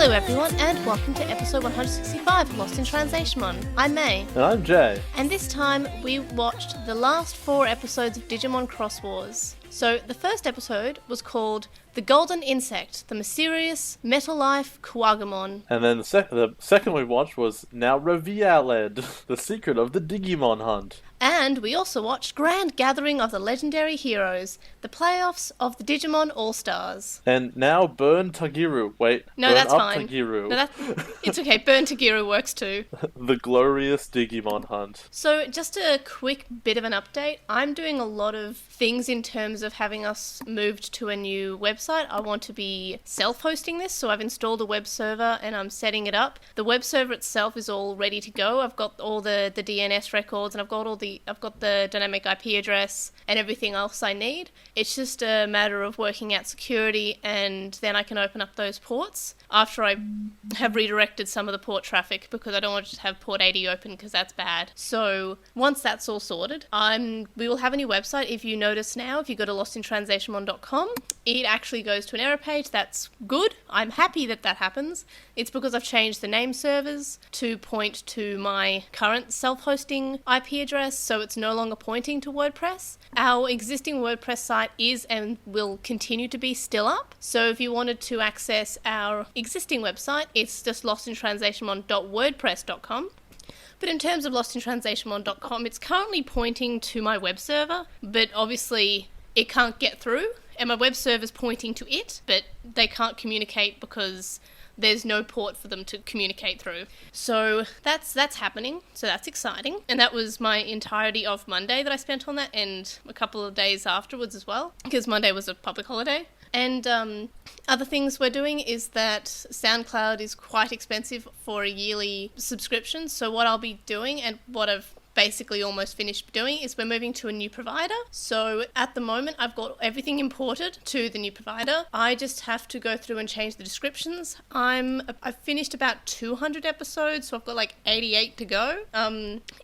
Hello everyone, and welcome to episode 165 of Lost in Translationmon. I'm May. And I'm Jay. And this time we watched the last 4 episodes of Digimon Cross Wars. So the first episode was called The Golden Insect, the Mysterious Metal Life Kuwagamon. And then the second we watched was Now Revealed, The Secret of the Digimon Hunt. And we also watched Grand Gathering of the Legendary Heroes, the playoffs of the Digimon All-Stars. And now Burn Tagiru. Wait, no, Burn that's Up fine. Tagiru. No, it's okay, Burn Tagiru works too. The Glorious Digimon Hunt. So just a quick bit of an update. I'm doing a lot of things in terms of having us moved to a new website. I want to be self-hosting this, so I've installed a web server and I'm setting it up. The web server itself is all ready to go. I've got all the DNS records and I've got the dynamic IP address and everything else I need. It's just a matter of working out security, and then I can open up those ports after I have redirected some of the port traffic, because I don't want to have port 80 open because that's bad. So once that's all sorted, we will have a new website. If you notice now, if you go to LostinTranslationmon.com, it actually goes to an error page. That's good. I'm happy that happens. It's because I've changed the name servers to point to my current self-hosting IP address, so it's no longer pointing to WordPress. Our existing WordPress site is and will continue to be still up. So if you wanted to access our existing website, it's just LostinTranslationmon.wordpress.com. But in terms of LostinTranslationmon.com, it's currently pointing to my web server, but obviously it can't get through. And my web server's pointing to it, but they can't communicate because there's no port for them to communicate through. So that's happening. So that's exciting. And that was my entirety of Monday that I spent on that, and a couple of days afterwards as well, because Monday was a public holiday. And other things we're doing is that SoundCloud is quite expensive for a yearly subscription. So what I'll be doing, and what I've basically almost finished doing, is we're moving to a new provider. So at the moment I've got everything imported to the new provider. I just have to go through and change the descriptions. I've finished about 200 episodes, so I've got like 88 to go.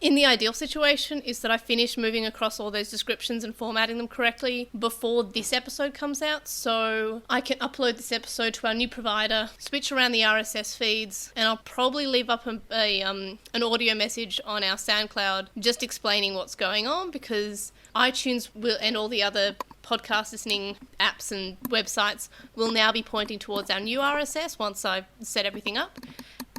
In the ideal situation is that I finish moving across all those descriptions and formatting them correctly before this episode comes out, so I can upload this episode to our new provider, switch around the RSS feeds, and I'll probably leave up an audio message on our SoundCloud just explaining what's going on, because iTunes will, and all the other podcast listening apps and websites will now be pointing towards our new RSS once I've set everything up.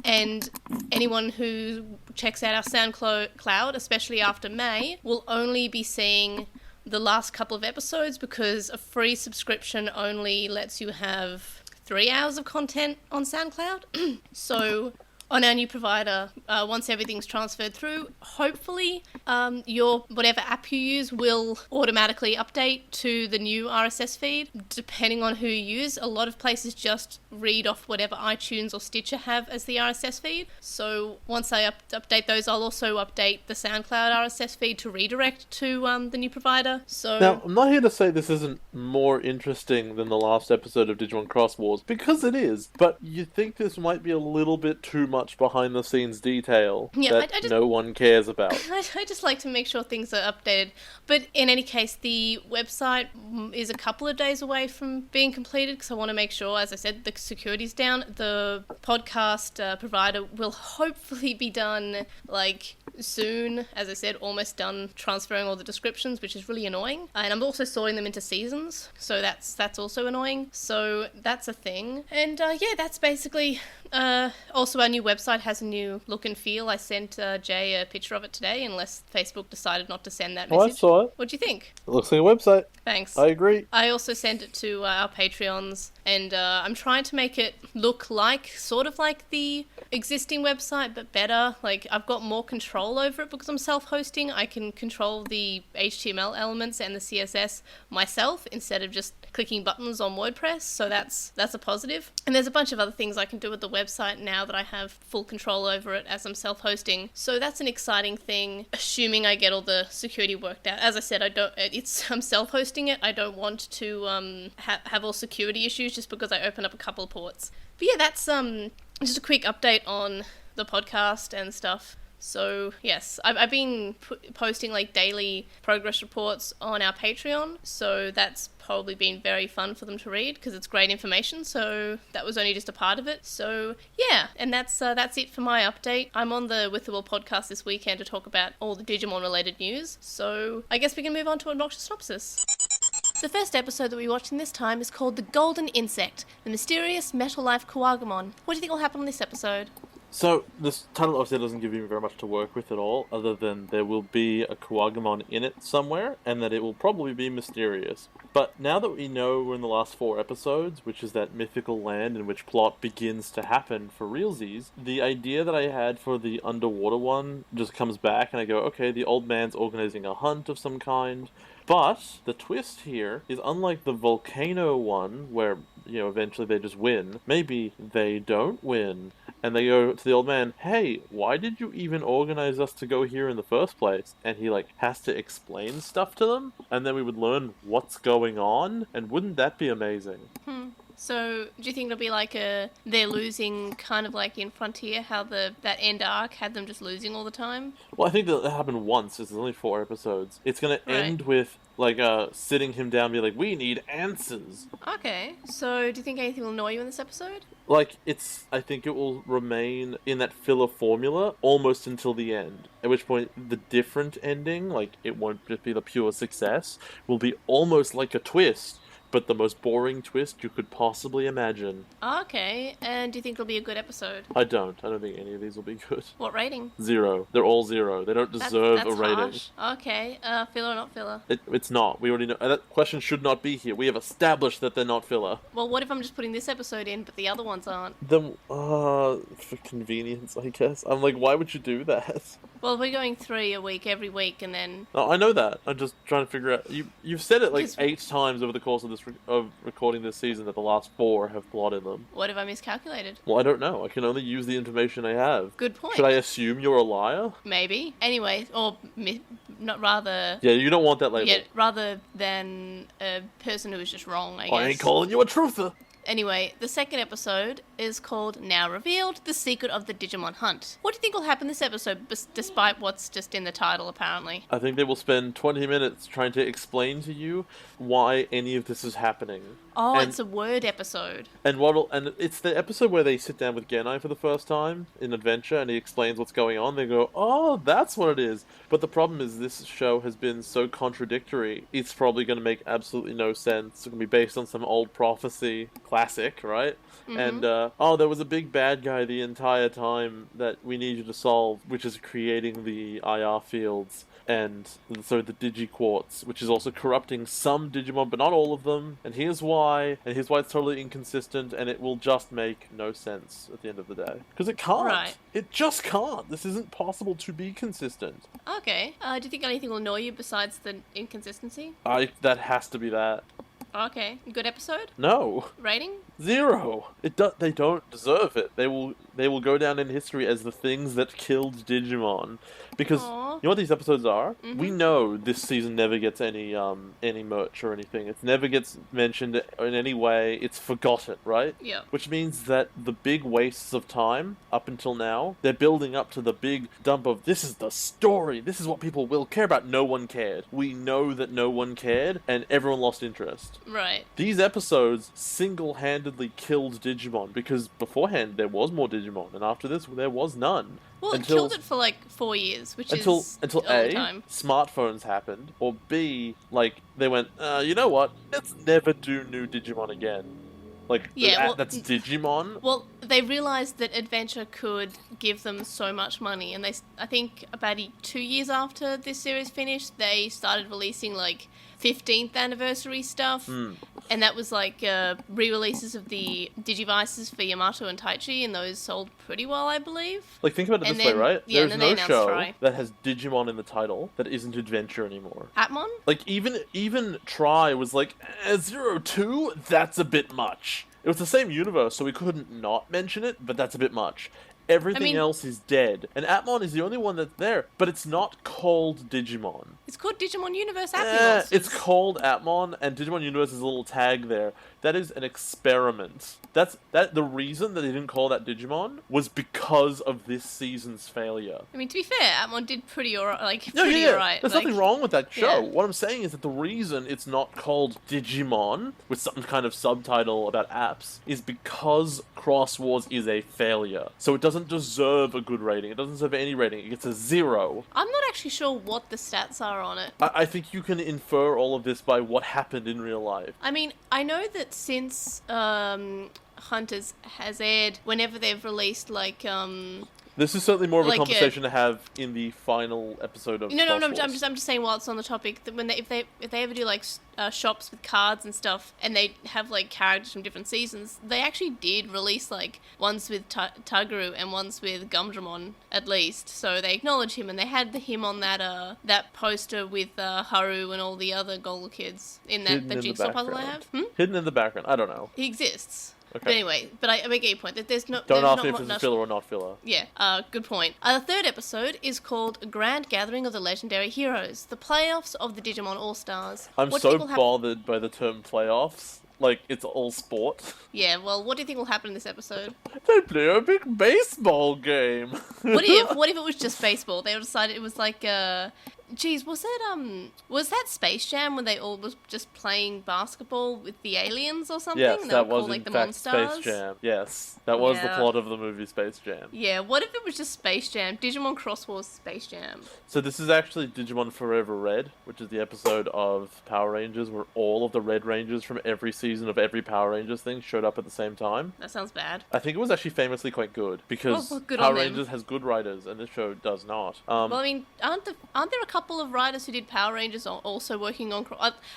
And anyone who checks out our SoundCloud, especially after May, will only be seeing the last couple of episodes, because a free subscription only lets you have 3 hours of content on SoundCloud. So on our new provider, once everything's transferred through, hopefully your whatever app you use will automatically update to the new RSS feed, depending on who you use. A lot of places just read off whatever iTunes or Stitcher have as the RSS feed. So once I update those, I'll also update the SoundCloud RSS feed to redirect to the new provider. So now, I'm not here to say this isn't more interesting than the last episode of Digimon Cross Wars, because it is, but you think this might be a little bit too much behind the scenes detail that no one cares about. I just like to make sure things are updated. But in any case, the website is a couple of days away from being completed, because I want to make sure, as I said, the security's down. The podcast provider will hopefully be done soon. As I said, almost done transferring all the descriptions, which is really annoying. And I'm also sorting them into seasons, so that's also annoying. So that's a thing. And that's basically also our new website has a new look and feel. I sent Jay a picture of it today, unless Facebook decided not to send that message. Oh, I saw it. What'd you think? It looks like a website. Thanks. I agree. I also sent it to our Patreons, and I'm trying to make it look sort of like the existing website, but better. I've got more control over it because I'm self-hosting. I can control the HTML elements and the CSS myself instead of just clicking buttons on WordPress, so that's a positive. And there's a bunch of other things I can do with the website now that I have full control over it as I'm self-hosting. So that's an exciting thing, assuming I get all the security worked out. As I said, I'm self-hosting it. I don't want to have all security issues just because I open up a couple of ports. But yeah, that's just a quick update on the podcast and stuff. So, yes, I've been posting, like, daily progress reports on our Patreon, so that's probably been very fun for them to read, because it's great information, so that was only just a part of it. So, yeah, and that's it for my update. I'm on the With the Will podcast this weekend to talk about all the Digimon-related news, so I guess we can move on to Obnoxious Synopsis. The first episode that we watched in this time is called The Golden Insect, the mysterious metal-life Kuwagamon. What do you think will happen in this episode? So, this title obviously doesn't give you very much to work with at all, other than there will be a Kuwagamon in it somewhere, and that it will probably be mysterious. But now that we know we're in the last 4 episodes, which is that mythical land in which plot begins to happen for realsies, the idea that I had for the underwater one just comes back, and I go, okay, the old man's organizing a hunt of some kind. But the twist here is, unlike the volcano one, where, eventually they just win, maybe they don't win. And they go to the old man, hey, why did you even organize us to go here in the first place? And he, has to explain stuff to them? And then we would learn what's going on? And wouldn't that be amazing? So, do you think it'll be like they're losing, kind of like in Frontier, how that end arc had them just losing all the time? Well, I think that happened once. There's only 4 episodes. It's going to end with, sitting him down and be like, we need answers. Okay. So, do you think anything will annoy you in this episode? I think it will remain in that filler formula almost until the end. At which point, the different ending, it won't just be the pure success, will be almost like a twist. But the most boring twist you could possibly imagine. Okay, and do you think it'll be a good episode? I don't think any of these will be good. What rating? 0. They're all 0. They don't deserve that's a rating. Harsh. Okay, filler or not filler? It's not. We already know. That question should not be here. We have established that they're not filler. Well, what if I'm just putting this episode in, but the other ones aren't? Then, for convenience, I guess. I'm like, why would you do that? Well, we're going 3 a week, every week, and then... No, I know that. I'm just trying to figure out... You've said it 8 times over the course of of recording this season that the last 4 have plot in them. What if I miscalculated? Well, I don't know. I can only use the information I have. Good point. Should I assume you're a liar? Maybe. Anyway, or not rather... Yeah, you don't want that label. Yeah, rather than a person who is just wrong, I guess. I ain't calling you a truther. Anyway, the second episode is called Now Revealed, The Secret of the Digimon Hunt. What do you think will happen this episode, despite what's just in the title, apparently? I think they will spend 20 minutes trying to explain to you why any of this is happening. Oh, it's a word episode. And it's the episode where they sit down with Genai for the first time in Adventure, and he explains what's going on. They go, oh, that's what it is. But the problem is this show has been so contradictory, it's probably going to make absolutely no sense. It's going to be based on some old prophecy classic, right? Mm-hmm. And, there was a big bad guy the entire time that we need you to solve, which is creating the IR fields. And so the Digiquartz, which is also corrupting some Digimon, but not all of them. And here's why it's totally inconsistent, and it will just make no sense at the end of the day. Because it can't. Right. It just can't. This isn't possible to be consistent. Okay. Do you think anything will annoy you besides the inconsistency? That has to be that. Okay. Good episode? No. Rating? 0. They don't deserve it. They will go down in history as the things that killed Digimon. Because Aww. you know what these episodes are? Mm-hmm. We know this season never gets any merch or anything. It never gets mentioned in any way. It's forgotten, right? Yeah. Which means that the big wastes of time up until now, they're building up to the big dump of, this is the story. This is what people will care about. No one cared. We know that no one cared, and everyone lost interest. Right. These episodes single-handedly killed Digimon, because beforehand there was more Digimon, and after this there was none. Well, it killed it for 4 years, which is until a long A, time. Smartphones happened, or B, they went, you know what? Let's never do new Digimon again. That's Digimon. Well, they realized that Adventure could give them so much money, and I think about 2 years after this series finished, they started releasing 15th anniversary stuff, and that was re-releases of the Digivices for Yamato and Taichi, and those sold pretty well, I believe. Think about it this way, right? Yeah, There's no show that has Digimon in the title that isn't Adventure anymore. Atmon? Even Try was 02? That's a bit much. It was the same universe, so we couldn't not mention it, but that's a bit much. Everything else is dead. And Atmon is the only one that's there, but it's not called Digimon. It's called Digimon Universe Monsters. It's called Atmon, and Digimon Universe is a little tag there. That is an experiment. The reason that they didn't call that Digimon was because of this season's failure. I mean, to be fair, Atmon did pretty alright. There's nothing wrong with that show. What I'm saying is that the reason it's not called Digimon, with some kind of subtitle about apps, is because Cross Wars is a failure. So it doesn't deserve a good rating. It doesn't deserve any rating. It gets a 0. I'm not actually sure what the stats are on it. I think you can infer all of this by what happened in real life. I mean, I know that since Hunters has aired, whenever they've released, like, This is certainly more of a conversation to have in the final episode of. No. I'm just saying, while it's on the topic, that if they ever do like shops with cards and stuff, and they have like characters from different seasons, they actually did release like ones with Tuguru and ones with Gumdramon at least. So they acknowledge him, and they had him on that poster with Haru and all the other Gola kids in the jigsaw puzzle I have. Hidden in the background. I don't know. He exists. Okay. But anyway, I get your point. That there's no. Don't ask me if it's filler or not filler. Yeah, good point. The third episode is called A Grand Gathering of the Legendary Heroes, the playoffs of the Digimon All-Stars. I'm so bothered by the term playoffs. Like, it's all sport. Yeah, well, what do you think will happen in this episode? They play a big baseball game. What if it was just baseball? They decided it was like, geez, was that Space Jam when they all was just playing basketball with the aliens or something? Yes, that was called, in fact Space Jam. Yes, that was the plot of the movie Space Jam. Yeah, what if it was just Space Jam? Digimon Cross Wars Space Jam. So this is actually Digimon Forever Red, which is the episode of Power Rangers where all of the Red Rangers from every season of every Power Rangers thing showed up at the same time. That sounds bad. I think it was actually famously quite good because Power Rangers has good writers and this show does not. Well, I mean, aren't there a couple of writers who did Power Rangers also working on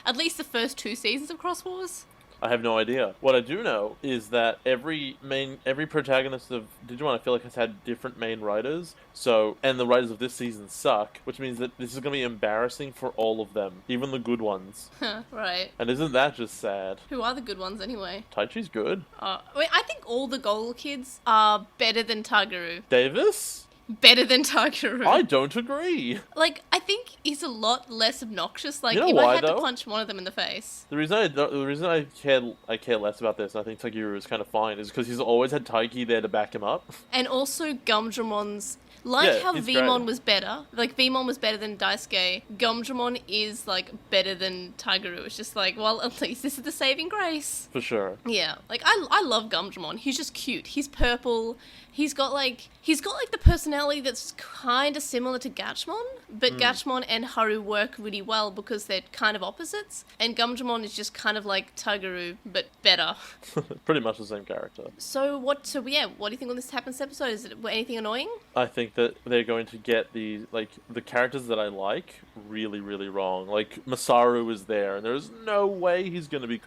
at least the first 2 seasons of Cross Wars? I have no idea. What I do know is that every protagonist of Digimon I feel like has had different main writers. And the writers of this season suck, which means that this is going to be embarrassing for all of them, even the good ones. Right. And isn't that just sad? Who are the good ones anyway? Taichi's good. I think all the Goal kids are better than Taguru. Davis? Better than Taguru. I don't agree. Like, I think he's a lot less obnoxious. Like, you know if why, I had though? to punch one of them in the face. The reason I care less about this, and I think Taguru is kind of fine, is because he's always had Taiki there to back him up. And also Gumdramon's... how Vmon was better. Like, Vmon was better than Daisuke. Gumdramon is, like, better than Taguru. It's just like, well, at least this is the saving grace. For sure. Yeah. Like, I love Gumdramon. He's just cute. He's purple. He's got the personality that's kind of similar to Gatchmon, but Gatchmon and Haru work really well because they're kind of opposites, and Gumdramon is just kind of like Taguru, but better. Pretty much the same character. So what do you think when this happens this episode? Is it anything annoying? I think that they're going to get the characters that I like really, really wrong. Like, Masaru is there, and there's no way he's going to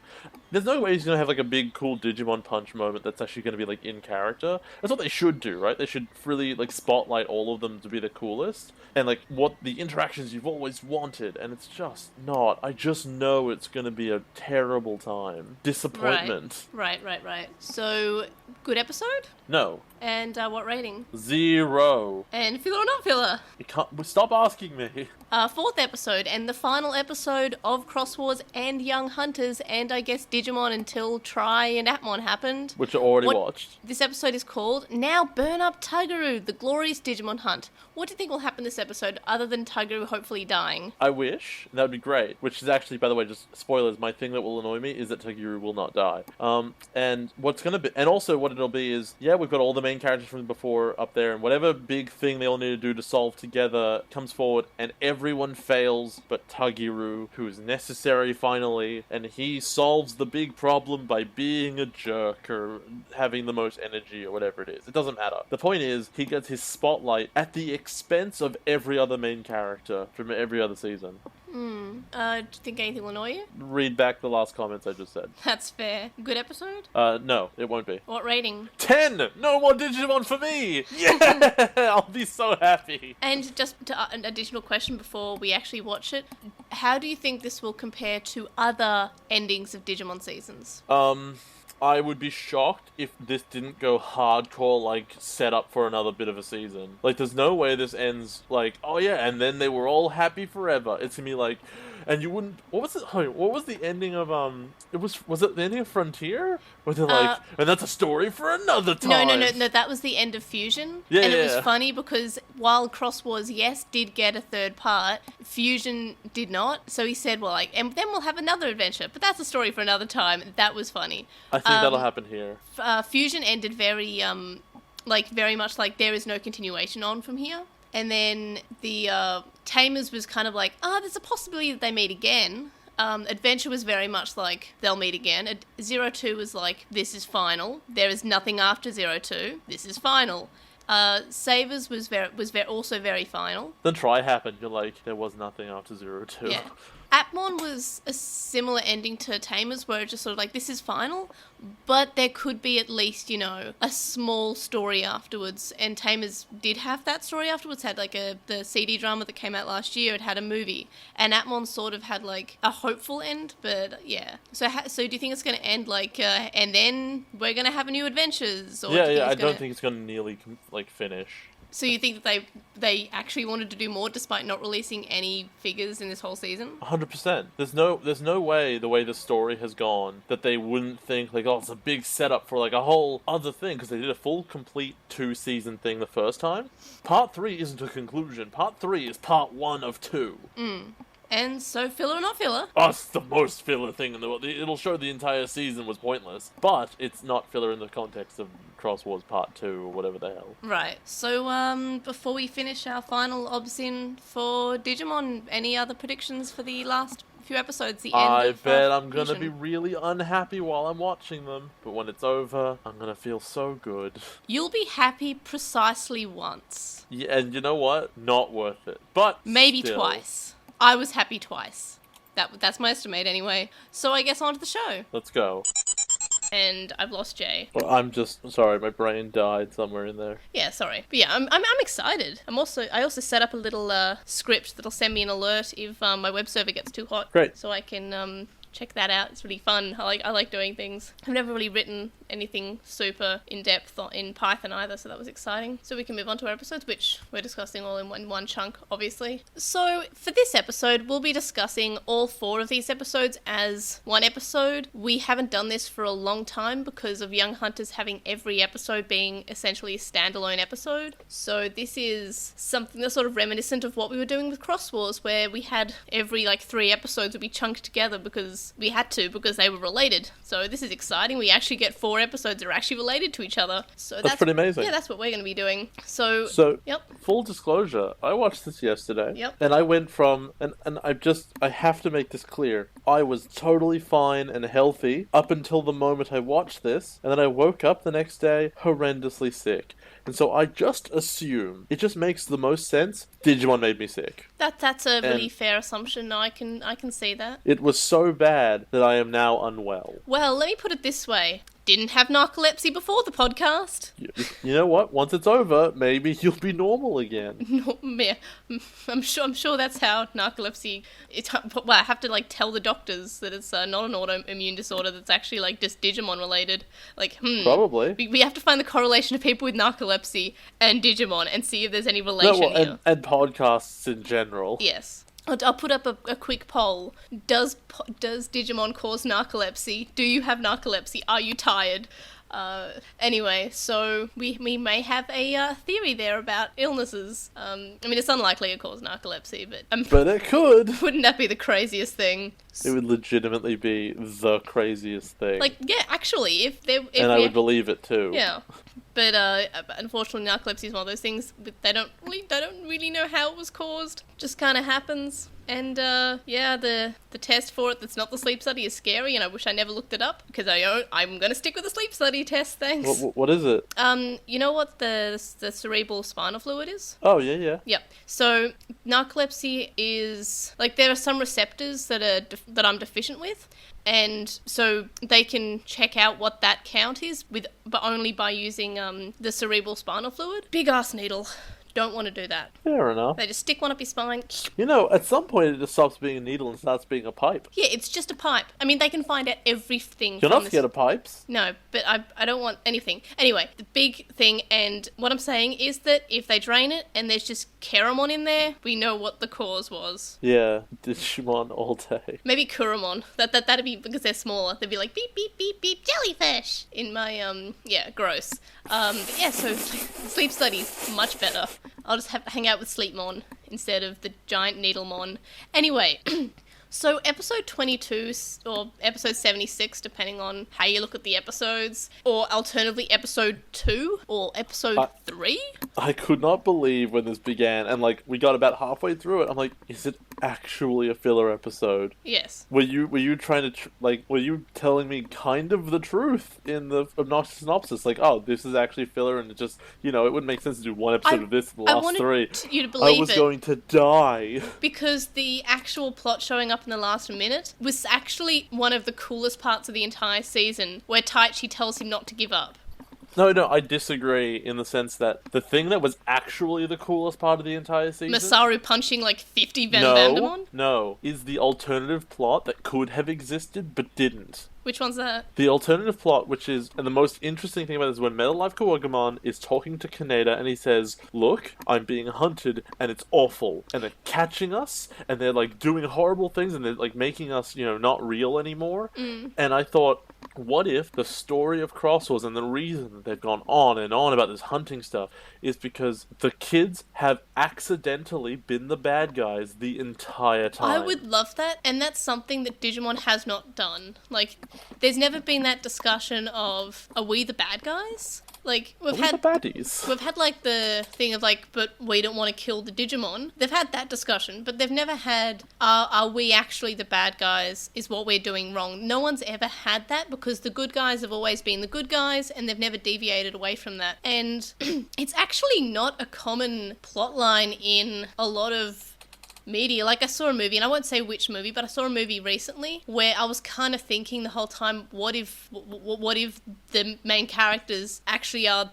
have, like, a big, cool Digimon Punch moment that's actually going to be, like, in character. That's what they should do, right? They should really, like, spotlight all of them to be the coolest. And, like, what the interactions you've always wanted. And it's just not. I just know it's going to be a terrible time. Disappointment. Right. So, good episode? No. And what rating? 0. And filler or not filler? You can't... Stop asking me. Fourth episode, and the final episode of Cross Wars and Young Hunters, and I guess Digimon until Tri and Atmon happened. Which I already watched. This episode is called Now Burn Up Tuguru, the Glorious Digimon Hunt. What do you think will happen this episode, other than Tuguru hopefully dying? I wish. That would be great. Which is actually, by the way, just spoilers, my thing that will annoy me is that Tuguru will not die. And what's going to be... And also what it'll be is, we've got all the main characters from before up there, and whatever big thing they all need to do to solve together comes forward, and everyone fails but Taguru, who is necessary finally, and he solves the big problem by being a jerk or having the most energy or whatever it is. It doesn't matter. The point is, he gets his spotlight at the expense of every other main character from every other season. Do you think anything will annoy you? Read back the last comments I just said. That's fair. Good episode? No, it won't be. What rating? 10! No more Digimon for me! Yeah! I'll be so happy. And just an additional question before we actually watch it. How do you think this will compare to other endings of Digimon seasons? I would be shocked if this didn't go hardcore, like, set up for another bit of a season. Like, there's no way this ends, like, oh yeah, and then they were all happy forever. It's gonna be like, and you wouldn't, what was it, what was the ending of, was it the ending of Frontier? Where they're like, and that's a story for another time. No, that was the end of Fusion. Yeah, and it was funny because while Cross Wars, yes, did get a third part, Fusion did not. So he said, well, like, and then we'll have another adventure, but that's a story for another time. That was funny. I think that'll happen here. Fusion ended very, very much like there is no continuation on from here. And then the Tamers was kind of like, there's a possibility that they meet again. Adventure was very much like, they'll meet again. 02 was like, this is final. There is nothing after 02. This is final. Savers was also very final. Then Try happened. You're like, there was nothing after 02. Yeah. Atmon was a similar ending to Tamers, where it's just sort of like, this is final, but there could be at least, a small story afterwards. And Tamers did have that story afterwards, had like the CD drama that came out last year, it had a movie. And Atmon sort of had like a hopeful end, but yeah. So do you think it's going to end like, and then we're going to have a new adventures? Or I don't think it's going to nearly finish. So you think that they actually wanted to do more despite not releasing any figures in this whole season? 100%. There's no way, the way the story has gone, that they wouldn't think, like, oh, it's a big setup for, like, a whole other thing, because they did a full, complete 2-season thing the first time. Part 3 isn't a conclusion. Part 3 is part 1 of 2. And so, filler or not filler? Oh, it's the most filler thing in the world. It'll show the entire season was pointless, but it's not filler in the context of Cross Wars Part 2 or whatever the hell. Right. So, before we finish our final obs-in for Digimon, any other predictions for the last few episodes? I bet I'm gonna be really unhappy while I'm watching them, but when it's over, I'm gonna feel so good. You'll be happy precisely once. Yeah, and you know what? Not worth it. But maybe still. Twice. I was happy twice. That's my estimate anyway. So I guess on to the show. Let's go. And I've lost Jay. Well, I'm just sorry, my brain died somewhere in there. Yeah, sorry. But yeah, I'm excited. I also set up a little script that'll send me an alert if my web server gets too hot. Great. So I can check that out. It's really fun. I like doing things. I've never really written anything super in-depth in Python either, so that was exciting. So we can move on to our episodes, which we're discussing all in one chunk, obviously. So for this episode, we'll be discussing all 4 of these episodes as one episode. We haven't done this for a long time because of Young Hunters having every episode being essentially a standalone episode. So this is something that's sort of reminiscent of what we were doing with Cross Wars, where we had every 3 episodes would be chunked together because we had to, because they were related. So this is exciting. We actually get 4 episodes that are actually related to each other. So that's pretty amazing. Yeah, that's what we're going to be doing. So yep. Full disclosure, I watched this yesterday. Yep. And I went from, and I have to make this clear, I was totally fine and healthy up until the moment I watched this, and then I woke up the next day horrendously sick. And so I just assume, it just makes the most sense, Digimon made me sick. That's a really fair assumption. I can see that. It was so bad that I am now unwell. Well, let me put it this way. Didn't have narcolepsy before the podcast. You know what? Once it's over, maybe you'll be normal again. No, yeah, I'm sure that's how narcolepsy. Well, I have to tell the doctors that it's not an autoimmune disorder. That's actually just Digimon related. Probably. We have to find the correlation of people with narcolepsy and Digimon and see if there's any relation here. And podcasts in general. Yes. I'll put up a quick poll. Does Digimon cause narcolepsy? Do you have narcolepsy? Are you tired? Anyway, so we may have a theory there about illnesses. It's unlikely it cause narcolepsy, but it could. Wouldn't that be the craziest thing? It would legitimately be the craziest thing. Yeah, actually, I would believe it too. Yeah. But unfortunately, narcolepsy is one of those things that they don't really know how it was caused. Just kind of happens. And the test for it that's not the sleep study is scary, and I wish I never looked it up because I'm gonna stick with the sleep study test. Thanks. What is it? You know what the cerebral spinal fluid is? Oh yeah. Yep. So narcolepsy is there are some receptors that I'm deficient with. And so they can check out what that count is but only by using the cerebral spinal fluid. Big ass needle. don't want to do that. Fair enough. They just stick one up your spine. You know, at some point it just stops being a needle and starts being a pipe. Yeah, it's just a pipe. I mean, they can find out everything. You're not scared of pipes? No, but I don't want anything. Anyway, the big thing, and what I'm saying is that if they drain it and there's just Keramon in there, we know what the cause was. Yeah, Digimon all day. Maybe Kuramon. That'd be because they're smaller. They'd be like beep beep beep beep jellyfish in my gross. But yeah, so sleep studies much better. I'll just have to hang out with Sleepmon instead of the giant Needlemon. Anyway. So episode 22, or episode 76, depending on how you look at the episodes, or alternatively episode 2, or episode 3? I could not believe when this began, and like, we got about halfway through it, I'm like, is it actually a filler episode? Yes. Were you trying to, were you telling me kind of the truth in the Obnoxious Synopsis? Like, oh, this is actually filler, and it just, it wouldn't make sense to do one episode of this and the last three. You to believe I was going to die. Because the actual plot showing up in the last minute was actually one of the coolest parts of the entire season, where Taichi tells him not to give up. No, I disagree in the sense that the thing that was actually the coolest part of the entire season... Masaru punching like 50 Vandemon? No, is the alternative plot that could have existed but didn't. Which one's that? The alternative plot, which is, and the most interesting thing about it is when Metal Life Kawagamon is talking to Kaneda and he says, look, I'm being hunted and it's awful. And they're catching us and they're like doing horrible things and they're like making us, not real anymore. And I thought, what if the story of Cross Wars and the reason that they've gone on and on about this hunting stuff is because the kids have accidentally been the bad guys the entire time? I would love that, and that's something that Digimon has not done. Like, there's never been that discussion of, are we the bad guys? Like, we've had the baddies. We've had like the thing of like, but we don't want to kill the Digimon. They've had that discussion, but they've never had, are we actually the bad guys? Is what we're doing wrong? No one's ever had that because the good guys have always been the good guys and they've never deviated away from that. And it's actually not a common plotline in a lot of media. Like, I saw a movie, and I won't say which movie, but I saw a movie recently where I was kind of thinking the whole time, what if the main characters actually are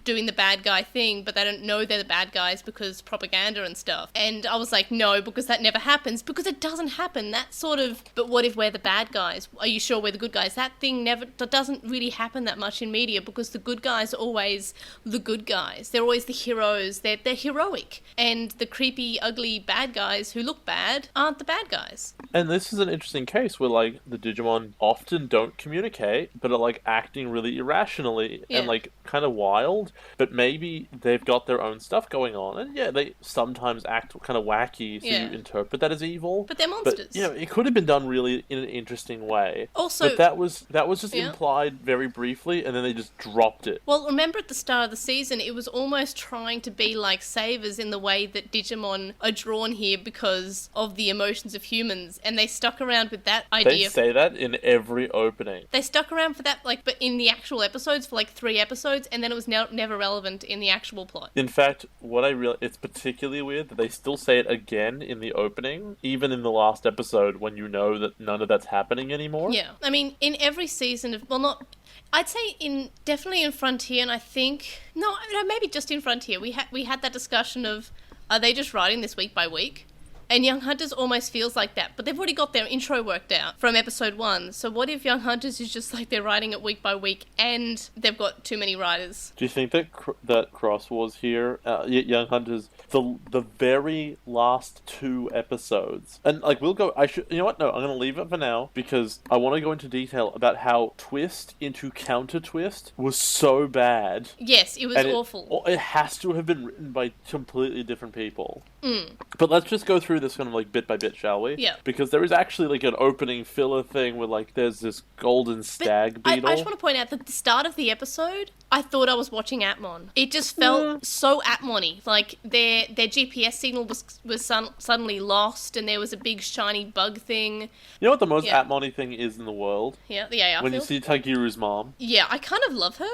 doing the bad guy thing, but they don't know they're the bad guys because propaganda and stuff. And I was like, no, because that never happens, because it doesn't happen. That sort of, but what if we're the bad guys? Are you sure we're the good guys? That thing that doesn't really happen that much in media, because the good guys are always the good guys. They're always the heroes. They're heroic. And the creepy, ugly bad guys who look bad aren't the bad guys. And this is an interesting case where, like, the Digimon often don't communicate, but are, like, acting really irrationally and, like, kind of wild, but maybe they've got their own stuff going on. And, yeah, they sometimes act kind of wacky, so you interpret that as evil. But they're monsters. But, it could have been done really in an interesting way. Also... But that was just implied very briefly, and then they just dropped it. Well, remember at the start of the season, it was almost trying to be like Savers in the way that Digimon are drawn here because of the emotions of humans, and they stuck around with that idea. They say that in every opening. They stuck around for that, like, but in the actual episodes for like 3 episodes, and then it was never relevant in the actual plot. In fact, it's particularly weird that they still say it again in the opening, even in the last episode when you know that none of that's happening anymore. Yeah, I mean, in every season of, well, not... I'd say definitely in Frontier, and I think... No, maybe just in Frontier. We had that discussion of, are they just writing this week by week? And Young Hunters almost feels like that, but they've already got their intro worked out from episode 1. So what if Young Hunters is just like they're writing it week by week and they've got too many writers? Do you think that Cross Wars here, Young Hunters, the very last 2 episodes, and like we'll go, you know what? No, I'm going to leave it for now because I want to go into detail about how twist into counter twist was so bad. Yes, it was awful. It has to have been written by completely different people. But let's just go through this kind of like bit by bit, shall we? Yeah. Because there is actually like an opening filler thing where like there's this golden stag beetle. I just want to point out that the start of the episode, I thought I was watching Atmon. It just felt so Atmon-y. Like their GPS signal was suddenly lost, and there was a big shiny bug thing. You know what the most Atmon-y thing is in the world? Yeah, the AR When field. you see Tagiru's mom. Yeah, I kind of love her.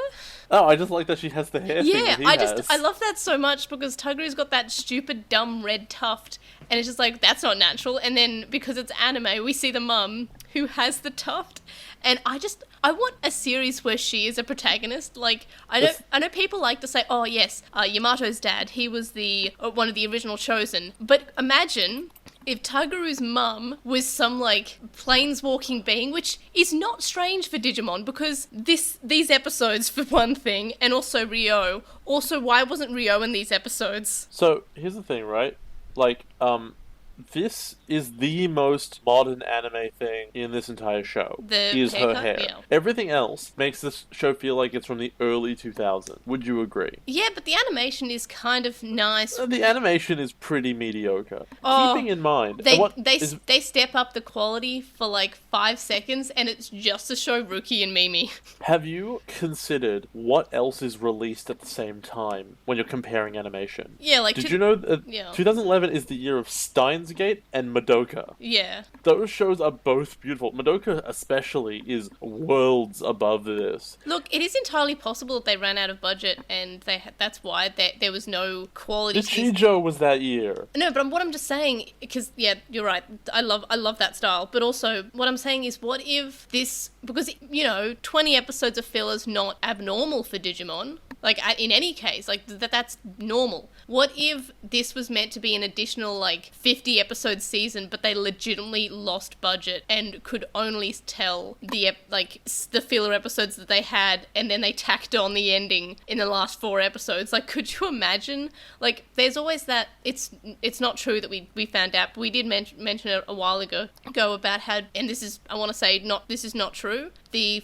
Oh, I just like that she has the hair thing that he has. I love that so much because Taguru's got that stupid, dumb some red tuft, and it's just like, that's not natural. And then because it's anime, we see the mum who has the tuft, and I want a series where she is a protagonist. Like, I know people like to say, oh yes, Yamato's dad, he was one of the original Chosen, but imagine if Tagaru's mum was some, like, planeswalking being, which is not strange for Digimon, because these episodes, for one thing, and also Ryo. Also, why wasn't Ryo in these episodes? So, here's the thing, right? Like, this is the most modern anime thing in this entire show. Is her hair. Yeah. Everything else makes this show feel like it's from the early 2000s. Would you agree? Yeah, but the animation is kind of nice. The animation is pretty mediocre. Keeping in mind... They step up the quality for like 5 seconds, and it's just to show Ruki and Mimi. Have you considered what else is released at the same time when you're comparing animation? Yeah, like... Did you know that 2011 is the year of Steins Gate and Madoka? Yeah. Those shows are both beautiful. Madoka especially is worlds above this. Look, it is entirely possible that they ran out of budget and that's why there was no quality. Chijo was that year. No, but what I'm just saying, because, yeah, you're right, I love that style, but also what I'm saying is, what if this, because, 20 episodes of filler is not abnormal for Digimon. Like, in any case, like, that's normal. What if this was meant to be an additional, like, 50-episode season, but they legitimately lost budget and could only tell the filler episodes that they had, and then they tacked on the ending in the last 4 episodes? Like, could you imagine? Like, there's always that, it's not true that we found out, but we did mention it a while ago about how, and this is, I want to say, this is not true. The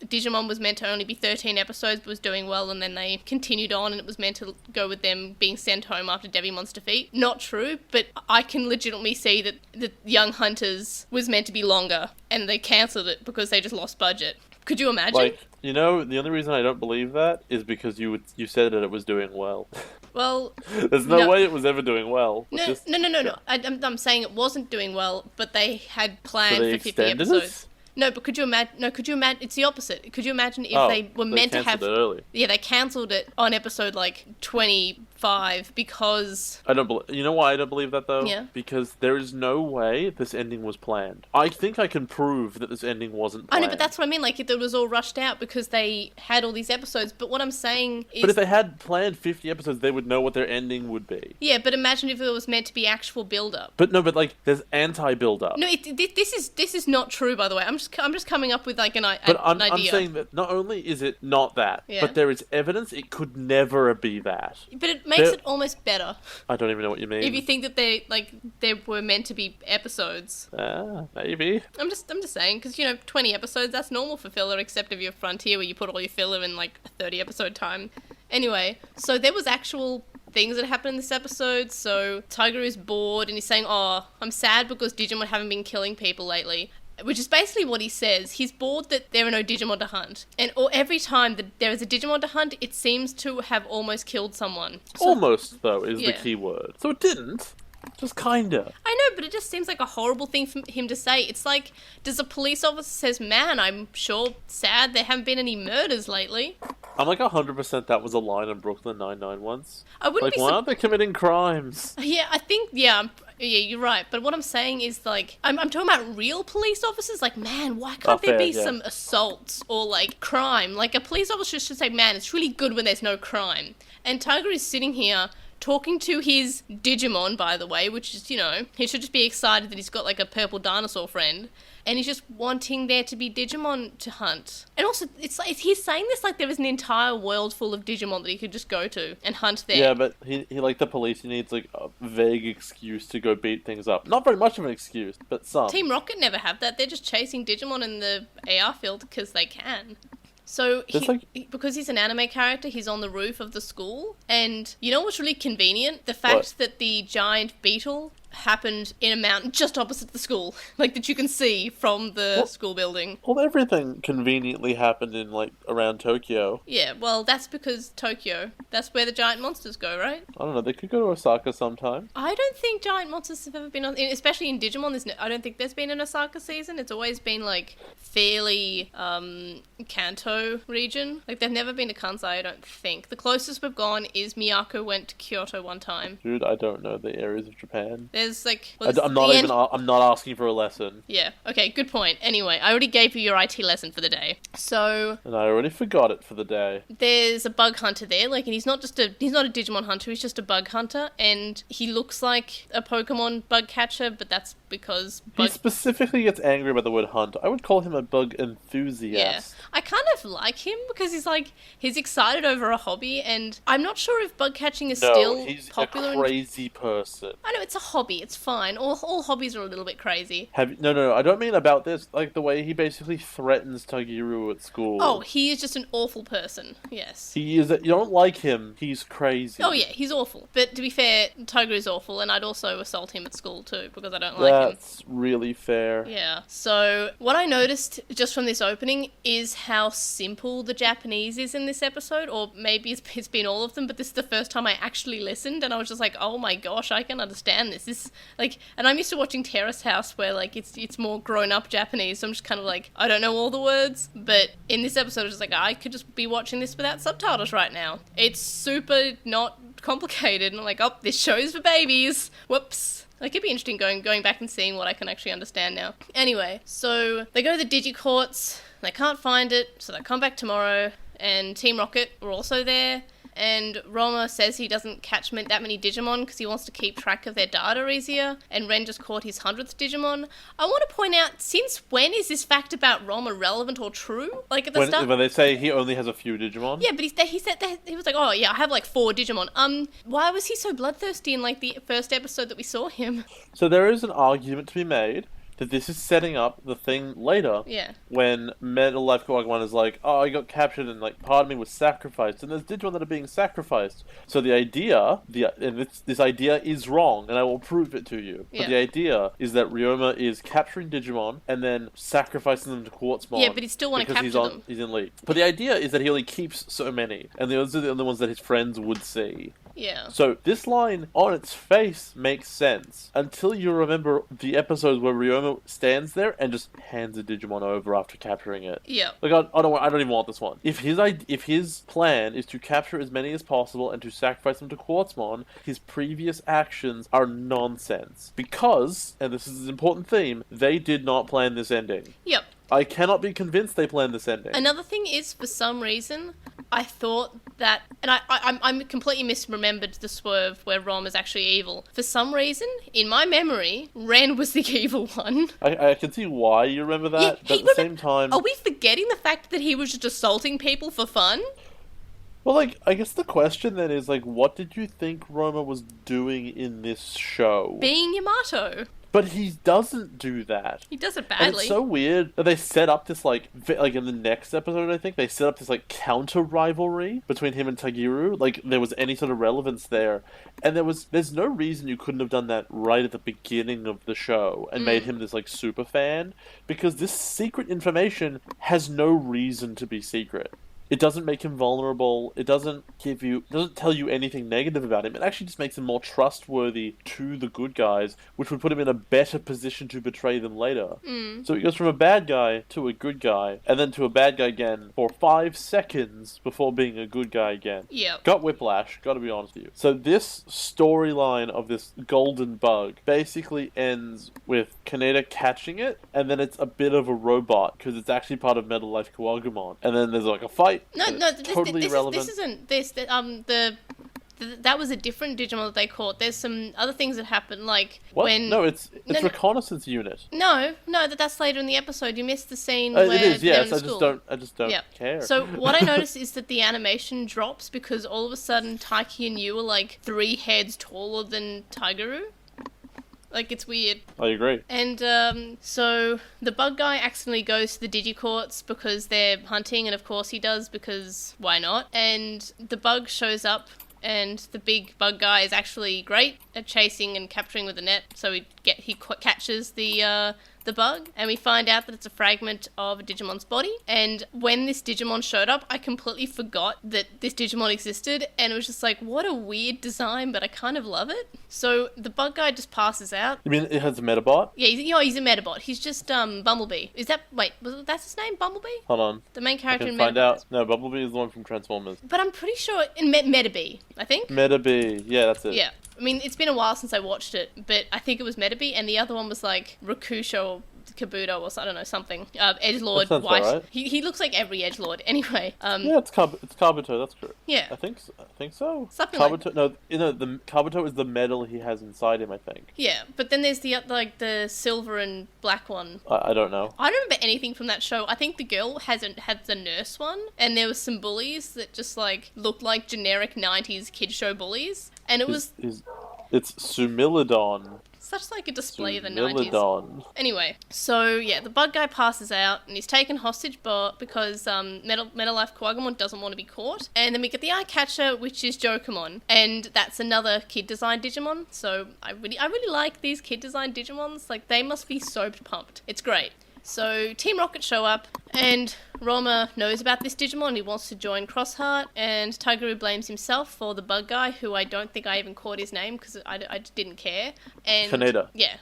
Digimon was meant to only be 13 episodes, but was doing well, and then they continued on, and it was meant to go with them being sent home after Devimon's defeat. Not true, but I can legitimately see that the Young Hunters was meant to be longer, and they cancelled it because they just lost budget. Could you imagine? Like, the only reason I don't believe that is because you said that it was doing well. Well... There's no way it was ever doing well. No. I'm saying it wasn't doing well, but they had planned for 50 episodes. No, but could you imagine? It's the opposite. Could you imagine if they were meant to have... They cancelled it early. Yeah, they cancelled it on episode, 25 because... I don't believe... You know why I don't believe that, though? Yeah. Because there is no way this ending was planned. I think I can prove that this ending wasn't planned. I know, but that's what I mean. Like, it was all rushed out because they had all these episodes. But what I'm saying is... But if they had planned 50 episodes, they would know what their ending would be. Yeah, but imagine if it was meant to be actual build-up. But there's anti-build-up. No, this is not true, by the way. I'm just coming up with, an idea. But I'm saying that not only is it not that, but there is evidence it could never be that. But it makes it almost better. I don't even know what you mean. If you think that they were meant to be episodes. Maybe. I'm just saying, because 20 episodes, that's normal for filler, except if you're Frontier, where you put all your filler in a 30 episode time. Anyway, so there was actual things that happened in this episode. So Tiger is bored and he's saying, "Oh, I'm sad because Digimon haven't been killing people lately." Which is basically what he says. He's bored that there are no Digimon to hunt. And every time that there is a Digimon to hunt, it seems to have almost killed someone. So, almost, though, is the key word. So it didn't. Just kinda. I know, but it just seems like a horrible thing for him to say. It's like, does a police officer says, "Man, I'm sure sad there haven't been any murders lately." I'm 100% that was a line in Brooklyn Nine-Nine once. I wouldn't be why aren't they committing crimes? Yeah, I think, yeah, you're right. But what I'm saying is, I'm talking about real police officers. Man, why can't there be some assaults or, crime? A police officer should say, "Man, it's really good when there's no crime." And Tiger is sitting here talking to his Digimon, by the way, which is, he should just be excited that he's got, a purple dinosaur friend. And he's just wanting there to be Digimon to hunt. And also, it's like he's saying this like there is an entire world full of Digimon that he could just go to and hunt there. Yeah, but he like the police, he needs a vague excuse to go beat things up. Not very much of an excuse, but some. Team Rocket never have that. They're just chasing Digimon in the AR field because they can. So, because he's an anime character, he's on the roof of the school. And you know what's really convenient? The fact that the giant beetle happened in a mountain just opposite the school, like that you can see from the school building. Well, everything conveniently happened in, like, around Tokyo. Yeah, well, that's because Tokyo. That's where the giant monsters go, right? I don't know, they could go to Osaka sometime. I don't think giant monsters have ever been on, especially in Digimon, I don't think there's been an Osaka season. It's always been, like, fairly, Kanto region. Like, they've never been to Kansai, I don't think. The closest we've gone is Miyako went to Kyoto one time. Dude, I don't know the areas of Japan. There's, like... Well, I'm not asking for a lesson. Yeah, okay, good point. Anyway, I already gave you your IT lesson for the day. So... And I already forgot it for the day. There's a bug hunter there, like, and he's not a Digimon hunter, he's just a bug hunter, and he looks like a Pokemon bug catcher, but that's because... He specifically gets angry about the word hunt. I would call him a bug enthusiast. Yeah. I kind of like him because he's excited over a hobby, and I'm not sure if bug catching is still popular. He's a crazy person. I know, it's a hobby, it's fine. All hobbies are a little bit crazy. No, I don't mean about this. Like, the way he basically threatens Tagiru at school. Oh, he is just an awful person, yes. He is. You don't like him, he's crazy. Oh yeah, he's awful. But to be fair, Tagiru's awful, and I'd also assault him at school too, because I don't like him. That's really fair. Yeah. So, what I noticed just from this opening is how simple the Japanese is in this episode, or maybe it's been all of them, but this is the first time I actually listened, and I was just like, oh my gosh, I can understand this. This, like, and I'm used to watching Terrace House, where, like, it's more grown-up Japanese, so I'm just kind of like, I don't know all the words, but in this episode, I was just like, I could just be watching this without subtitles right now. It's super not complicated, and I'm like, oh, this show's for babies. Whoops. Like, it'd be interesting going back and seeing what I can actually understand now. Anyway, so they go to the Digicourts, they can't find it, so they come back tomorrow, and Team Rocket are also there, and Roma says he doesn't catch that many Digimon because he wants to keep track of their data easier, and Ren just caught his 100th Digimon. I want to point out, since when is this fact about Roma relevant or true? Like, at the start... When they say he only has a few Digimon? Yeah, but he said that he was like, oh yeah, I have like 4 Digimon. Why was he so bloodthirsty in, like, the first episode that we saw him? So there is an argument to be made that this is setting up the thing later. Yeah. When Metal Life Kawagamon is like, oh, I got captured and, like, part of me was sacrificed, and there's Digimon that are being sacrificed. So the idea, and this idea is wrong, and I will prove it to you. Yeah. But the idea is that Ryoma is capturing Digimon and then sacrificing them to Quartzmon. Yeah, but he still want to capture them. He's in LiT. But the idea is that he only keeps so many, and those are the only ones that his friends would see. Yeah. So this line on its face makes sense until you remember the episodes where Ryoma stands there and just hands a Digimon over after capturing it. Yeah. Like, I don't even want this one. If his plan is to capture as many as possible and to sacrifice them to Quartzmon, his previous actions are nonsense. Because, and this is an important theme, they did not plan this ending. Yep. I cannot be convinced they planned this ending. Another thing is, for some reason, I thought that, and I'm completely misremembered the swerve where Rom is actually evil. For some reason, in my memory, Ren was the evil one. I can see why you remember that, but at the same time... Are we forgetting the fact that he was just assaulting people for fun? Well, like, I guess the question then is, like, what did you think Roma was doing in this show? Being Yamato. But he doesn't do that. He does it badly. And it's so weird that they set up this, like in the next episode, I think, they set up this, like, counter-rivalry between him and Tagiru. Like, there was any sort of relevance there. And there's no reason you couldn't have done that right at the beginning of the show and made him this, like, super fan. Because this secret information has no reason to be secret. It doesn't make him vulnerable. It doesn't tell you anything negative about him. It actually just makes him more trustworthy to the good guys, which would put him in a better position to betray them later. So he goes from a bad guy to a good guy, and then to a bad guy again for 5 seconds before being a good guy again. Yep. Got whiplash, gotta be honest with you. So this storyline of this golden bug basically ends with Kaneda catching it, and then it's a bit of a robot, because it's actually part of Metal Life Kawagamon. And then there's, like, a fight. No, Totally irrelevant. That was a different Digimon that they caught. There's some other things that happen, like what? when... No, it's reconnaissance unit. No, that's later in the episode. You missed the scene where it is, yes. they're in the school. I just don't care. So what I noticed is that the animation drops because all of a sudden Taiki and you are like 3 heads taller than Taiguru. Like, it's weird. I agree. And, so, the bug guy accidentally goes to the Digicourts because they're hunting, and of course he does, because why not? And the bug shows up and the big bug guy is actually great at chasing and capturing with the net, so he catches the bug, and we find out that it's a fragment of a Digimon's body. And when this Digimon showed up, I completely forgot that this Digimon existed, and it was just like, what a weird design, but I kind of love it. So the bug guy just passes out. You mean it has a Metabot? Yeah, he's a Metabot. He's just Bumblebee. That's his name, Bumblebee? Hold on. The main character in Metabee. Find out. No, Bumblebee is the one from Transformers. But I'm pretty sure in Metabee, I think. Metabee, yeah, that's it. Yeah. I mean, it's been a while since I watched it, but I think it was Metabee, and the other one was like Rakusho or Kabuto or I don't know, something. Edgelord White. Right. He looks like every Edgelord. Anyway. Yeah, it's Kabuto, that's true. Yeah. I think so. Something Kabuto, the Kabuto is the medal he has inside him, I think. Yeah, but then there's the silver and black one. I don't know. I don't remember anything from that show. I think the girl had the nurse one, and there was some bullies that just like looked like generic 90s kid show bullies. And it was... It's Sumilidon. Such like a display of the 90s. Anyway, so yeah, the bug guy passes out and he's taken hostage because Metal Life Quagmon doesn't want to be caught. And then we get the eye catcher, which is Jokamon, and that's another kid designed Digimon. So I really like these kid designed Digimons. Like, they must be so pumped. It's great. So Team Rocket show up, and Roma knows about this Digimon. He wants to join Crossheart, and Taguru blames himself for the bug guy, who I don't think I even caught his name because I just didn't care. And Kaneda. Yeah,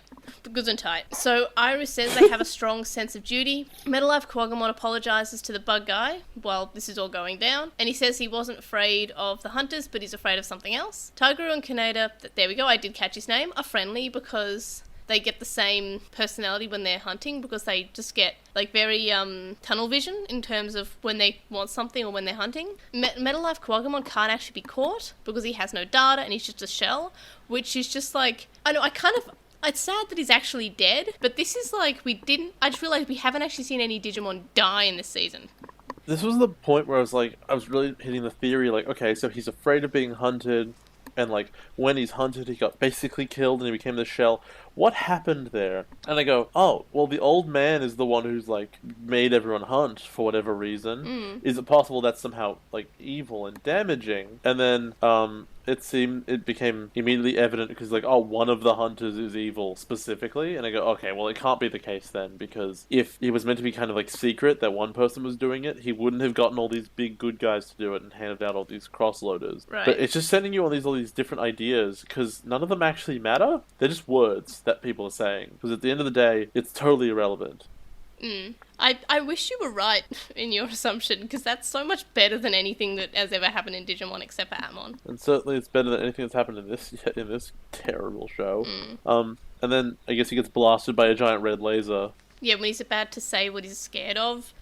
Gesundheit. So Iris says they have a strong sense of duty. Metal Life Quagmon apologizes to the bug guy while this is all going down, and he says he wasn't afraid of the hunters, but he's afraid of something else. Taguru and Kaneda, there we go, I did catch his name, are friendly because they get the same personality when they're hunting, because they just get like very tunnel vision in terms of when they want something or when they're hunting. Metal Life Quagmon can't actually be caught because he has no data and he's just a shell, which is just like, it's sad that he's actually dead, but this is like, I just realized we haven't actually seen any Digimon die in this season. This was the point where I was really hitting the theory, like, okay, so he's afraid of being hunted, and like, when he's hunted, he got basically killed and he became the shell. What happened there? And I go, oh, well, the old man is the one who's like made everyone hunt for whatever reason. Is it possible that's somehow like evil and damaging? And then it became immediately evident because like, oh, one of the hunters is evil specifically. And I go, okay, well, it can't be the case then, because if it was meant to be kind of like secret that one person was doing it, he wouldn't have gotten all these big good guys to do it and handed out all these cross-loaders. Right. But it's just sending you on all these different ideas, because none of them actually matter. They're just words that people are saying, because at the end of the day, it's totally irrelevant. I wish you were right in your assumption, because that's so much better than anything that has ever happened in Digimon except for Atmon. And certainly it's better than anything that's happened in this terrible show. And then I guess he gets blasted by a giant red laser. Yeah, when he's about to say what he's scared of.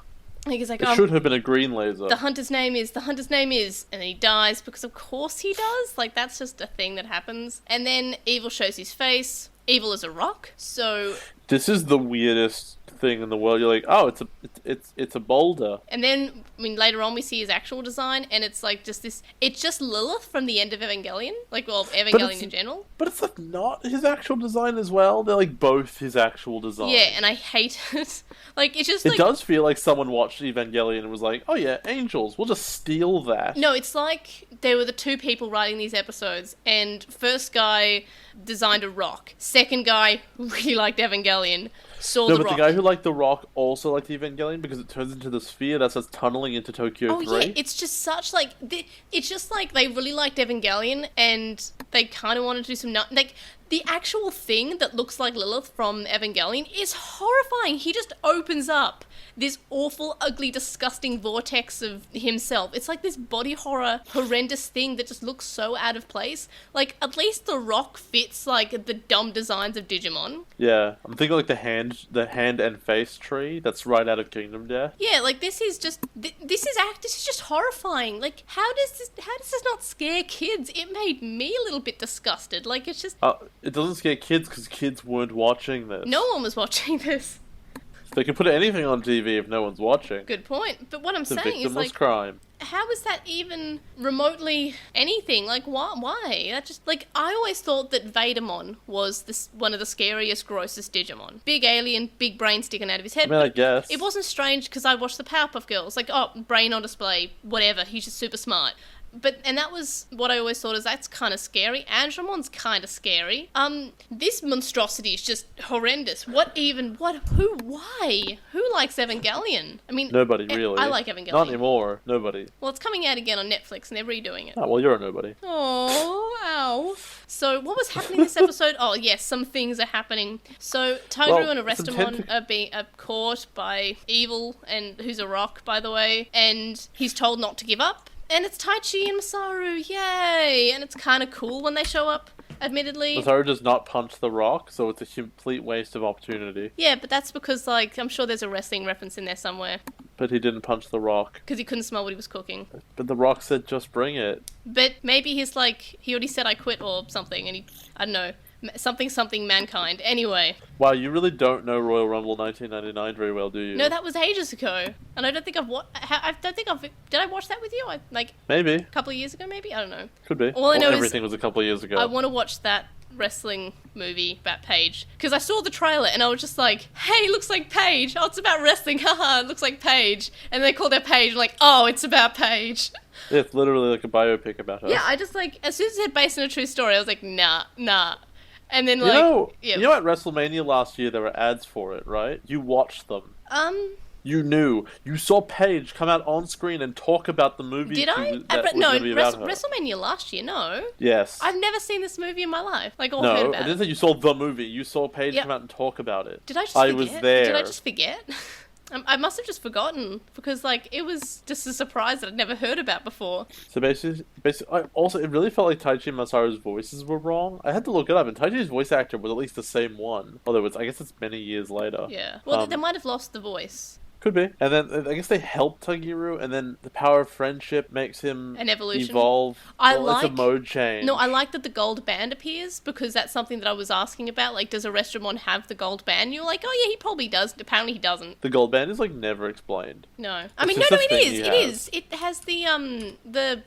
He's like, it should have been a green laser. The hunter's name is, and then he dies, because of course he does. Like, that's just a thing that happens. And then Evil shows his face. Evil is a rock, so... This is the weirdest thing in the world. You're like, oh, it's a boulder. And then, I mean, later on we see his actual design, and it's like just this... It's just Lilith from the end of Evangelion. Like, well, Evangelion in general. But it's like not his actual design as well. They're like both his actual design. Yeah, and I hate it. Like, it's just It does feel like someone watched Evangelion and was like, oh yeah, angels, we'll just steal that. No, it's like there were the two people writing these episodes, and first guy designed a rock. Second guy really liked Evangelion. The rock. The guy who liked the rock also liked Evangelion because it turns into the sphere that starts tunneling into Tokyo 3. Yeah, it's just such like it's just like they really liked Evangelion and they kind of wanted to do some like the actual thing that looks like Lilith from Evangelion is horrifying. He just opens up this awful, ugly, disgusting vortex of himself. It's like this body horror, horrendous thing that just looks so out of place. Like, at least the rock fits, like, the dumb designs of Digimon. Yeah, I'm thinking, like, the hand and face tree that's right out of Kingdom Death. Yeah, like, this is just, this is just horrifying. Like, how does this not scare kids? It made me a little bit disgusted. Like, it's just... It doesn't scare kids because kids weren't watching this. No one was watching this. They can put anything on TV if no one's watching. Good point. But what I'm saying is, like, crime. How is that even remotely anything? Like, why? That just, like, I always thought that Vadermon was one of the scariest, grossest Digimon. Big alien, big brain sticking out of his head. I mean, I guess. It wasn't strange because I watched the Powerpuff Girls. Like, oh, brain on display, whatever. He's just super smart. and that was what I always thought is that's kind of scary. Andromon's kind of scary. This monstrosity is just horrendous. Why? Who likes Evangelion? I mean, nobody really. I like Evangelion. Not anymore. Nobody. Well, it's coming out again on Netflix and they're redoing it. Oh, well, you're a nobody. Oh, ow. So what was happening this episode? Oh, yes, some things are happening. So Taijuru and Arrestamon are caught by Evil, and who's a rock, by the way, and he's told not to give up. And it's Taichi and Masaru, yay! And it's kind of cool when they show up, admittedly. Masaru does not punch the rock, so it's a complete waste of opportunity. Yeah, but that's because, like, I'm sure there's a wrestling reference in there somewhere. But he didn't punch the rock. Because he couldn't smell what he was cooking. But the rock said, just bring it. But maybe he's like, he already said I quit or something, and I don't know. Something mankind. Anyway. Wow, you really don't know Royal Rumble 1999 very well, do you? No, that was ages ago. And I don't think did I watch that with you? Maybe. A couple of years ago, maybe? I don't know. Could be. All I know everything was a couple of years ago. I want to watch that wrestling movie about Paige. Because I saw the trailer and I was just like, hey, looks like Paige. Oh, it's about wrestling. Haha, it looks like Paige. And they called her Paige. Like, oh, it's about Paige. It's literally like a biopic about her. Yeah, I just like, as soon as it said based on a true story, I was like, nah. And then, you know at WrestleMania last year there were ads for it, right? You watched them. You knew. You saw Paige come out on screen and talk about the movie. Did I? No, WrestleMania last year, no. Yes. I've never seen this movie in my life. Like, all no, heard about I didn't say you saw the movie. You saw Paige come out and talk about it. Did I just forget? I was there. Did I just forget? I must have just forgotten because, like, it was just a surprise that I'd never heard about before. So basically, it really felt like Taichi and Masaru's voices were wrong. I had to look it up, and Taichi's voice actor was at least the same one. Although I guess it's many years later. Yeah. Well, they might have lost the voice. Could be. And then I guess they helped Tagiru, and then the power of friendship makes him an evolution. Evolve. It's a mode change. No, I like that the gold band appears because that's something that I was asking about. Like, does Arrestamon have the gold band? You're like, oh yeah, he probably does. Apparently he doesn't. The gold band is like never explained. No. I mean, no, it is. It is. It has the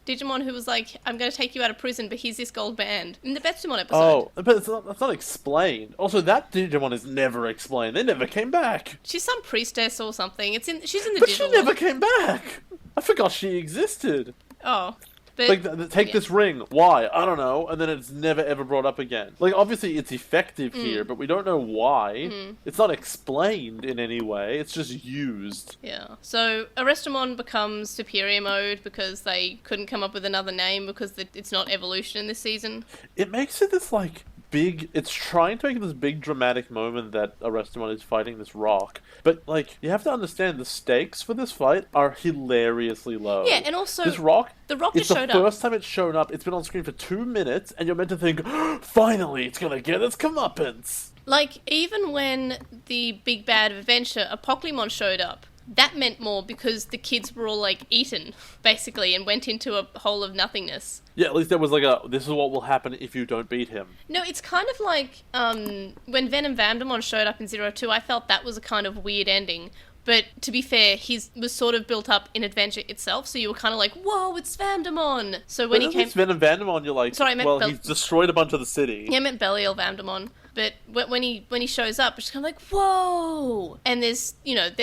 Digimon who was like, I'm going to take you out of prison, but here's this gold band. In the Betsumon episode. Oh, but that's not explained. Also, that Digimon is never explained. They never came back. She's some priestess or something. She's in the But Digimon. she never came back. I forgot she existed. Oh. But, like, take this ring. Why? I don't know. And then it's never ever brought up again. Like, obviously it's effective here, but we don't know why. It's not explained in any way. It's just used. Yeah. So Arrestamon becomes Superior Mode because they couldn't come up with another name because it's not evolution in this season. It makes it this, like, it's trying to make this big dramatic moment that Arrestamon is fighting this rock. But, like, you have to understand the stakes for this fight are hilariously low. Yeah, and also this rock, the rock just showed up. It's the first time it's shown up. It's been on screen for 2 minutes, and you're meant to think, finally, it's gonna get its comeuppance. Like, even when the big bad of Adventure, Apoclymon, showed up, that meant more because the kids were all, like, eaten, basically, and went into a hole of nothingness. Yeah, at least there was like this is what will happen if you don't beat him. No, it's kind of like, when Venom Vandemon showed up in 02, I felt that was a kind of weird ending. But to be fair, he was sort of built up in Adventure itself, so you were kind of like, whoa, it's Vandemon! So when he came... Venom Vandemon, you're like, sorry, I meant he's destroyed a bunch of the city. Yeah, I meant Belial Vandemon. But when he shows up, it's kind of like, whoa! And there's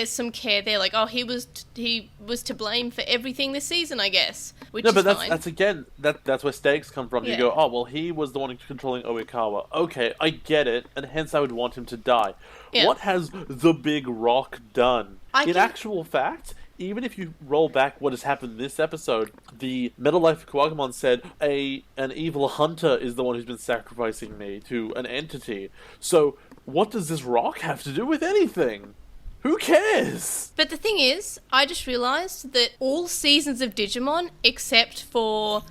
some care there, like, oh, he was to blame for everything this season, I guess. Which is fine. That's again, that's where stakes come from. Yeah. You go, oh, well, he was the one controlling Oikawa. Okay, I get it, and hence I would want him to die. Yeah. What has the big rock done? Actual fact, even if you roll back what has happened this episode, the Metal Life of Kuwagamon said an evil hunter is the one who's been sacrificing me to an entity. So what does this rock have to do with anything? Who cares? But the thing is, I just realised that all seasons of Digimon, except for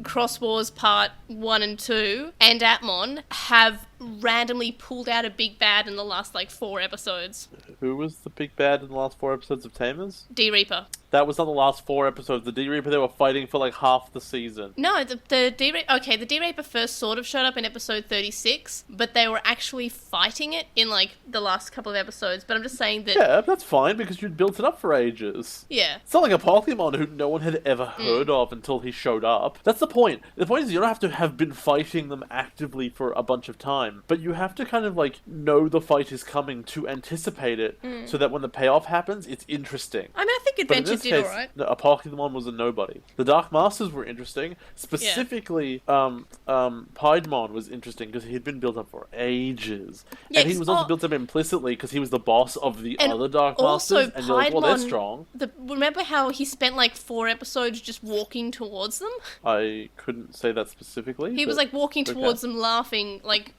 Cross Wars Part 1 and 2 and Atmon, have randomly pulled out a big bad in the last, 4 episodes. Who was the big bad in the last 4 episodes of Tamers? D-Reaper. That was not the last 4 episodes. The D-Reaper, they were fighting for, half the season. No, the D-Reaper... Okay, the D-Reaper first sort of showed up in episode 36, but they were actually fighting it in, the last couple of episodes. But I'm just saying that... Yeah, that's fine, because you'd built it up for ages. Yeah. It's not like a Pokemon who no one had ever heard of until he showed up. That's the point. The point is you don't have to have been fighting them actively for a bunch of time. time, but you have to kind of, like, know the fight is coming to anticipate it, so that when the payoff happens, it's interesting. I mean, I think Adventure did alright. No, Pokemon was a nobody. The Dark Masters were interesting. Specifically, Piedmon was interesting because he'd been built up for ages. Yeah, and he was also built up implicitly because he was the boss of the other Dark Masters, and you're like, well, they're strong. Remember how he spent like 4 episodes just walking towards them? I couldn't say that specifically. He was like walking towards them, laughing, like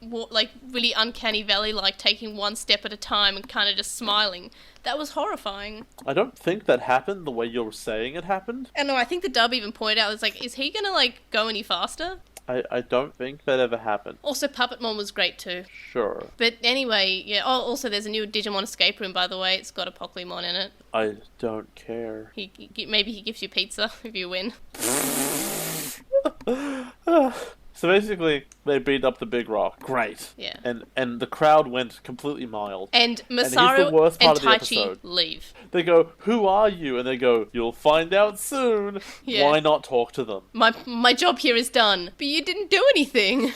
really uncanny valley, like taking one step at a time and kind of just smiling. That was horrifying. I don't think that happened the way you're saying it happened. And no, I think the dub even pointed out, it's like, is he gonna like go any faster? I don't think that ever happened. Also, Puppetmon was great too. Sure. But anyway, yeah. Oh, also, there's a new Digimon escape room, by the way. It's got a Pokemon in it. I don't care. Maybe he gives you pizza if you win. So basically, they beat up the big rock. Great. Yeah. And the crowd went completely mild. And Masaru and Taichi leave. They go, "Who are you?" And they go, "You'll find out soon." Yeah. Why not talk to them? My job here is done. But you didn't do anything.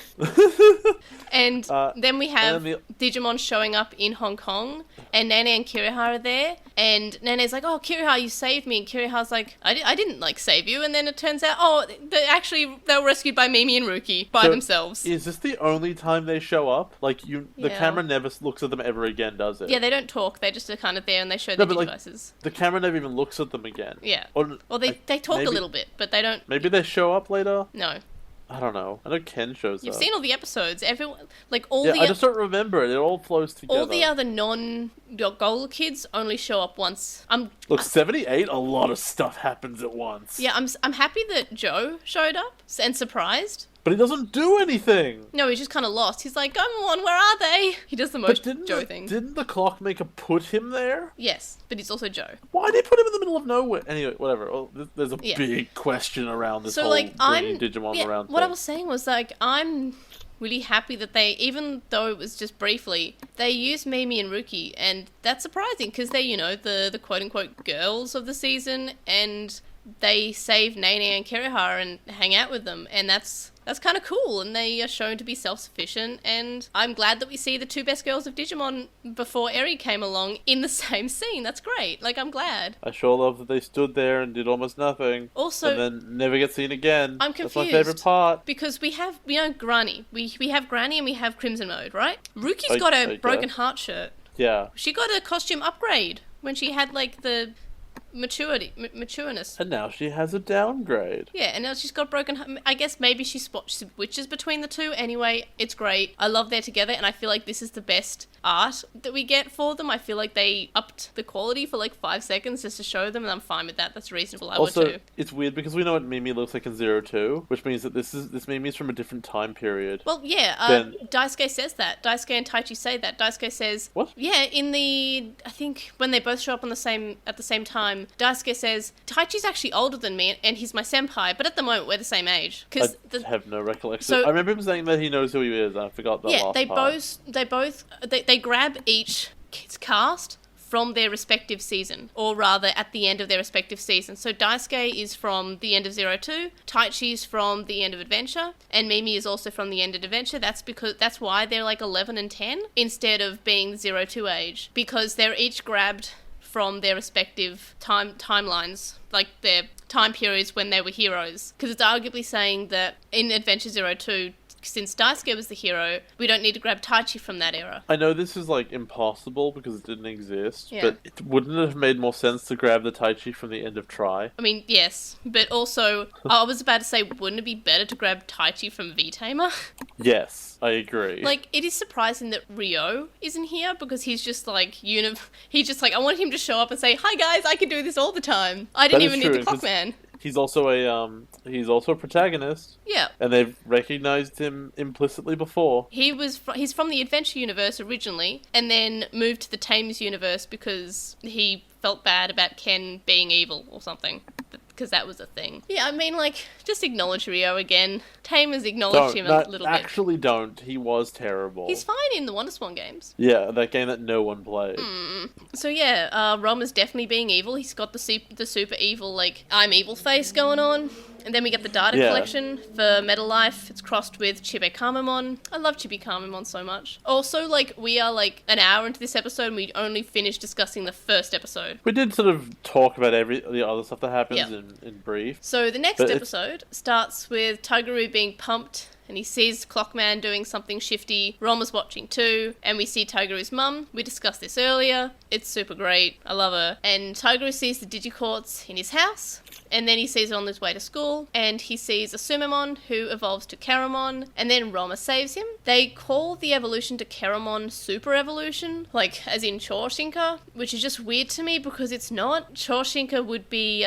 And then we have Digimon showing up in Hong Kong. And Nene and Kiriha are there. And Nene's like, "Oh, Kiriha, you saved me." And Kiriha's like, I didn't, like, save you. And then it turns out, they were rescued by Mimi and Ruki by themselves. Is this the only time they show up? Like, the camera never looks at them ever again, does it? Yeah, they don't talk. They just are kind of there and they show their devices. The camera never even looks at them again. Yeah. Well, they talk a little bit, but they don't... Maybe they show up later? No. I don't know. I know Ken shows up. You've seen all the episodes. Everyone, I just don't remember it. It all flows together. All the other non-Goal kids only show up once. Look, 78, a lot of stuff happens at once. Yeah, I'm happy that Joe showed up and surprised. But he doesn't do anything. No, he's just kind of lost. He's like, "Come on, where are they?" He does the most Joe thing. Didn't the clockmaker put him there? Yes, but he's also Joe. Why did he put him in the middle of nowhere? Anyway, whatever. Well, there's a big question around this whole bringing Digimon around thing. What I was saying was, like, I'm really happy that they, even though it was just briefly, they used Mimi and Ruki, and that's surprising because they're, the quote-unquote girls of the season, and they save Nene and Kiriha and hang out with them, and that's kind of cool, and they are shown to be self-sufficient, and I'm glad that we see the 2 best girls of Digimon before Eri came along in the same scene. That's great. Like, I'm glad. I sure love that they stood there and did almost nothing. Also, and then never get seen again. I'm confused. That's my favourite part. Because we have, Granny. We have Granny and we have Crimson Mode, right? Ruki's got a broken heart shirt. Yeah. She got a costume upgrade when she had, like, the matureness. And now she has a downgrade. Yeah, and now she's got broken... I guess maybe she switches between the two. Anyway, it's great. I love they're together, and I feel like this is the best art that we get for them. I feel like they upped the quality for like 5 seconds just to show them, and I'm fine with that. That's reasonable. I would too. It's weird because we know what Mimi looks like in 02, which means that this Mimi is from a different time period. Well, yeah, Daisuke says that. Daisuke and Taichi say that. Daisuke says... What? Yeah, I think when they both show up at the same time, Daisuke says, "Taichi's actually older than me, and he's my senpai, but at the moment we're the same age." I have no recollection. So, I remember him saying that he knows who he is, and I forgot that last part. They grab each kid's cast from their respective season, or rather at the end of their respective season. So Daisuke is from the end of 02, Taichi's from the end of Adventure, and Mimi is also from the end of Adventure. That's why they're like 11 and 10 instead of being the 02 age, because they're each grabbed from their respective timelines, like their time periods when they were heroes. Because it's arguably saying that in Adventure 02, since Daisuke was the hero, we don't need to grab Taichi from that era. I know this is like impossible because it didn't exist, but wouldn't it have made more sense to grab the Taichi from the end of Tri? I mean, yes, but also, I was about to say, wouldn't it be better to grab Taichi from V-Tamer? Yes, I agree. Like, it is surprising that Ryo isn't here because he's just like, I want him to show up and say, "Hi guys, I can do this all the time. I didn't even need the Clockman." He's also a protagonist. Yeah. And they've recognized him implicitly before. He's from the Adventure universe originally, and then moved to the Tames universe because he felt bad about Ken being evil or something. Because that was a thing. Yeah, I mean, like, just acknowledge Ryo again. Tame has acknowledged him a little bit. Actually don't. He was terrible. He's fine in the WonderSwan games. Yeah, that game that no one played. So yeah, Rom is definitely being evil. He's got the super evil, like, I'm evil face going on. And then we get the data collection for Metal Life. It's crossed with Chibi Kamemon. I love Chibi Kamemon so much. Also, like, we are like an hour into this episode and we only finished discussing the first episode. We did sort of talk about the other stuff that happens in brief. So the next episode starts with Toguru being pumped and he sees Clockman doing something shifty. Roma's watching too, and we see Toguru's mum. We discussed this earlier. It's super great. I love her. And Toguru sees the Digicords in his house, and then he sees it on his way to school, and he sees a Sumamon who evolves to Keramon, and then Roma saves him. They call the evolution to Keramon Super Evolution, like as in Chorshinka, which is just weird to me because it's not. Chorshinka would be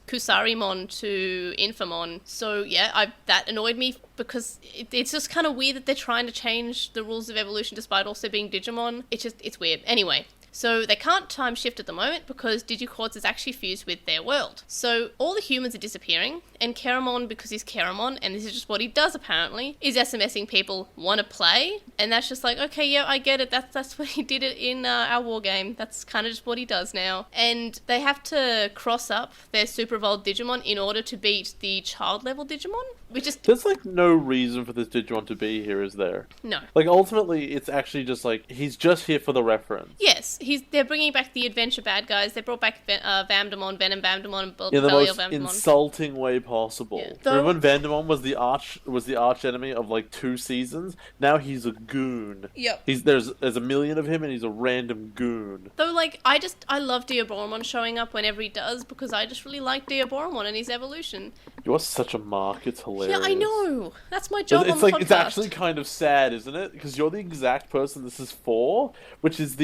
Kusarimon to Infamon. So yeah, that annoyed me because it's just kind of weird that they're trying to change the rules of evolution despite also being Digimon. It's weird. Anyway. So they can't time shift at the moment because Digicords is actually fused with their world. So all the humans are disappearing, and Keramon, because he's Keramon, and this is just what he does apparently, is SMSing people want to play, and that's just like, okay, yeah, I get it, that's what he did it in our war game. That's kind of just what he does now. And they have to cross up their Super Evolved Digimon in order to beat the child level Digimon, which is... There's like no reason for this Digimon to be here, is there? No. Like ultimately, it's actually just like, he's just here for the reference. Yes. They're bringing back the adventure bad guys. They brought back Vamdemon, Venom Vamdemon, and in the Belial most Vamdemon. Insulting way possible. Yeah. Remember when Vamdemon was the arch enemy of like 2 seasons? Now he's a goon. Yep. There's a million of him and he's a random goon. Though, like, I love Diaboromon showing up whenever he does because I just really like Diaboromon and his evolution. You're such a mark. It's hilarious. Yeah, I know. That's my job on the podcast. It's actually kind of sad, isn't it? Because you're the exact person this is for, which is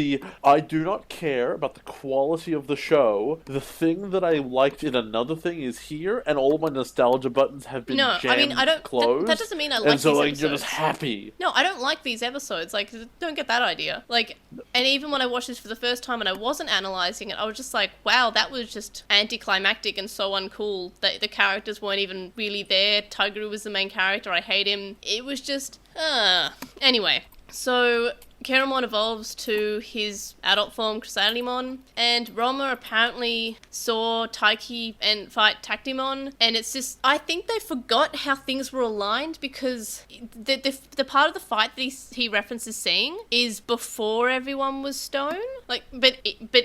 I do not care about the quality of the show. The thing that I liked in another thing is here, and all my nostalgia buttons have been closed. That doesn't mean I like and so, these like, episodes. You're just happy. No, I don't like these episodes. Like, don't get that idea. Like, and even when I watched this for the first time and I wasn't analysing it, I was just like, wow, that was just anticlimactic and so uncool. The characters weren't even really there. Toguru was the main character. I hate him. It was just, Anyway, so... Keramon evolves to his adult form, Chrysalimon, and Roma apparently saw Taiki and fight Tactimon, and it's just, I think they forgot how things were aligned because the part of the fight that he references seeing is before everyone was stone, like, but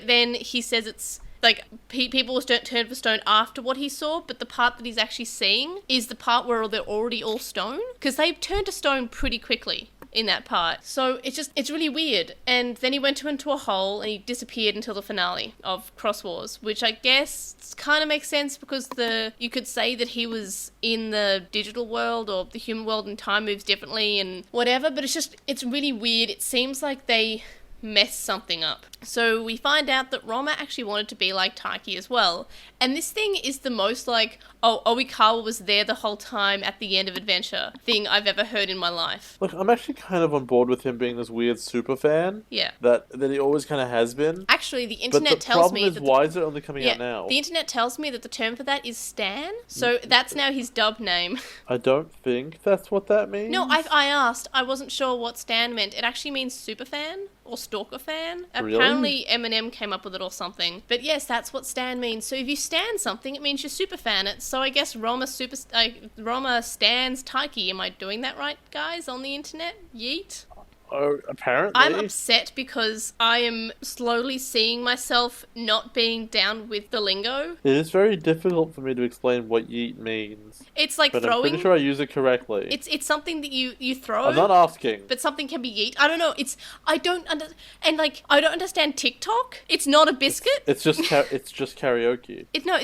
then he says it's, like, people don't turn for stone after what he saw, but the part that he's actually seeing is the part where they're already all stone, because they turn to stone pretty quickly in that part. So it's really weird. And then he went into a hole and he disappeared until the finale of Cross Wars, which I guess kind of makes sense because you could say that he was in the digital world or the human world and time moves differently and whatever, but it's really weird. It seems like they messed something up. So we find out that Roma actually wanted to be like Taiki as well. And this thing is the most like, oh, Oikawa was there the whole time at the end of Adventure thing I've ever heard in my life. Look, I'm actually kind of on board with him being this weird super fan. Yeah. That he always kind of has been. Actually, the internet tells me that... why is it only coming out now? The internet tells me that the term for that is Stan. So that's now his dub name. I don't think that's what that means. No, I asked. I wasn't sure what Stan meant. It actually means super fan or stalker fan. Really? Apparently Eminem came up with it or something. But yes, that's what Stan means. So if you stan something, it means you super fan it. So I guess Roma stans Taiki. Am I doing that right, guys, on the internet? Yeet. Oh, apparently. I'm upset because I am slowly seeing myself not being down with the lingo. It is very difficult for me to explain what yeet means. It's like but throwing... I'm pretty sure I use it correctly. It's something that you throw. I'm not asking. But something can be yeet. I don't know. I don't understand TikTok. It's not a biscuit. It's just karaoke. It's not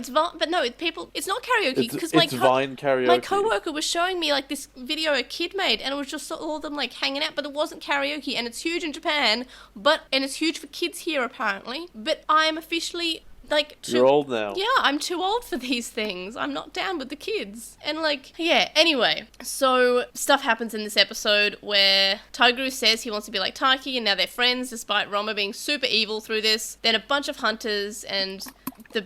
karaoke because it's Vine karaoke. My coworker was showing me like this video a kid made, and it was just all of them like hanging out, but it wasn't karaoke, and it's huge in Japan, and it's huge for kids here apparently. But I'm officially you're old now. Yeah, I'm too old for these things. I'm not down with the kids. And anyway. So stuff happens in this episode where Toguru says he wants to be like Taiki, and now they're friends despite Roma being super evil through this. Then a bunch of hunters and the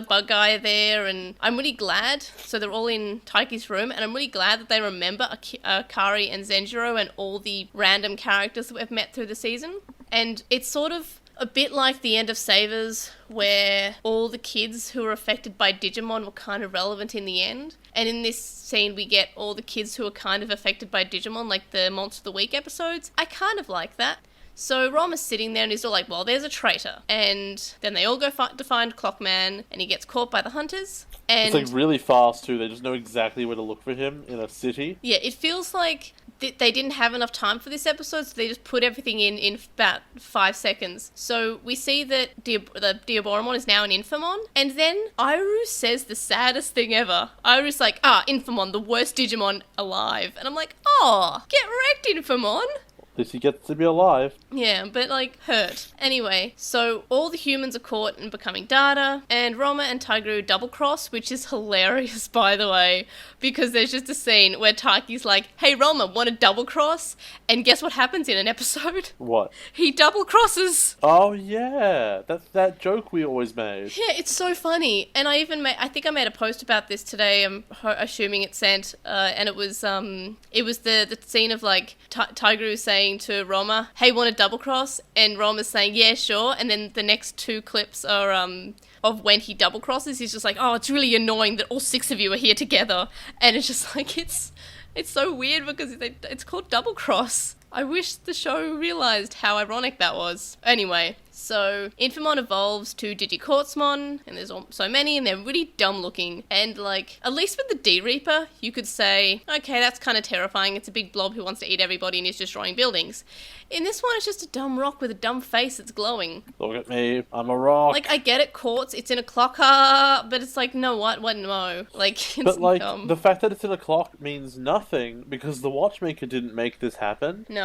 bug guy are there, and I'm really glad. So they're all in Taiki's room, and I'm really glad that they remember Akari and Zenjiro and all the random characters that we've met through the season. And it's sort of a bit like the end of Savers, where all the kids who were affected by Digimon were kind of relevant in the end. And in this scene, we get all the kids who are kind of affected by Digimon, like the Monster of the Week episodes. I kind of like that. So Rom is sitting there and he's all like, well, there's a traitor. And then they all go to find Clockman, and he gets caught by the hunters. And it's like really fast too. They just know exactly where to look for him in a city. Yeah, it feels like they didn't have enough time for this episode, so they just put everything in about 5 seconds. So we see that the Diaboromon is now an Infamon, and then Iru says the saddest thing ever. Iru's like, Infamon, the worst Digimon alive. And I'm like, get wrecked, Infamon! At least he gets to be alive. Yeah, but, like, hurt. Anyway, so all the humans are caught and becoming data, and Roma and Tigru double-cross, which is hilarious, by the way, because there's just a scene where Taiki's like, hey, Roma, want to double-cross? And guess what happens in an episode? What? He double-crosses! Oh, yeah. That's that joke we always made. Yeah, it's so funny. And I think I made a post about this today, I'm assuming it sent, and it was the scene of, like, Tigru saying to Roma, hey, want to double cross? And Roma's saying, yeah, sure. And then the next 2 clips are of when he double crosses. He's just like, it's really annoying that all 6 of you are here together. And it's just like, it's so weird because it's called double cross. I wish the show realised how ironic that was. Anyway, so Infamon evolves to Digicortsmon, and there's so many, and they're really dumb looking. And, like, at least with the D-Reaper, you could say, okay, that's kind of terrifying. It's a big blob who wants to eat everybody and is destroying buildings. In this one, it's just a dumb rock with a dumb face that's glowing. Look at me, I'm a rock. Like, I get it, quartz, it's in a clocker, but it's like, no, what, no. Like, it's but, like, dumb. The fact that it's in a clock means nothing, because the watchmaker didn't make this happen. No.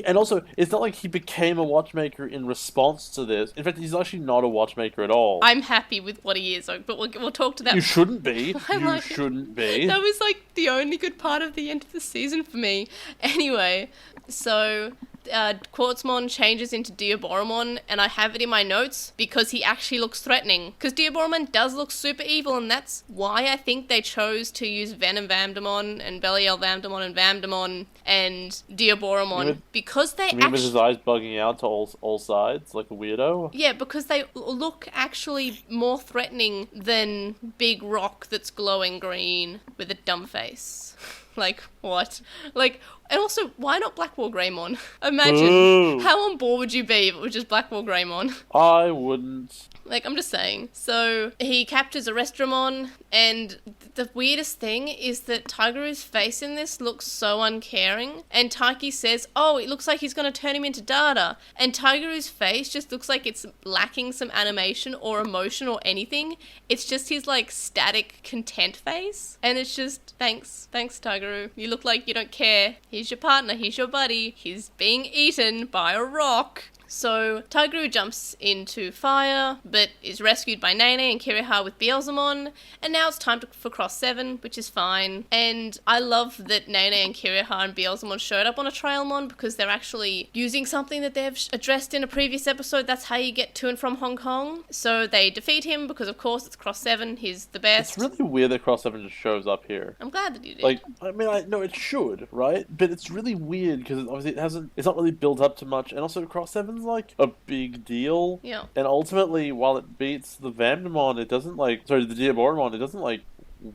And also, it's not like he became a watchmaker in response to this. In fact, he's actually not a watchmaker at all. I'm happy with what he is, but we'll talk to that. You shouldn't be. You shouldn't be. That was, like, the only good part of the end of the season for me. Anyway, so Quartzmon changes into Diaboromon, and I have it in my notes because he actually looks threatening. Because Diaboromon does look super evil, and that's why I think they chose to use Venom Vamdemon and Belial Vamdemon and Vamdemon and Diaboromon, because they actually... with his eyes bugging out to all sides, like a weirdo? Yeah, because they look actually more threatening than Big Rock that's glowing green with a dumb face. Like, what? Like, and also, why not Blackwall Greymon? Imagine, how on board would you be if it was just Blackwall Greymon? I wouldn't. Like, I'm just saying. So, he captures a Restramon, and the weirdest thing is that Tigeru's face in this looks so uncaring, and Taiki says, it looks like he's going to turn him into Data, and Tigeru's face just looks like it's lacking some animation or emotion or anything. It's just his, like, static content face, and it's just, thanks Tigeru. You look like you don't care. He's your partner, he's your buddy, he's being eaten by a rock. So, Tigru jumps into fire, but is rescued by Nene and Kiriha with Beelzemon, and now it's time for Cross 7, which is fine. And I love that Nene and Kiriha and Beelzemon showed up on a Trailmon, because they're actually using something that they've addressed in a previous eepisode. That's how you get to and from Hong Kong. So they defeat him, because of course it's Cross 7, he's the best. It's really weird that Cross 7 just shows up here. I'm glad that you did. Like, I mean, no, it should, right? But it's really weird, because obviously it's not really built up to much, and also Cross 7's like a big deal. Yeah. And ultimately, while it beats the Vamdemon, the Diaboromon, it doesn't like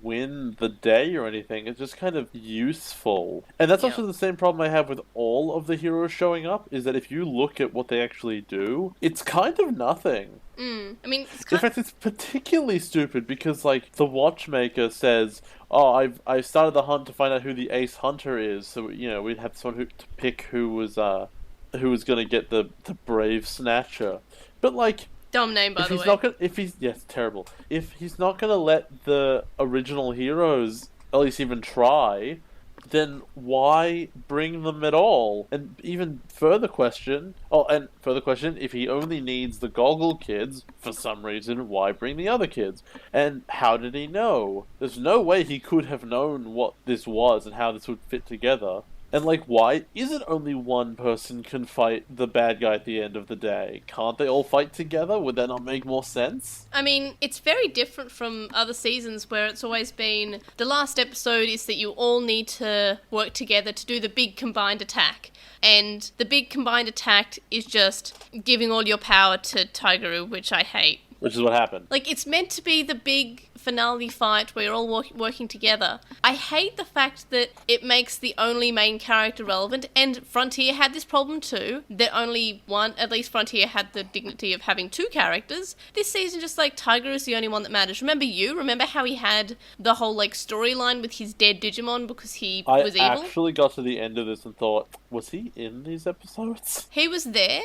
win the day or anything. It's just kind of useful. And that's also the same problem I have with all of the heroes showing up, is that if you look at what they actually do, it's kind of nothing. I mean, in fact, it's particularly stupid because, like, the watchmaker says, I've started the hunt to find out who the ace hunter is, so, we'd have someone to pick who was going to get the brave snatcher. But, like... Dumb name, by the way. Yes, terrible. If he's not going to let the original heroes at least even try, then why bring them at all? And even further question, if he only needs the goggle kids, for some reason, why bring the other kids? And how did he know? There's no way he could have known what this was and how this would fit together. And, like, why is it only one person can fight the bad guy at the end of the day? Can't they all fight together? Would that not make more sense? I mean, it's very different from other seasons where it's always been the last episode is that you all need to work together to do the big combined attack. And the big combined attack is just giving all your power to Tigeru, which I hate. Which is what happened. Like, it's meant to be the big finale fight where you're all working together. I hate the fact that it makes the only main character relevant, and Frontier had this problem too, that only one, at least Frontier had the dignity of having two characters. This season, just like, Tiger is the only one that matters. Remember how he had the whole, like, storyline with his dead Digimon because he was evil? I actually got to the end of this and thought, was he in these episodes? He was there.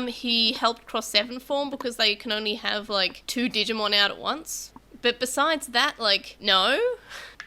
He helped Cross 7 form because they can only have, like, 2 Digimon out at once. But besides that, like, no.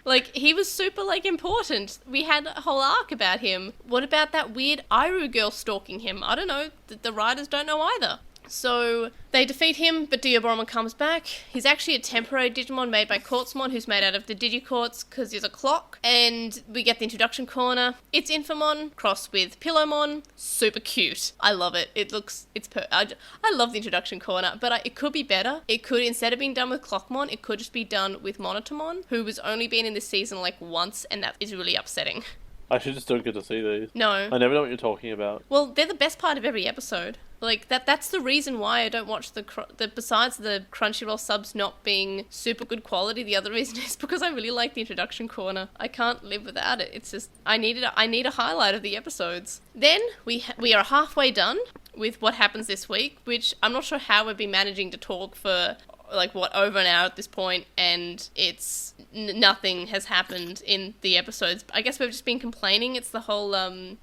Like, he was super, like, important. We had a whole arc about him. What about that weird Iru girl stalking him? I don't know. The writers don't know either. So they defeat him, but Diaboromon comes back. He's actually a temporary Digimon made by Quartzmon, who's made out of the Digiquartz because he's a clock. And we get the introduction corner. It's Infamon crossed with Pillowmon. Super cute. I love it. I love the introduction corner, but it could be better. It could, instead of being done with Clockmon, it could just be done with Monitormon, who has only been in this season like once, and that is really upsetting. I actually just don't get to see these. No. I never know what you're talking about. Well, they're the best part of every episode. Like, that's the reason why I don't watch besides the Crunchyroll subs not being super good quality, the other reason is because I really like the introduction corner. I can't live without it. It's just, I need a highlight of the episodes. Then, we are halfway done with what happens this week, which I'm not sure how we've been managing to talk for like over an hour at this point, and it's nothing has happened in the episodes. I guess we've just been complaining. It's the whole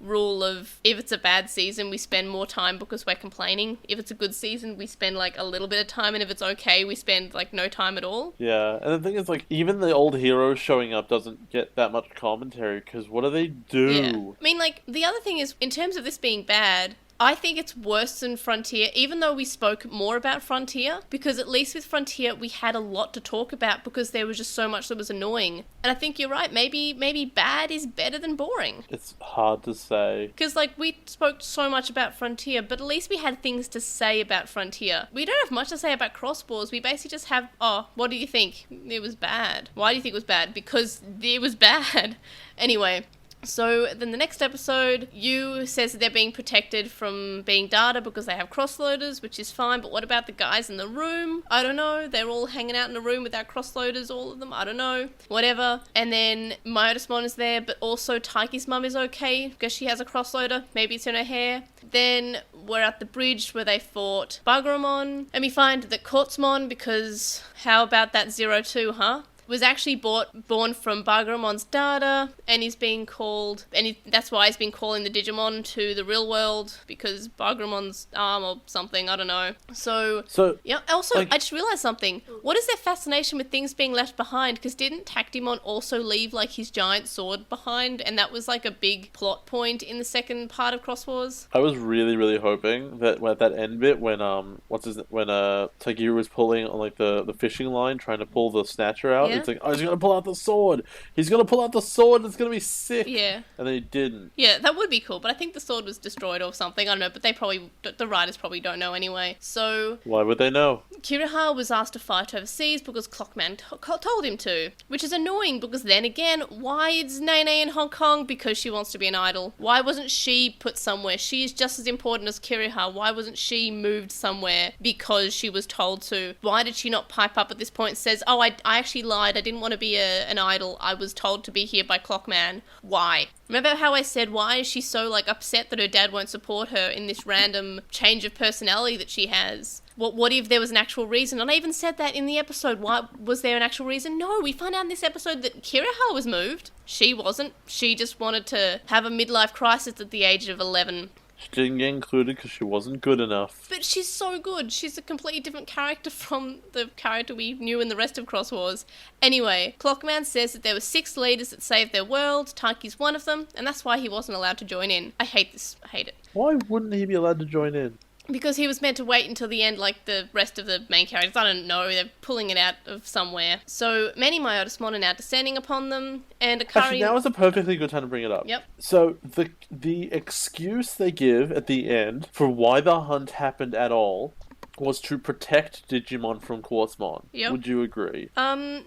rule of if it's a bad season, we spend more time because we're complaining. If it's a good season, we spend like a little bit of time, and if it's okay, we spend like no time at all. Yeah, and the thing is, like, even the old heroes showing up doesn't get that much commentary, because what do they do? Yeah. I mean, like, the other thing is, in terms of this being bad, I think it's worse than Frontier, even though we spoke more about Frontier, because at least with Frontier we had a lot to talk about because there was just so much that was annoying. And I think you're right, maybe bad is better than boring. It's hard to say. Because, like, we spoke so much about Frontier, but at least we had things to say about Frontier. We don't have much to say about Cross Wars. We basically just have, what do you think? It was bad. Why do you think it was bad? Because it was bad. Anyway. So then the next episode, Yu says that they're being protected from being data because they have crossloaders, which is fine, but what about the guys in the room? I don't know. They're all hanging out in a room without crossloaders, all of them. I don't know. Whatever. And then Myotismon is there, but also Taiki's mum is okay because she has a crossloader. Maybe it's in her hair. Then we're at the bridge where they fought Bagramon, and we find that Quartzmon, because how about that 02, huh? Was actually born from Bagramon's data, and he's being called, that's why he's been calling the Digimon to the real world, because Bagramon's arm or something, I don't know. So yeah. Also, like, I just realized something. What is their fascination with things being left behind? Because didn't Tactimon also leave, like, his giant sword behind, and that was, like, a big plot point in the second part of Cross Wars? I was really, really hoping that at that end bit when Tagiru was pulling on, like, the fishing line, trying to pull the snatcher out. Yeah. It's like, he's gonna pull out the sword. He's gonna pull out the sword. It's gonna be sick. Yeah. And then he didn't. Yeah, that would be cool. But I think the sword was destroyed or something. I don't know. But the writers probably don't know anyway. So why would they know? Kiriha was asked to fight overseas because Clockman told him to, which is annoying because then again, why is Nene in Hong Kong? Because she wants to be an idol. Why wasn't she put somewhere? She is just as important as Kiriha. Why wasn't she moved somewhere because she was told to? Why did she not pipe up at this point and says, I actually lied. I didn't want to be an idol. I was told to be here by Clockman. Why? Remember how I said, why is she so, like, upset that her dad won't support her in this random change of personality that she has? What if there was an actual reason? And I even said that in the episode. Why was there an actual reason? No, we find out in this episode that Kiriha was moved. She wasn't. She just wanted to have a midlife crisis at the age of 11. She didn't get included because she wasn't good enough. But she's so good. She's a completely different character from the character we knew in the rest of Cross Wars. Anyway, Clockman says that there were 6 leaders that saved their world. Taiki's one of them, and that's why he wasn't allowed to join in. I hate this. I hate it. Why wouldn't he be allowed to join in? Because he was meant to wait until the end like the rest of the main characters. I don't know, they're pulling it out of somewhere. So many Myotismon are now descending upon them, and Akari... Actually, now is a perfectly good time to bring it up. Yep. So the excuse they give at the end for why the hunt happened at all was to protect Digimon from Quartzmon. Yep. Would you agree? No.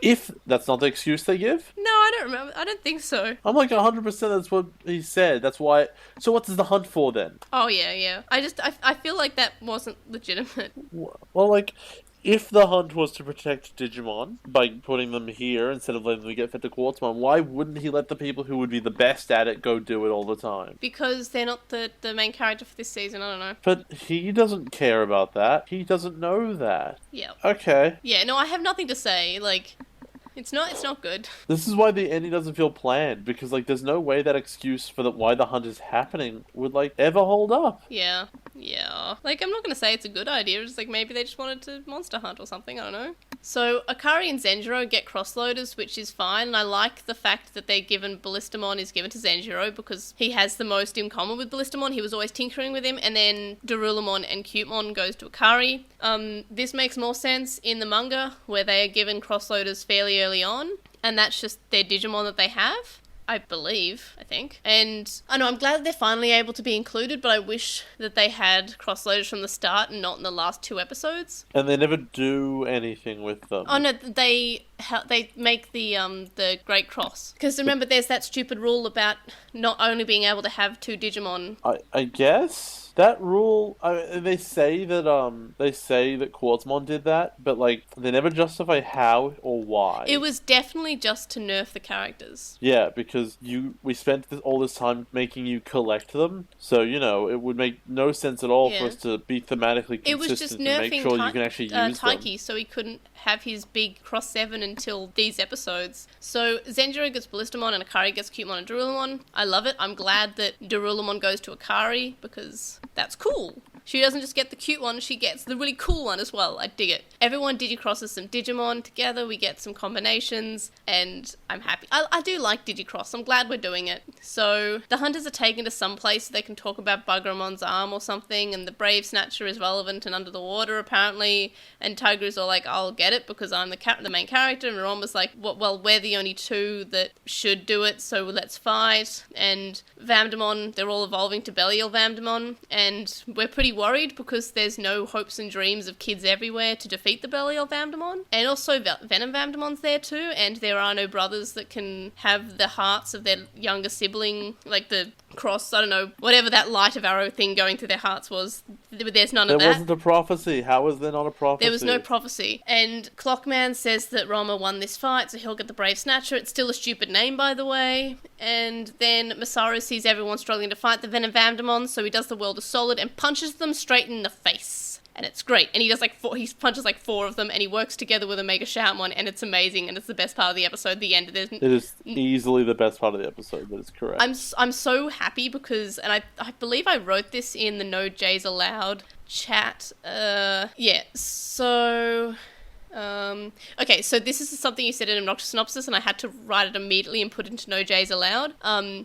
If that's not the excuse they give? No, I don't remember. I don't think so. I'm like 100% that's what he said. That's why... So what is the hunt for then? Oh, yeah. I feel like that wasn't legitimate. Well, like... If the hunt was to protect Digimon by putting them here instead of letting them get fed to Quartzmon, why wouldn't he let the people who would be the best at it go do it all the time? Because they're not the main character for this season, I don't know. But he doesn't care about that. He doesn't know that. Yeah. Okay. Yeah, no, I have nothing to say. Like, it's not good. This is why the ending doesn't feel planned, because, like, there's no way that excuse for why the hunt is happening would, like, ever hold up. Yeah. Like, I'm not gonna say it's a good idea, it's like maybe they just wanted to monster hunt or something, I don't know. So, Akari and Zenjiro get crossloaders, which is fine, and I like the fact that they're given Ballistamon is given to Zenjiro, because he has the most in common with Ballistamon, he was always tinkering with him, and then Darulamon and Cutemon goes to Akari. This makes more sense in the manga, where they are given crossloaders fairly early on, and that's just their Digimon that they have. I think. And I know I'm glad that they're finally able to be included, but I wish that they had crossloaders from the start and not in the last 2 episodes. And they never do anything with them. Oh no, they make the Great Cross. Because remember, there's that stupid rule about not only being able to have 2 Digimon. I guess that rule. They say that Quartzmon did that, but like they never justify how or why. It was definitely just to nerf the characters. Yeah, because we spent all this time making you collect them, so it would make no sense at all for us to be thematically consistent. It was just nerfing and make sure you can actually use Taiki, them. so he couldn't have his big Cross 7 until these episodes. So Zenjiro gets Ballistamon and Akari gets Cutemon and Darulamon. I love it. I'm glad that Darulamon goes to Akari because that's cool. She doesn't just get the cute one, she gets the really cool one as well. I dig it. Everyone digicrosses some Digimon together, we get some combinations, and I'm happy. I do like Digicross, I'm glad we're doing it. So, the hunters are taken to some place so they can talk about Bugramon's arm or something, and the Brave Snatcher is relevant and under the water apparently, and Tiger's all like, I'll get it because I'm the main character, and Ron was like, well, we're the only 2 that should do it, so let's fight. And Vamdemon, they're all evolving to Belial Vamdemon, and we're pretty worried because there's no hopes and dreams of kids everywhere to defeat the Belial Vamdemon. And also Venom Vamdemon's there too, and there are no brothers that can have the hearts of their younger sibling, like the cross, I don't know, whatever that light of arrow thing going through their hearts was. There's none of that. There wasn't a prophecy. How was there not a prophecy? There was no prophecy. And Clockman says that Rama won this fight, so he'll get the Brave Snatcher. It's still a stupid name, by the way. And then Masaru sees everyone struggling to fight the Venom Vamdemon, so he does the World of Solid and punches them straight in the face. And it's great. And he does he punches 4 of them, and he works together with a Mega Shoutmon, and it's amazing, and it's the best part of the episode, the end. It is easily the best part of the episode, that is correct. I'm so happy because, and I believe I wrote this in the No Jays Allowed chat. Okay, so this is something you said in Obnoxious Synopsis, and I had to write it immediately and put it into No Jays Allowed.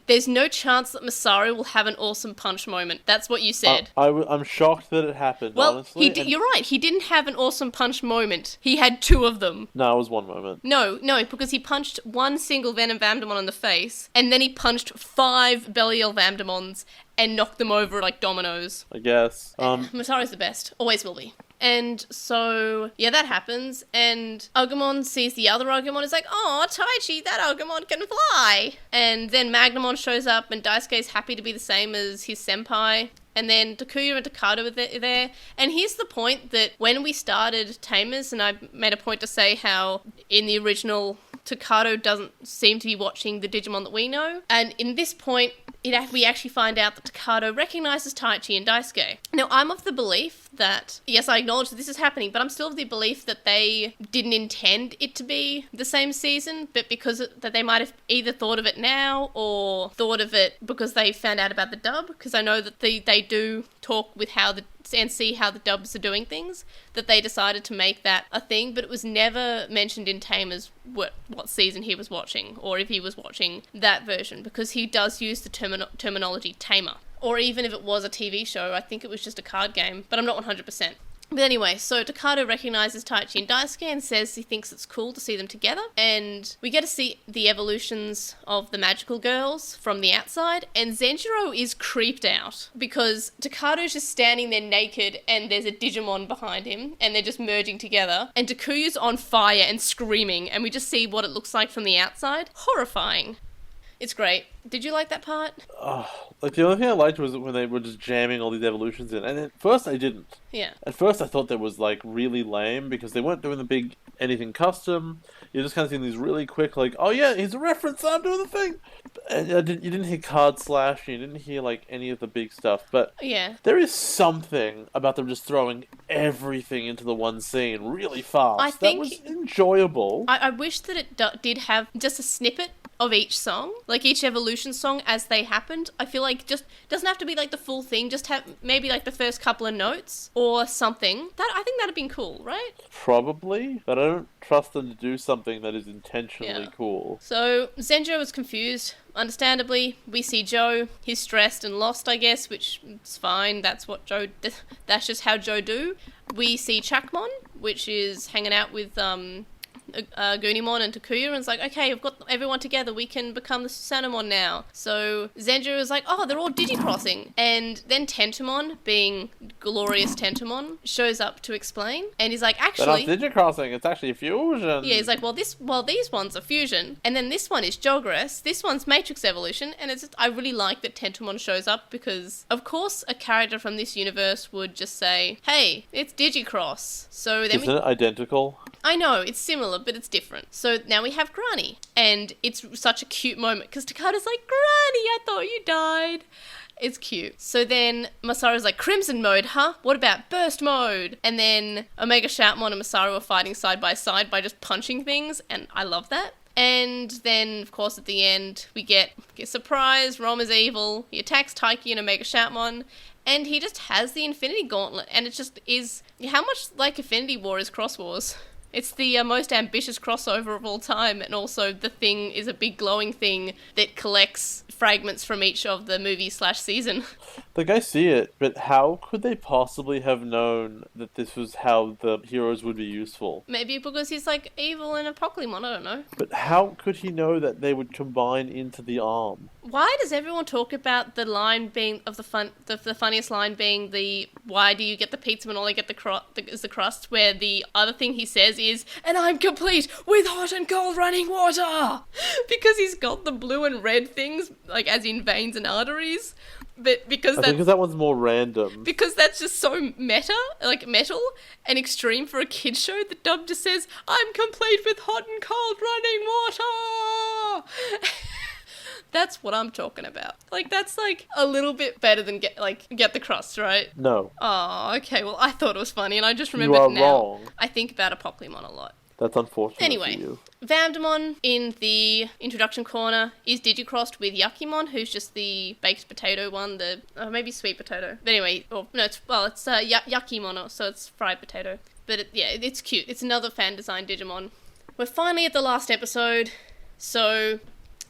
There's no chance that Masaru will have an awesome punch moment. That's what you said. I'm shocked that it happened, honestly. You're right, he didn't have an awesome punch moment. He had 2 of them. No, it was 1 moment. No, because he punched 1 single Venom Vamdemon in the face, and then he punched 5 Belial Vamdemons and knocked them over like dominoes. I guess. Masaru's the best. Always will be. And so, yeah, that happens, and Agumon sees the other Agumon, is like, oh, Taichi, that Agumon can fly! And then Magnamon shows up, and Daisuke's happy to be the same as his senpai. And then Takuya and Takado are there. And here's the point that when we started Tamers, and I made a point to say how in the original Takado doesn't seem to be watching the Digimon that we know. And in this point, we actually find out that Takado recognises Taichi and Daisuke. Now, I'm of the belief that, yes, I acknowledge that this is happening, but I'm still of the belief that they didn't intend it to be the same season, but because that they might have either thought of it now or thought of it because they found out about the dub, because I know that they do talk with and see how the dubs are doing things, that they decided to make that a thing, but it was never mentioned in Tamers what season he was watching, or if he was watching that version, because he does use the terminology tamer. Or even if it was a TV show, I think it was just a card game, but I'm not 100%. But anyway, so Takato recognizes Taichi and Daisuke and says he thinks it's cool to see them together. And we get to see the evolutions of the magical girls from the outside. And Zenjiro is creeped out because Takato's just standing there naked and there's a Digimon behind him and they're just merging together. And Takuyu's on fire and screaming and we just see what it looks like from the outside. Horrifying. It's great. Did you like that part? Like, the only thing I liked was when they were just jamming all these evolutions in. And at first I didn't. Yeah. At first I thought that was, like, really lame because they weren't doing the big anything custom. You're just kind of seeing these really quick, like, oh yeah, here's a reference, I'm doing the thing. And you didn't hear card slash, you didn't hear, like, any of the big stuff. But yeah, there is something about them just throwing everything into the one scene really fast. I think that was enjoyable. I wish that it did have just a snippet of each song, like each evolution song as they happened. I feel like just doesn't have to be like the full thing, just have maybe like the first couple of notes or something. That I think that'd have been cool, right? Probably, but I don't trust them to do something that is intentionally cool. So Zenjo is confused. Understandably, we see Joe. He's stressed and lost, I guess, which is fine. That's just how Joe do. We see Chakmon, which is hanging out with Gunimon and Takuya, and it's like, okay, we've got everyone together, we can become the Susanomon now. So Zenjo is like, oh, they're all digicrossing. And then Tentomon, being glorious Tentomon, shows up to explain, and he's like, actually... They're not digicrossing, it's actually a fusion. Yeah, he's like, well, these ones are fusion, and then this one is Jogress, this one's Matrix Evolution, and it's just, I really like that Tentomon shows up, because, of course, a character from this universe would just say, hey, it's Digicross. So then Isn't it identical? I know, it's similar, but it's different. So now we have Granny, and it's such a cute moment, because Takato's like, Granny, I thought you died. It's cute. So then Masaru's like, Crimson mode, huh? What about Burst mode? And then Omega Shoutmon and Masaru are fighting side by side by just punching things, and I love that. And then, of course, at the end, we get surprise, Rom is evil, he attacks Taiki and Omega Shoutmon, and he just has the Infinity Gauntlet, and it just is... How much like Infinity War is Cross Wars? It's the most ambitious crossover of all time, and also the thing is a big glowing thing that collects fragments from each of the movie/season. Like, I see it, but how could they possibly have known that this was how the heroes would be useful? Maybe because he's like evil in a Pokemon, I don't know. But how could he know that they would combine into the arm? Why does everyone talk about the line being of the funniest line being the why do you get the pizza when all I get is the crust, where the other thing he says is, and I'm complete with hot and cold running water, because he's got the blue and red things like as in veins and arteries. But because that one's more random. Because that's just so meta, like metal and extreme for a kid's show. The dub just says, I'm complete with hot and cold running water. That's what I'm talking about. Like, that's like a little bit better than get the crust, right? No. Oh, okay. Well, I thought it was funny, and I just remembered now. You are wrong. I think about a Pokemon a lot. That's unfortunate Anyway, for you. Vamdemon in the introduction corner is digicrossed with Yakimon, who's just the baked potato one, maybe sweet potato. But anyway, it's Yakimon, so it's fried potato. But it's cute. It's another fan-designed Digimon. We're finally at the last episode, so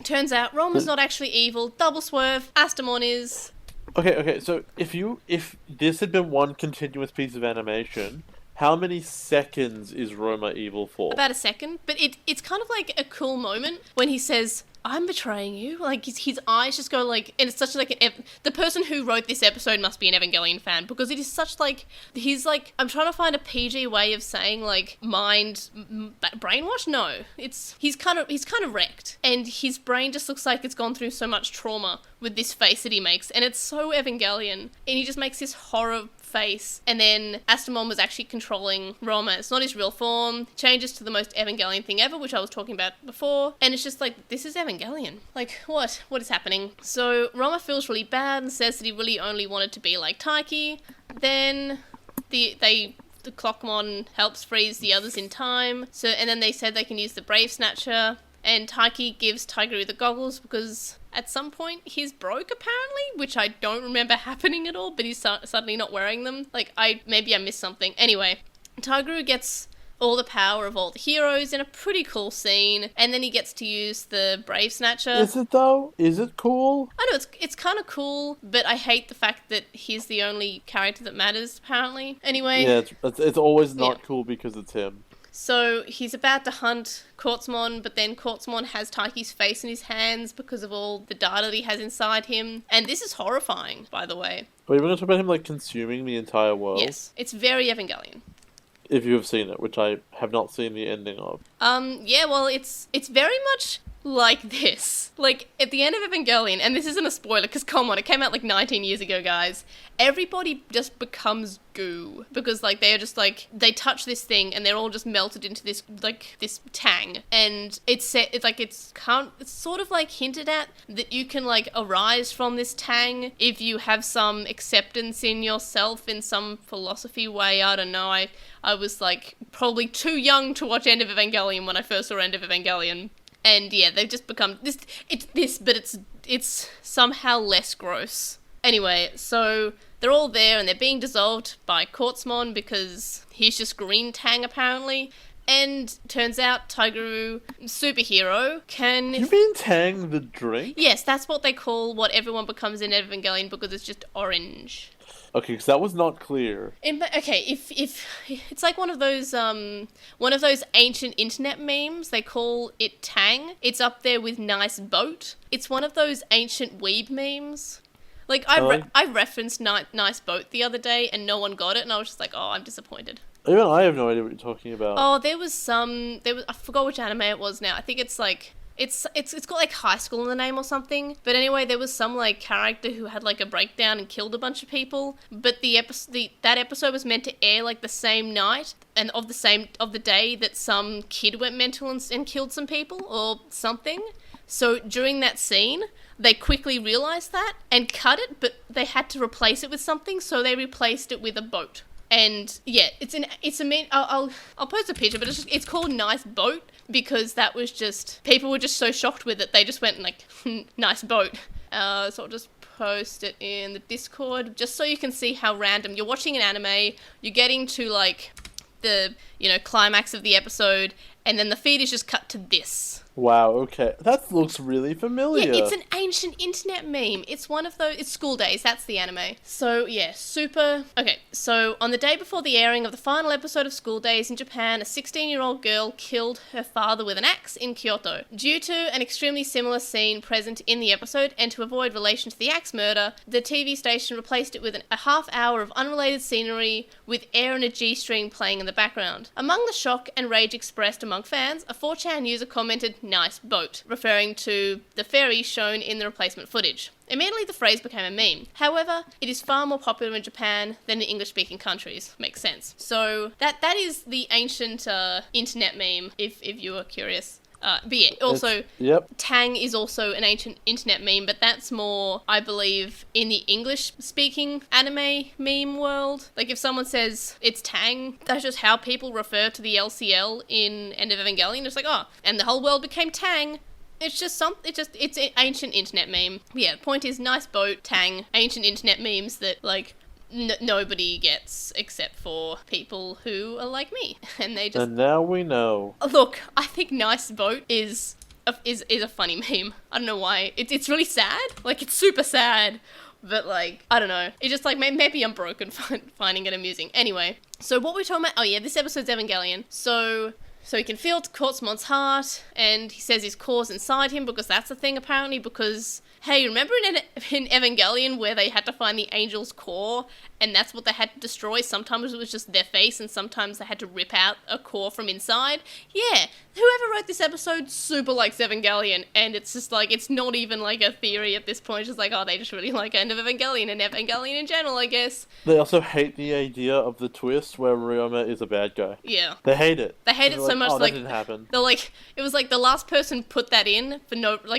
turns out Rom is not actually evil. Double swerve, Astamon is. Okay, so if this had been one continuous piece of animation, how many seconds is Roma evil for? About a second, but it's kind of like a cool moment when he says, I'm betraying you. Like, his eyes just go like, and it's such like the person who wrote this episode must be an Evangelion fan, because it is such like, he's like, I'm trying to find a PG way of saying like brainwash. No, he's kind of wrecked, and his brain just looks like it's gone through so much trauma with this face that he makes, and it's so Evangelion, and he just makes this horror face. And then Astamon was actually controlling Roma. It's not his real form. Changes to the most Evangelion thing ever, which I was talking about before. And it's just like, this is Evangelion. Like, what? What is happening? So Roma feels really bad and says that he really only wanted to be like Taiki. Then the Clockmon helps freeze the others in time. And then they said they can use the Brave Snatcher. And Taiki gives Tiguru the goggles because at some point he's broke, apparently, which I don't remember happening at all, but he's suddenly not wearing them. Like, maybe I missed something. Anyway, Tiguru gets all the power of all the heroes in a pretty cool scene, and then he gets to use the Brave Snatcher. Is it though? Is it cool? I know, it's kind of cool, but I hate the fact that he's the only character that matters, apparently. Anyway. Yeah, it's always not cool because it's him. So he's about to hunt Postmon, but then Postmon has Taiki's face in his hands because of all the data that he has inside him. And this is horrifying, by the way. Are we going to talk about him, like, consuming the entire world? Yes, it's very Evangelion. If you have seen it, which I have not seen the ending of. Yeah, well, it's very much like this. Like, at the end of Evangelion, and this isn't a spoiler, because come on, it came out like 19 years ago, guys. Everybody just becomes goo. Because, like, they're just, like, they touch this thing, and they're all just melted into this, like, this tang. And it's sort of, like, hinted at that you can, like, arise from this tang if you have some acceptance in yourself in some philosophy way. I don't know, I was, like, probably too young to watch End of Evangelion when I first saw End of Evangelion. And yeah, they've just become this. It's this, but it's somehow less gross. Anyway, so they're all there and they're being dissolved by Postmon because he's just green tang apparently. And turns out Taiguru, superhero, can... You mean tang the drink? Yes, that's what they call what everyone becomes in Evangelion because it's just orange. Okay, because that was not clear. Okay, if it's like one of those ancient internet memes, they call it Tang. It's up there with Nice Boat. It's one of those ancient weeb memes. Like I referenced Nice Boat the other day, and no one got it, and I was just like, oh, I'm disappointed. Even I have no idea what you're talking about. Oh, there was I forgot which anime it was now. I think it's like. It's got like high school in the name or something. But anyway, there was some like character who had like a breakdown and killed a bunch of people. But that episode was meant to air like the same night and of the day that some kid went mental and killed some people or something. So during that scene, they quickly realized that and cut it, but they had to replace it with something, so they replaced it with a boat. And yeah, I'll post a picture, but it's called Nice Boat because that was just, people were just so shocked with it, they just went like, nice boat. So I'll just post it in the Discord just so you can see how random. You're watching an anime, you're getting to like the, climax of the episode, and then the feed is just cut to this. Wow, okay. That looks really familiar. Yeah, it's an ancient internet meme. It's one of those... It's School Days, that's the anime. So, yeah, super... Okay, so on the day before the airing of the final episode of School Days in Japan, a 16-year-old girl killed her father with an axe in Kyoto. Due to an extremely similar scene present in the episode, and to avoid relation to the axe murder, the TV station replaced it with a half hour of unrelated scenery with Air and a G-string playing in the background. Among the shock and rage expressed among fans, a 4chan user commented, "Nice boat," referring to the ferry shown in the replacement footage. Immediately the phrase became a meme. However, it is far more popular in Japan than in English-speaking countries. Makes sense. So that is the ancient internet meme, if you were curious. But yeah, also, Tang is also an ancient internet meme, but that's more, I believe, in the English-speaking anime meme world. Like, if someone says it's Tang, that's just how people refer to the LCL in End of Evangelion. It's like, oh, and the whole world became Tang. It's just it's an ancient internet meme. But yeah, the point is, Nice Boat, Tang, ancient internet memes that, like, nobody gets except for people who are like me, and they just. And now we know. Look, I think Nice Boat is a funny meme. I don't know why. It's really sad. Like, it's super sad, but like, I don't know. It's just like maybe I'm broken finding it amusing. Anyway, so what we're talking about? Oh yeah, this episode's Evangelion. So he can feel Postmon's heart, and he says his core's inside him because that's the thing apparently. Because hey, remember in Evangelion where they had to find the angel's core, and that's what they had to destroy? Sometimes it was just their face, and sometimes they had to rip out a core from inside. Yeah, whoever wrote this episode super likes Evangelion, and it's just like, it's not even like a theory at this point. It's just like, oh, they just really like End of Evangelion and Evangelion in general, I guess. They also hate the idea of the twist where Ryoma is a bad guy. Yeah. They hate it. They hate it so much, oh, like, that didn't happen. They're like, it was like the last person put that in for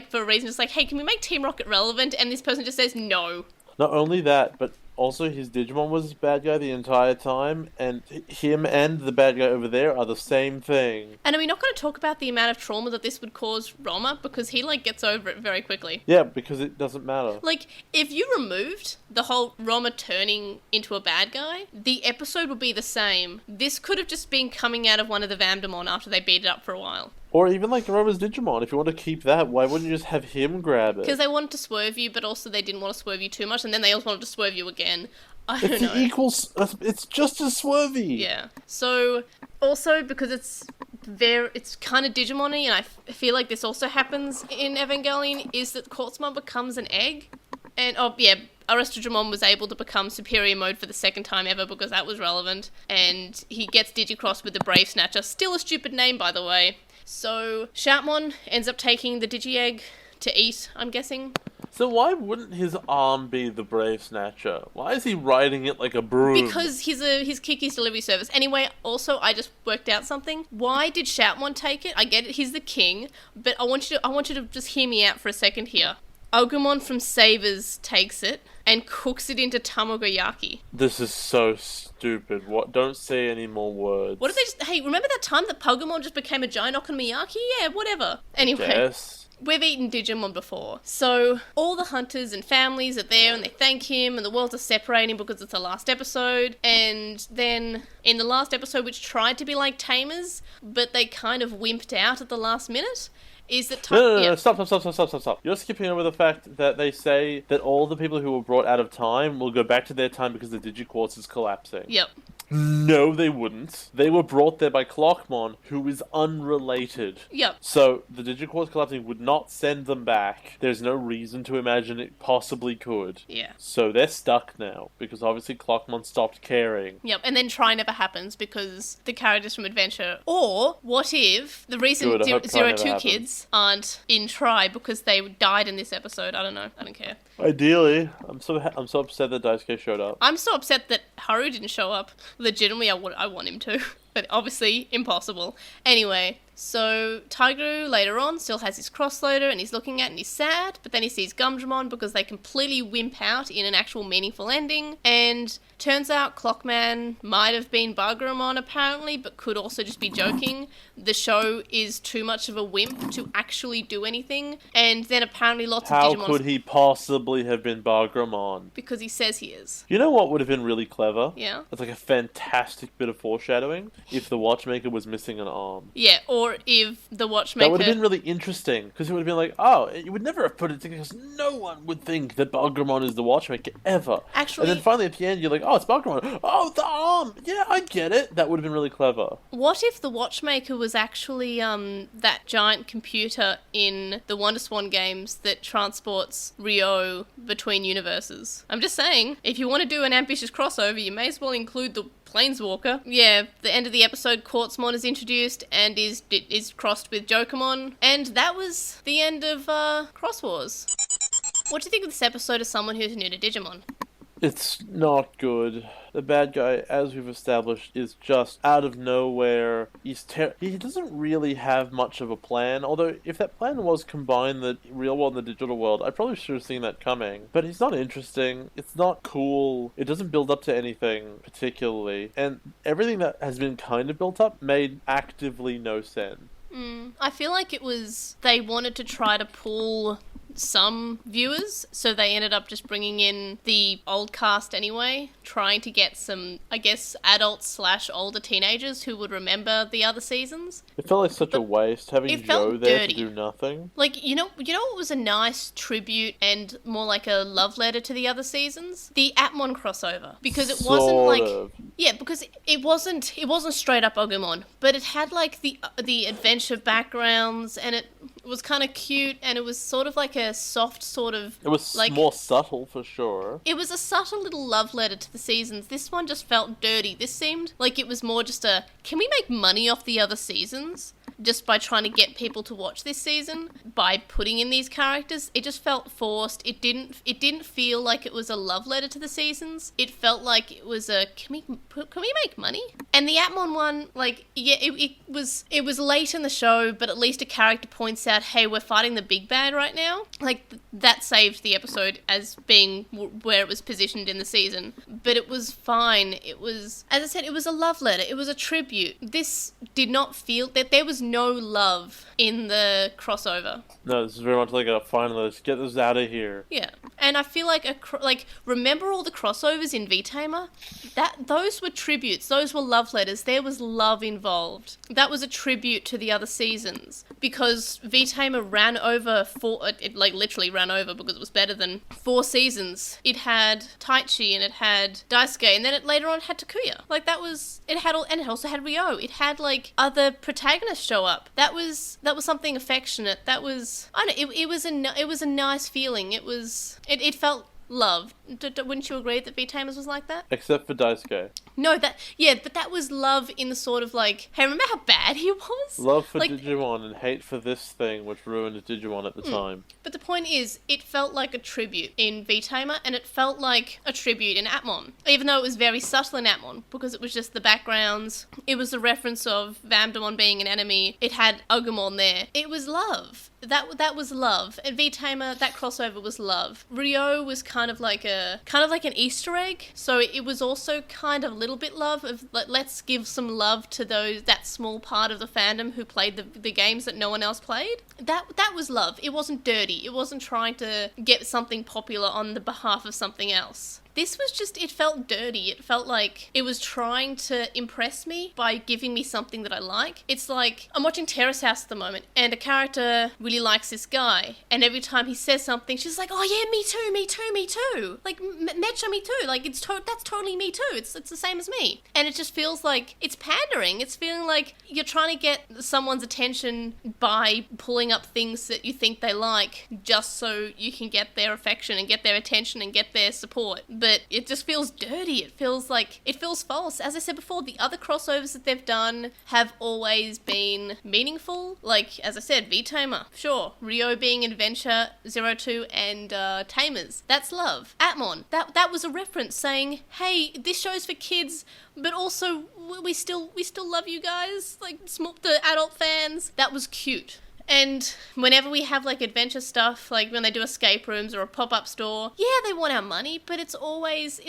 for a reason. It's like, hey, can we make Team Rocket relevant? And this person just says no. Not only that, but Also, his Digimon was bad guy the entire time, and him and the bad guy over there are the same thing. And are we not going to talk about the amount of trauma that this would cause Roma? Because he, gets over it very quickly. Yeah, because it doesn't matter. If you removed the whole Roma turning into a bad guy, the episode would be the same. This could have just been coming out of one of the Vamdemon after they beat it up for a while. Or even Roma's Digimon. If you want to keep that, why wouldn't you just have him grab it? Because they wanted to swerve you, but also they didn't want to swerve you too much, and then they also wanted to swerve you again. I don't know. It's just as swervy. Yeah. So, also, because it's kind of Digimon-y, and I feel like this also happens in Evangelion, is that Postmon becomes an egg. And, Aristodramon was able to become Superior Mode for the second time ever because that was relevant. And he gets Digicrossed with the Brave Snatcher. Still a stupid name, by the way. So, Shoutmon ends up taking the Digi-Egg to eat, I'm guessing. So why wouldn't his arm be the Brave Snatcher? Why is he riding it like a broom? Because he's Kiki's delivery service. Anyway, also, I just worked out something. Why did Shoutmon take it? I get it, he's the king, but I want you to just hear me out for a second here. Agumon from Savers takes it and cooks it into tamagoyaki. This is so stupid. What? Don't say any more words. What if they just... Hey, remember that time that Pugumon just became a giant okonomiyaki? Yeah, whatever. Anyway. Yes. We've eaten Digimon before. So, all the hunters and families are there and they thank him and the worlds are separating because it's the last episode. And then, in the last episode, which tried to be like Tamers, but they kind of wimped out at the last minute, is that... No, stop. You're skipping over the fact that they say that all the people who were brought out of time will go back to their time because the Digiquartz is collapsing. Yep. No, they wouldn't. They were brought there by Clockmon, who is unrelated. Yep. So, the Digiquartz collapsing would not send them back. There's no reason to imagine it possibly could. Yeah. So they're stuck now, because obviously Clockmon stopped caring. Yep, and then Try never happens because the characters from Adventure... Or, what if the reason Zero Two kids aren't in Try because they died in this episode? I don't know. I don't care. Ideally. I'm so upset that Daisuke showed up. I'm so upset that Haru didn't show up. Legitimately, I want him to. But obviously, impossible. Anyway, so Tigru later on still has his crossloader and he's looking at it and he's sad, but then he sees Gumdramon because they completely wimp out in an actual meaningful ending. And turns out Clockman might have been Bargramon apparently, but could also just be joking. The show is too much of a wimp to actually do anything. And then apparently lots of Digimon... How could he possibly have been Bargramon? Because he says he is. You know what would have been really clever? Yeah. It's like a fantastic bit of foreshadowing. If the Watchmaker was missing an arm. Yeah, or if the Watchmaker... That would have been really interesting, because it would have been like, oh, you would never have put it together, because no one would think that Bargramon is the Watchmaker, ever. Actually... And then finally at the end, you're like, oh, it's Bargramon. Oh, the arm! Yeah, I get it. That would have been really clever. What if the Watchmaker was actually that giant computer in the WonderSwan games that transports Ryo between universes? I'm just saying, if you want to do an ambitious crossover, you may as well include the Planeswalker. Yeah, the end of the episode, Quartzmon is introduced and is crossed with Jokamon. And that was the end of Cross Wars. What do you think of this episode as someone who's new to Digimon? It's not good. The bad guy, as we've established, is just out of nowhere. He doesn't really have much of a plan, although if that plan was combine the real world and the digital world, I probably should have seen that coming. But he's not interesting, it's not cool, it doesn't build up to anything particularly, and everything that has been kind of built up made actively no sense. I feel like it was... They wanted to try to pull some viewers, so they ended up just bringing in the old cast anyway, trying to get some, I guess, adults/older teenagers who would remember the other seasons. It felt like such a waste, having Joe there to do nothing. Like, you know what was a nice tribute and more like a love letter to the other seasons? The Atmon crossover. Because it wasn't like... Yeah, because it wasn't straight up Agumon, but it had like the adventure backgrounds, and it was kind of cute, and it was sort of like a soft sort of... It was like, more subtle, for sure. It was a subtle little love letter to the seasons. This one just felt dirty. This seemed like it was more just a, can we make money off the other seasons? Just by trying to get people to watch this season, by putting in these characters. It just felt forced. It didn't feel like it was a love letter to the seasons. It felt like it was a, can we make money? And the Atmon one, like, yeah, it was late in the show, but at least a character points out, hey, we're fighting the big bad right now. Like, that saved the episode as being where it was positioned in the season. But it was fine. It was, as I said, it was a love letter. It was a tribute. This did not feel that there was no love in the crossover. No, this is very much like a finally, let's get this out of here. Yeah. And I feel like remember all the crossovers in V-Tamer? Those were tributes. Those were love letters. There was love involved. That was a tribute to the other seasons because V-Tamer ran over literally ran over because it was better than 4 seasons. It had Taichi and it had Daisuke and then it later on had Takuya. Like that was it had all, and it also had Ryo. It had like other protagonists show up. That was something affectionate. That was I don't know. It was a nice feeling. It felt love. Wouldn't you agree that V-Tamers was like that? Except for Daisuke. No, but that was love in the sort of like, hey, remember how bad he was? Love for Digimon and hate for this thing which ruined Digimon at the time. But the point is, it felt like a tribute in V-Tamer and it felt like a tribute in Atmon. Even though it was very subtle in Atmon, because it was just the backgrounds, it was the reference of Vamdemon being an enemy, it had Agumon there. It was love. That was love. And V-Tamer, that crossover was love. Ryo was kind of like an Easter egg. So it was also kind of a little bit love of let's give some love to that small part of the fandom who played the games that no one else played. That was love. It wasn't dirty. It wasn't trying to get something popular on the behalf of something else. This was just, it felt dirty. It felt like it was trying to impress me by giving me something that I like. It's like, I'm watching Terrace House at the moment, and a character really likes this guy, and every time he says something, she's like, oh yeah, me too, me too, me too. Like, Mecha, me too. Like, that's totally me too. It's the same as me. And it just feels like, it's pandering. It's feeling like you're trying to get someone's attention by pulling up things that you think they like, just so you can get their affection and get their attention and get their support. But it just feels dirty. It feels false. As I said before, the other crossovers that they've done have always been meaningful. Like, as I said, V-Tamer, sure. Ryo being Adventure 02 and Tamers. That's love. Atmon, that was a reference saying, hey, this show's for kids, but also we still love you guys, like the adult fans. That was cute. And whenever we have, like, adventure stuff, like when they do escape rooms or a pop-up store, yeah, they want our money, but it's always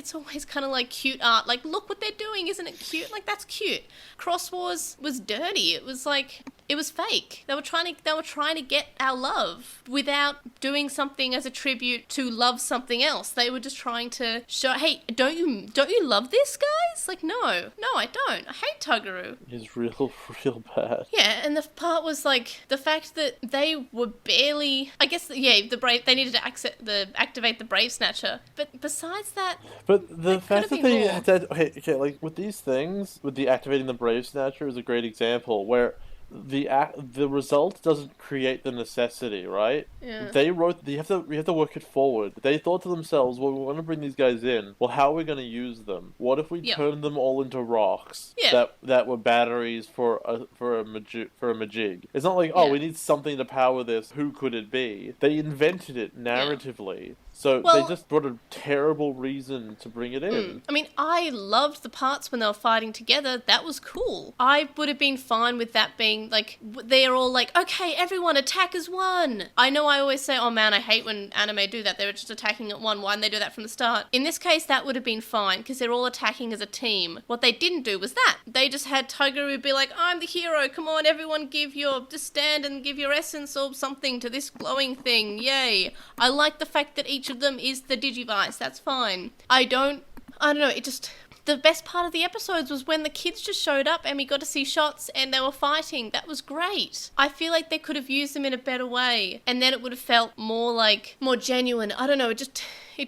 kind of like cute art. Like, look what they're doing, isn't it cute? Like, that's cute. Cross Wars was dirty. It was like, it was fake. They were trying to get our love without doing something as a tribute to love something else. They were just trying to show, hey, don't you love this, guys? Like, no, I don't. I hate Toguru. He's real bad. Yeah, and the part was like the fact that they were barely, I guess, yeah, they needed to activate the Brave Snatcher. But besides that, but the fact that they had okay, like with these things, with the activating the Brave Snatcher is a great example where the result doesn't create the necessity, right? Yeah. We have to work it forward. They thought to themselves, well, we want to bring these guys in. Well, how are we going to use them? What if we turn them all into rocks that were batteries for a Majig? It's not like, we need something to power this. Who could it be? They invented it narratively. Yeah. So they just brought a terrible reason to bring it in. I mean, I loved the parts when they were fighting together. That was cool. I would have been fine with that being, like, they're all like, okay, everyone, attack as one. I know I always say, oh man, I hate when anime do that. They're just attacking at one. Why didn't they do that from the start? In this case, that would have been fine, because they're all attacking as a team. What they didn't do was that. They just had Toguru be like, I'm the hero. Come on, everyone, just stand and give your essence or something to this glowing thing. Yay. I like the fact that each of them is the Digivice. That's fine. I don't know, it just, the best part of the episodes was when the kids just showed up and we got to see shots and they were fighting. That was great. I feel like they could have used them in a better way, and then it would have felt more genuine. I don't know, it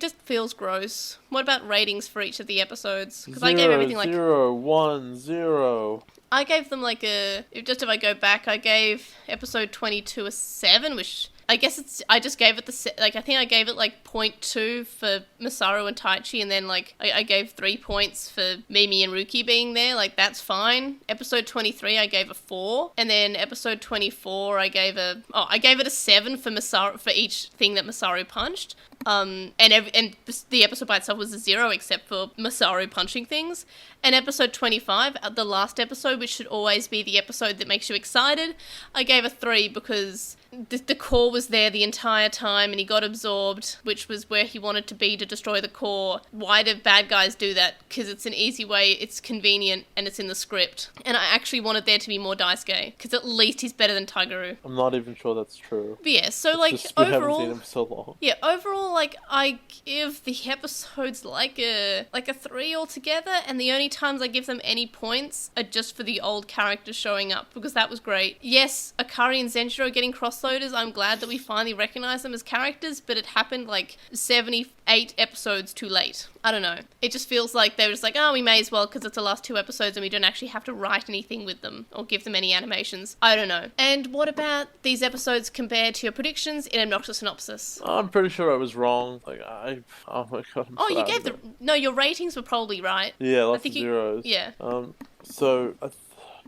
just feels gross. What about ratings for each of the episodes? Because I gave everything 0, 1, 0. I gave them if I go back, I gave episode 22 a 7, which I guess I just gave it I think I gave it like 0.2 for Masaru and Taichi, and then like I gave 3 points for Mimi and Ruki being there. Like, that's fine. Episode 23 I gave a 4, and then episode 24 I gave it a 7 for Masaru, for each thing that Masaru punched. And the episode by itself was a 0 except for Masaru punching things. And episode 25, the last episode, which should always be the episode that makes you excited, I gave a 3 because the core was there the entire time and he got absorbed, which was where he wanted to be to destroy the core. Why do bad guys do that? Because it's an easy way, it's convenient, and it's in the script. And I actually wanted there to be more Daisuke, because at least he's better than Taguru. I'm not even sure that's true. But yeah, so we haven't seen him for so long. Yeah, overall, like, I give the episodes like a 3 altogether, and the only times I give them any points are just for the old characters showing up, because that was great. Yes, Akari and Zenjiro getting crossloaders, I'm glad that we finally recognize them as characters, but it happened like 78 episodes too late. I don't know. It just feels like they were just like, oh, we may as well because it's the last 2 episodes and we don't actually have to write anything with them or give them any animations. I don't know. And what about these episodes compared to your predictions in Obnoxious Synopsis? I'm pretty sure I was wrong. Like, oh my god. You gave no, your ratings were probably right. Yeah, lots of zeros. Yeah. So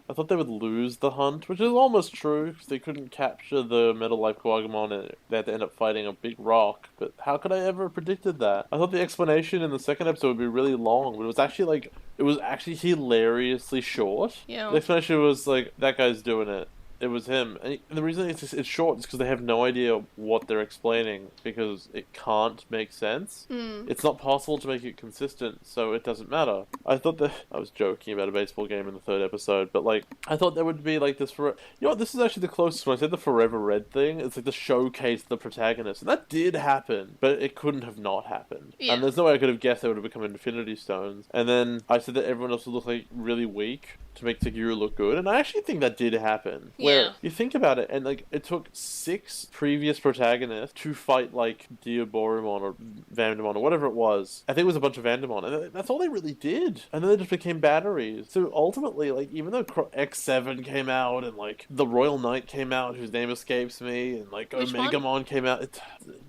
I thought they would lose the hunt, which is almost true, because they couldn't capture the Metal Life Coagumon and they had to end up fighting a big rock. But how could I ever have predicted that? I thought the explanation in the second episode would be really long, but it was actually hilariously short. Yeah. The explanation was like, that guy's doing it. It was him. And the reason it's short is because they have no idea what they're explaining, because it can't make sense. It's not possible to make it consistent, so it doesn't matter. I thought that... I was joking about a baseball game in the 3rd episode, but like, I thought there would be like this for... You know what, this is actually the closest one. I said the Forever Red thing. It's like the showcase the protagonist. And that did happen, but it couldn't have not happened. Yeah. And there's no way I could have guessed they would have become Infinity Stones. And then I said that everyone else would look like really weak to make Takeru look good, and I actually think that did happen. Where you think about it, and like, it took 6 previous protagonists to fight like Diaborumon or Vandemon or whatever it was. I think it was a bunch of Vandemon, and that's all they really did. And then they just became batteries. So ultimately, like, even though X7 came out, and like the Royal Knight came out, whose name escapes me, and like Omegamon came out,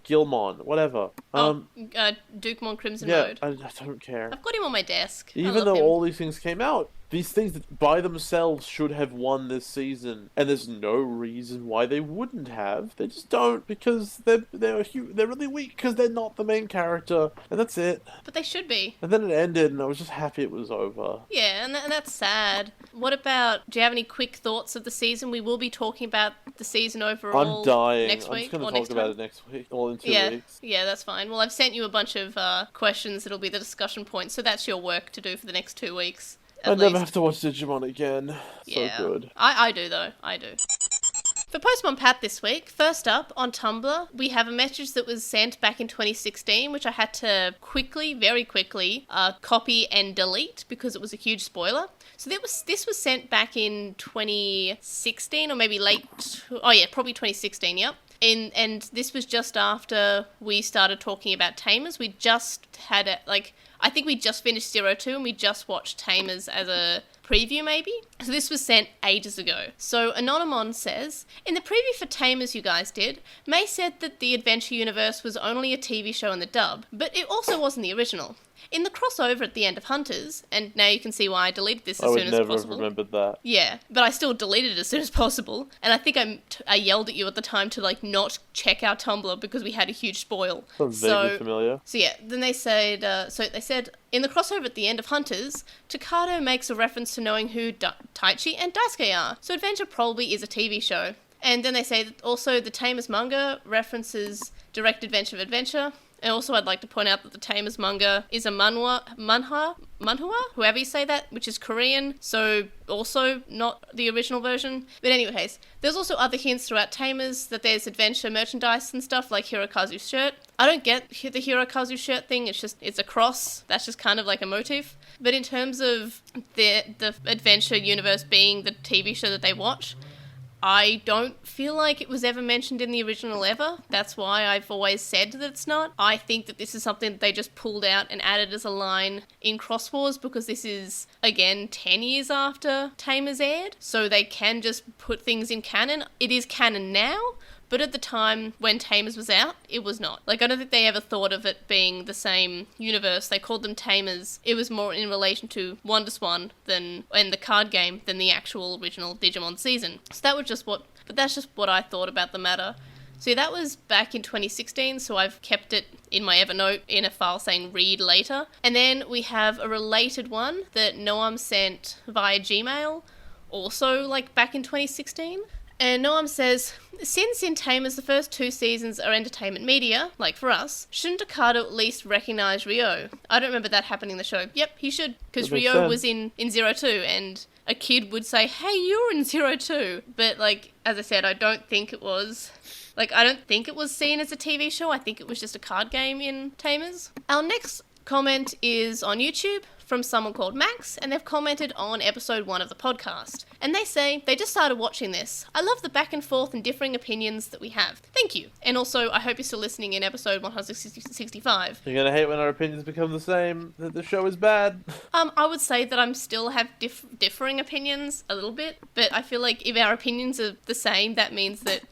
Gilmon, whatever. Dukemon Crimson Mode. I don't care. I've got him on my desk. Even though all these things came out, these things that by themselves should have won this season, and there's no reason why they wouldn't have. They just don't, because they're really weak because they're not the main character, and that's it. But they should be. And then it ended, and I was just happy it was over. Yeah, and that's sad. What about? Do you have any quick thoughts of the season? We will be talking about the season overall. I'm dying. Next week. I'm just going to talk about it next week, or in 2 weeks. Yeah, that's fine. Well, I've sent you a bunch of questions that'll be the discussion points, so that's your work to do for the next 2 weeks. I never have to watch Digimon again. Yeah. So good. I do, though. I do. For Postmon Pat this week, first up, on Tumblr, we have a message that was sent back in 2016, which I had to very quickly, copy and delete because it was a huge spoiler. So this was sent back in 2016, or maybe probably 2016, yep. And this was just after we started talking about Tamers. We just had I think we just finished 02 and we just watched Tamers as a preview maybe. So this was sent ages ago. So Anonymon says, in the preview for Tamers you guys did, May said that the Adventure universe was only a TV show in the dub, but it also wasn't the original. In the crossover at the end of Hunters, and now you can see why I deleted this as soon as possible. I would never have remembered that. Yeah, but I still deleted it as soon as possible. And I think I yelled at you at the time to not check our Tumblr because we had a huge spoil. Sounds vaguely familiar. So yeah, then they said, in the crossover at the end of Hunters, Takado makes a reference to knowing who Taichi and Daisuke are. So Adventure probably is a TV show. And then they say that also the Tamers manga references Direct Adventure of Adventure. And also I'd like to point out that the Tamers manga is a manhwa, however you say that, which is Korean, so also not the original version. But anyways, there's also other hints throughout Tamers that there's adventure merchandise and stuff like Hirokazu's shirt. I don't get the Hirokazu shirt thing, it's a cross, that's just kind of like a motif. But in terms of the adventure universe being the TV show that they watch, I don't feel like it was ever mentioned in the original ever. That's why I've always said that it's not. I think that this is something that they just pulled out and added as a line in Cross Wars because this is, again, 10 years after Tamers aired. So they can just put things in canon. It is canon now, but at the time when Tamers was out, it was not. Like, I don't think they ever thought of it being the same universe. They called them Tamers. It was more in relation to WonderSwan and the card game than the actual original Digimon season. So that was just that's just what I thought about the matter. So that was back in 2016, so I've kept it in my Evernote in a file saying read later. And then we have a related one that Noam sent via Gmail, also like back in 2016. And Noam says, since in Tamers the first 2 seasons are entertainment media, like for us, shouldn't Ocado at least recognise Ryo? I don't remember that happening in the show. Yep, he should, because Ryo was in 02, and a kid would say, hey, you're in 02. But, like, as I said, I don't think it was seen as a TV show. I think it was just a card game in Tamers. Our next comment is on YouTube from someone called Max, and they've commented on episode 1 of the podcast. And they say, they just started watching this. I love the back and forth and differing opinions that we have. Thank you. And also, I hope you're still listening in episode 165. You're gonna hate when our opinions become the same, that the show is bad. I would say that I'm still have differing opinions a little bit, but I feel like if our opinions are the same, that means that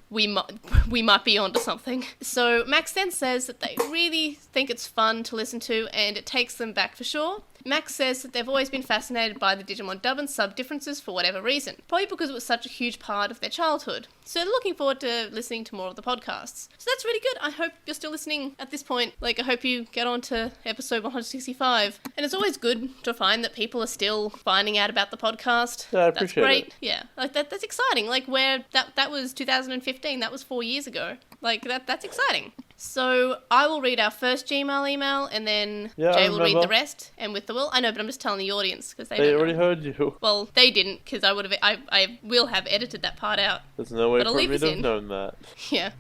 we might be onto something. So Max then says that they really think it's fun to listen to and it takes them back for sure. Max says that they've always been fascinated by the Digimon dub and sub differences for whatever reason, probably because it was such a huge part of their childhood. So they're looking forward to listening to more of the podcasts. So that's really good. I hope you're still listening at this point. Like, I hope you get on to episode 165. And it's always good to find that people are still finding out about the podcast. Yeah, I appreciate That's great. it. Yeah, like that's exciting. Like, where that was 2015, that was 4 years ago. Like, that's exciting. So I will read our first Gmail email, and then Jay will read the rest. And with the will, I know, but I'm just telling the audience because they already heard you. Well, they didn't, because I will have edited that part out. There's no way for me to have known that. Yeah.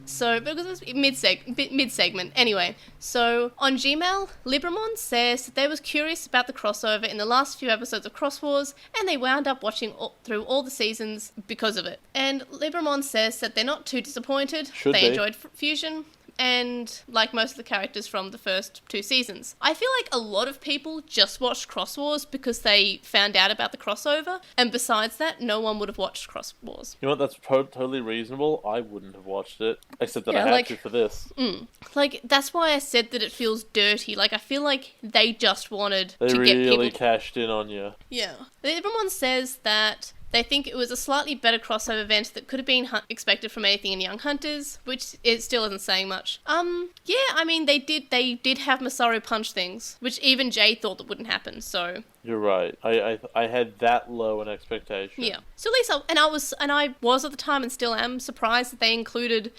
So, because it was mid-segment. Anyway, so on Gmail, Libramon says that they was curious about the crossover in the last few episodes of Cross Wars, and they wound up watching through all the seasons because of it. And Libramon says that they're not too disappointed. They enjoyed Fusion, and like most of the characters from the first 2 seasons. I feel like a lot of people just watched Cross Wars because they found out about the crossover, and besides that, no one would have watched Cross Wars. You know what, that's totally reasonable. I wouldn't have watched it, except that I had to for this. Like, that's why I said that it feels dirty. Like, I feel like they just wanted to get people... They really cashed in on you. Yeah. Everyone says that they think it was a slightly better crossover event that could have been expected from anything in Young Hunters, which it still isn't saying much. Yeah, I mean, they did have Masaru punch things, which even Jay thought that wouldn't happen, so... You're right. I had that low an expectation. Yeah. So at least I was at the time and still am surprised that they included,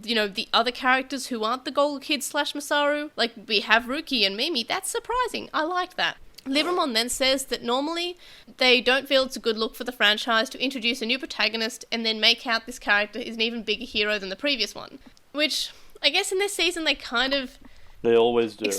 you know, the other characters who aren't the Golga Kids / Masaru. Like, we have Ruki and Mimi. That's surprising. I liked that. Livermore then says that normally they don't feel it's a good look for the franchise to introduce a new protagonist and then make out this character is an even bigger hero than the previous one. Which, I guess in this season they always do.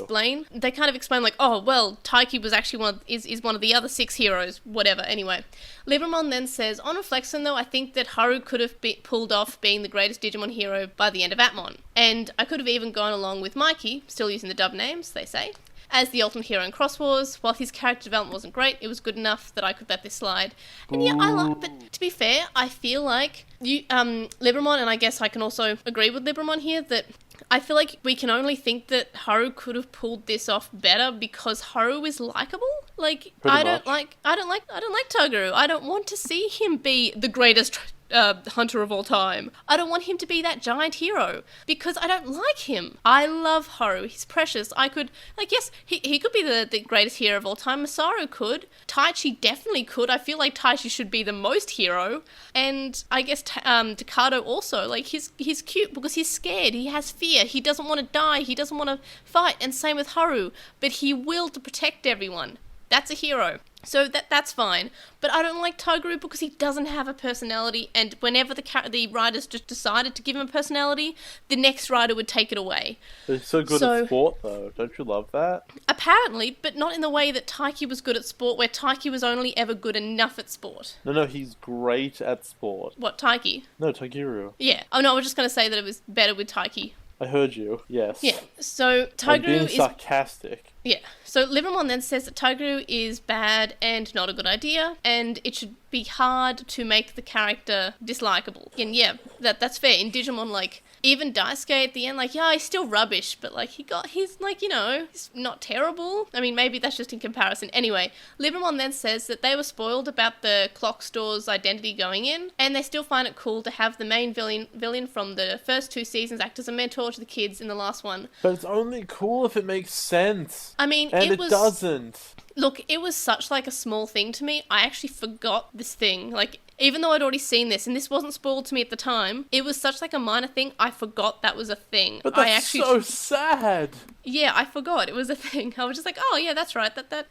They kind of explain like, oh, well, Taiki was actually is one of the other 6 heroes, whatever, anyway. Livermon then says, on reflection though, I think that Haru could have pulled off being the greatest Digimon hero by the end of Atmon. And I could have even gone along with Mikey, still using the dub names, they say, as the ultimate hero in Cross Wars. While his character development wasn't great, it was good enough that I could let this slide. And yeah, but to be fair, I feel like Livermon, and I guess I can also agree with Livermon here, that I feel like we can only think that Haru could have pulled this off better because Haru is likable. Like, I don't like Toguro. I don't want to see him be the greatest hunter of all time. I don't want him to be that giant hero because I don't like him. I love Haru. He's precious. Yes, he could be the greatest hero of all time. Masaru could. Taichi definitely could. I feel like Taichi should be the most hero. And I guess Takado also. Like, he's cute because he's scared. He has fear. He doesn't want to die. He doesn't want to fight. And same with Haru. But he will to protect everyone. That's a hero. So that's fine. But I don't like Toguro because he doesn't have a personality, and whenever the writers just decided to give him a personality, the next writer would take it away. He's so good at sport, though. Don't you love that? Apparently, but not in the way that Taiki was good at sport, where Taiki was only ever good enough at sport. No, he's great at sport. What, Taiki? No, Toguro. Yeah. Oh, no, I was just going to say that it was better with Taiki. I heard you, yes. Yeah, so Toguro is... being sarcastic. Yeah. So Livermore then says that Tigru is bad and not a good idea, and it should be hard to make the character dislikable. And yeah, that's fair. In Digimon, like, even Daisuke at the end, like, yeah, he's still rubbish, but, like, he's, like, you know, he's not terrible. I mean, maybe that's just in comparison. Anyway, Livermore then says that they were spoiled about the clock store's identity going in, and they still find it cool to have the main villain from the first 2 seasons act as a mentor to the kids in the last one. But it's only cool if it makes sense. I mean, and it doesn't. Look, it was such, like, a small thing to me. I actually forgot this thing. Like, even though I'd already seen this, and this wasn't spoiled to me at the time, it was such, like, a minor thing, I forgot that was a thing. But that's so sad. Yeah, I forgot it was a thing. I was just like, oh, yeah, that's right, that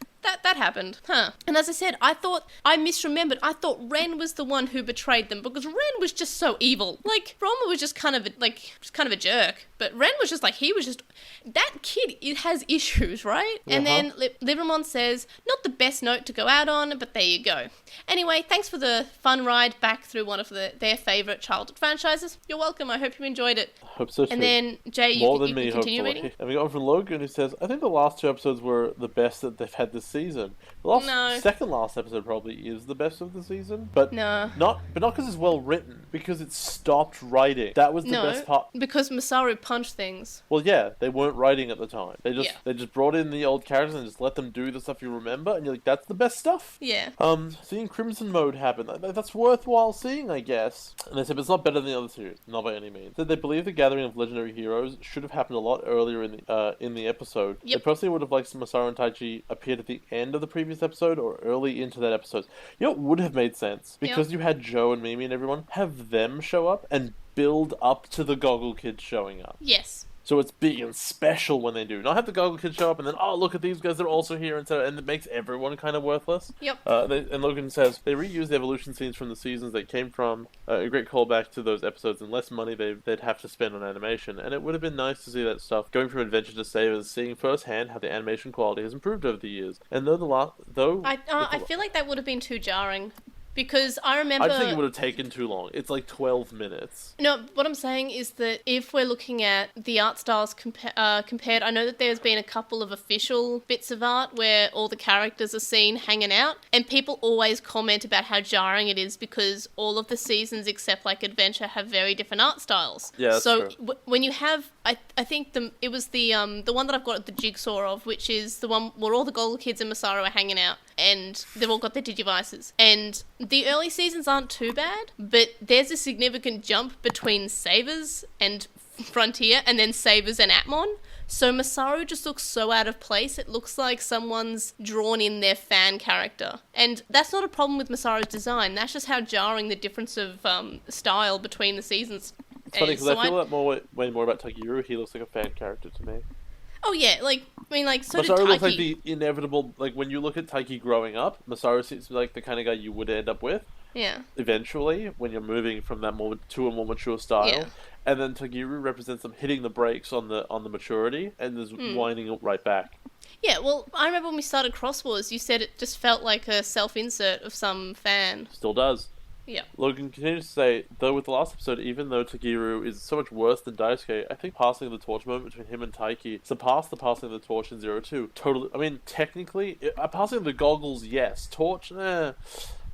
happened. Huh. And as I said, I misremembered. I thought Ren was the one who betrayed them, because Ren was just so evil. Like, Roma was just kind of a jerk. But Ren was just like, that kid, it has issues, right? And then Livermore says, not the best note to go out on, but there you go. Anyway, thanks for the fun ride back through one of their favourite childhood franchises. You're welcome. I hope you enjoyed it. I hope so too. And then, Jay, you continue reading? And we got one from Logan who says, I think the last 2 episodes were the best that they've had this season. The second last episode probably is the best of the season, but not because it's well written, because it stopped writing. That was the best part. Because Masaru punched things. Well, yeah, they weren't writing at the time. They just brought in the old characters and just let them do the stuff you remember, and you're like, that's the best stuff. Yeah. Seeing Crimson Mode happen, that's worthwhile seeing, I guess. And they said, but it's not better than the other series, not by any means. They believe the gathering of legendary heroes should have happened a lot earlier in the episode. Yep. They personally would have liked Masaru and Taichi appeared at the end of the previous episode or early into that episode. You know what would have made sense? Because you had Joe and Mimi and everyone, have them show up and build up to the Goggle Kids showing up. Yes. So it's big and special when they do. Not have the Goggle Kids show up and then, oh, look at these guys, they're also here, and it makes everyone kind of worthless. Yep. And Logan says, they reused the evolution scenes from the seasons they came from, a great callback to those episodes, and less money they'd have to spend on animation. And it would have been nice to see that stuff going from adventure to savers, seeing firsthand how the animation quality has improved over the years. And I feel like that would have been too jarring. Because I remember... I think it would have taken too long. It's like 12 minutes. No, what I'm saying is that if we're looking at the art styles compared, I know that there's been a couple of official bits of art where all the characters are seen hanging out, and people always comment about how jarring it is because all of the seasons except like Adventure have very different art styles. Yeah, that's so true. When you have... I think it was the one that I've got the jigsaw of, which is the one where all the Goggle Kids and Masaru are hanging out, and they've all got their Digivices. And the early seasons aren't too bad, but there's a significant jump between Savers and Frontier, and then Savers and Atmon. So Masaru just looks so out of place. It looks like someone's drawn in their fan character. And that's not a problem with Masaru's design. That's just how jarring the difference of style between the seasons. It's funny because I feel way more about Takeru. He looks like a fan character to me. Oh yeah, so Masaru did Taiki. looks like the inevitable, like when you look at Taiki growing up, Masaru seems like the kind of guy you would end up with. Yeah. Eventually, when you're moving from that to a more mature style. Yeah. And then Takeru represents them hitting the brakes on the maturity and just winding it right back. Yeah, well, I remember when we started Cross Wars, you said it just felt like a self-insert of some fan. Still does. Yeah. Logan continues to say, though with the last episode, even though Takeru is so much worse than Daisuke, I think passing the torch moment between him and Taiki surpassed the passing of the torch in 02. Totally, I mean, technically, passing the goggles, yes. Torch,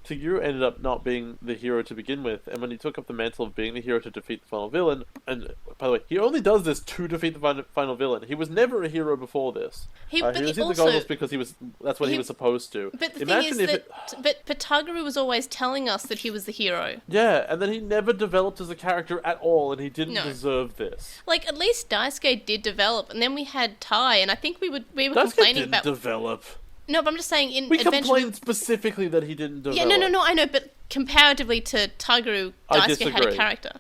Takeru ended up not being the hero to begin with, and when he took up the mantle of being the hero to defeat the final villain, and by the way, he only does this to defeat the final villain. He was never a hero before this. He was in the goggles because that's what he was supposed to. But the thing is that, but Takeru was always telling us that he was the hero. Yeah, and then he never developed as a character at all, and he didn't deserve this. Like, at least Daisuke did develop, and then we had Tai, and I think we were Daisuke complaining didn't about... develop. No, but I'm just saying in we Adventure... complained specifically that he didn't develop. Yeah, no, I know, but comparatively to Takeru, Daisuke had a character.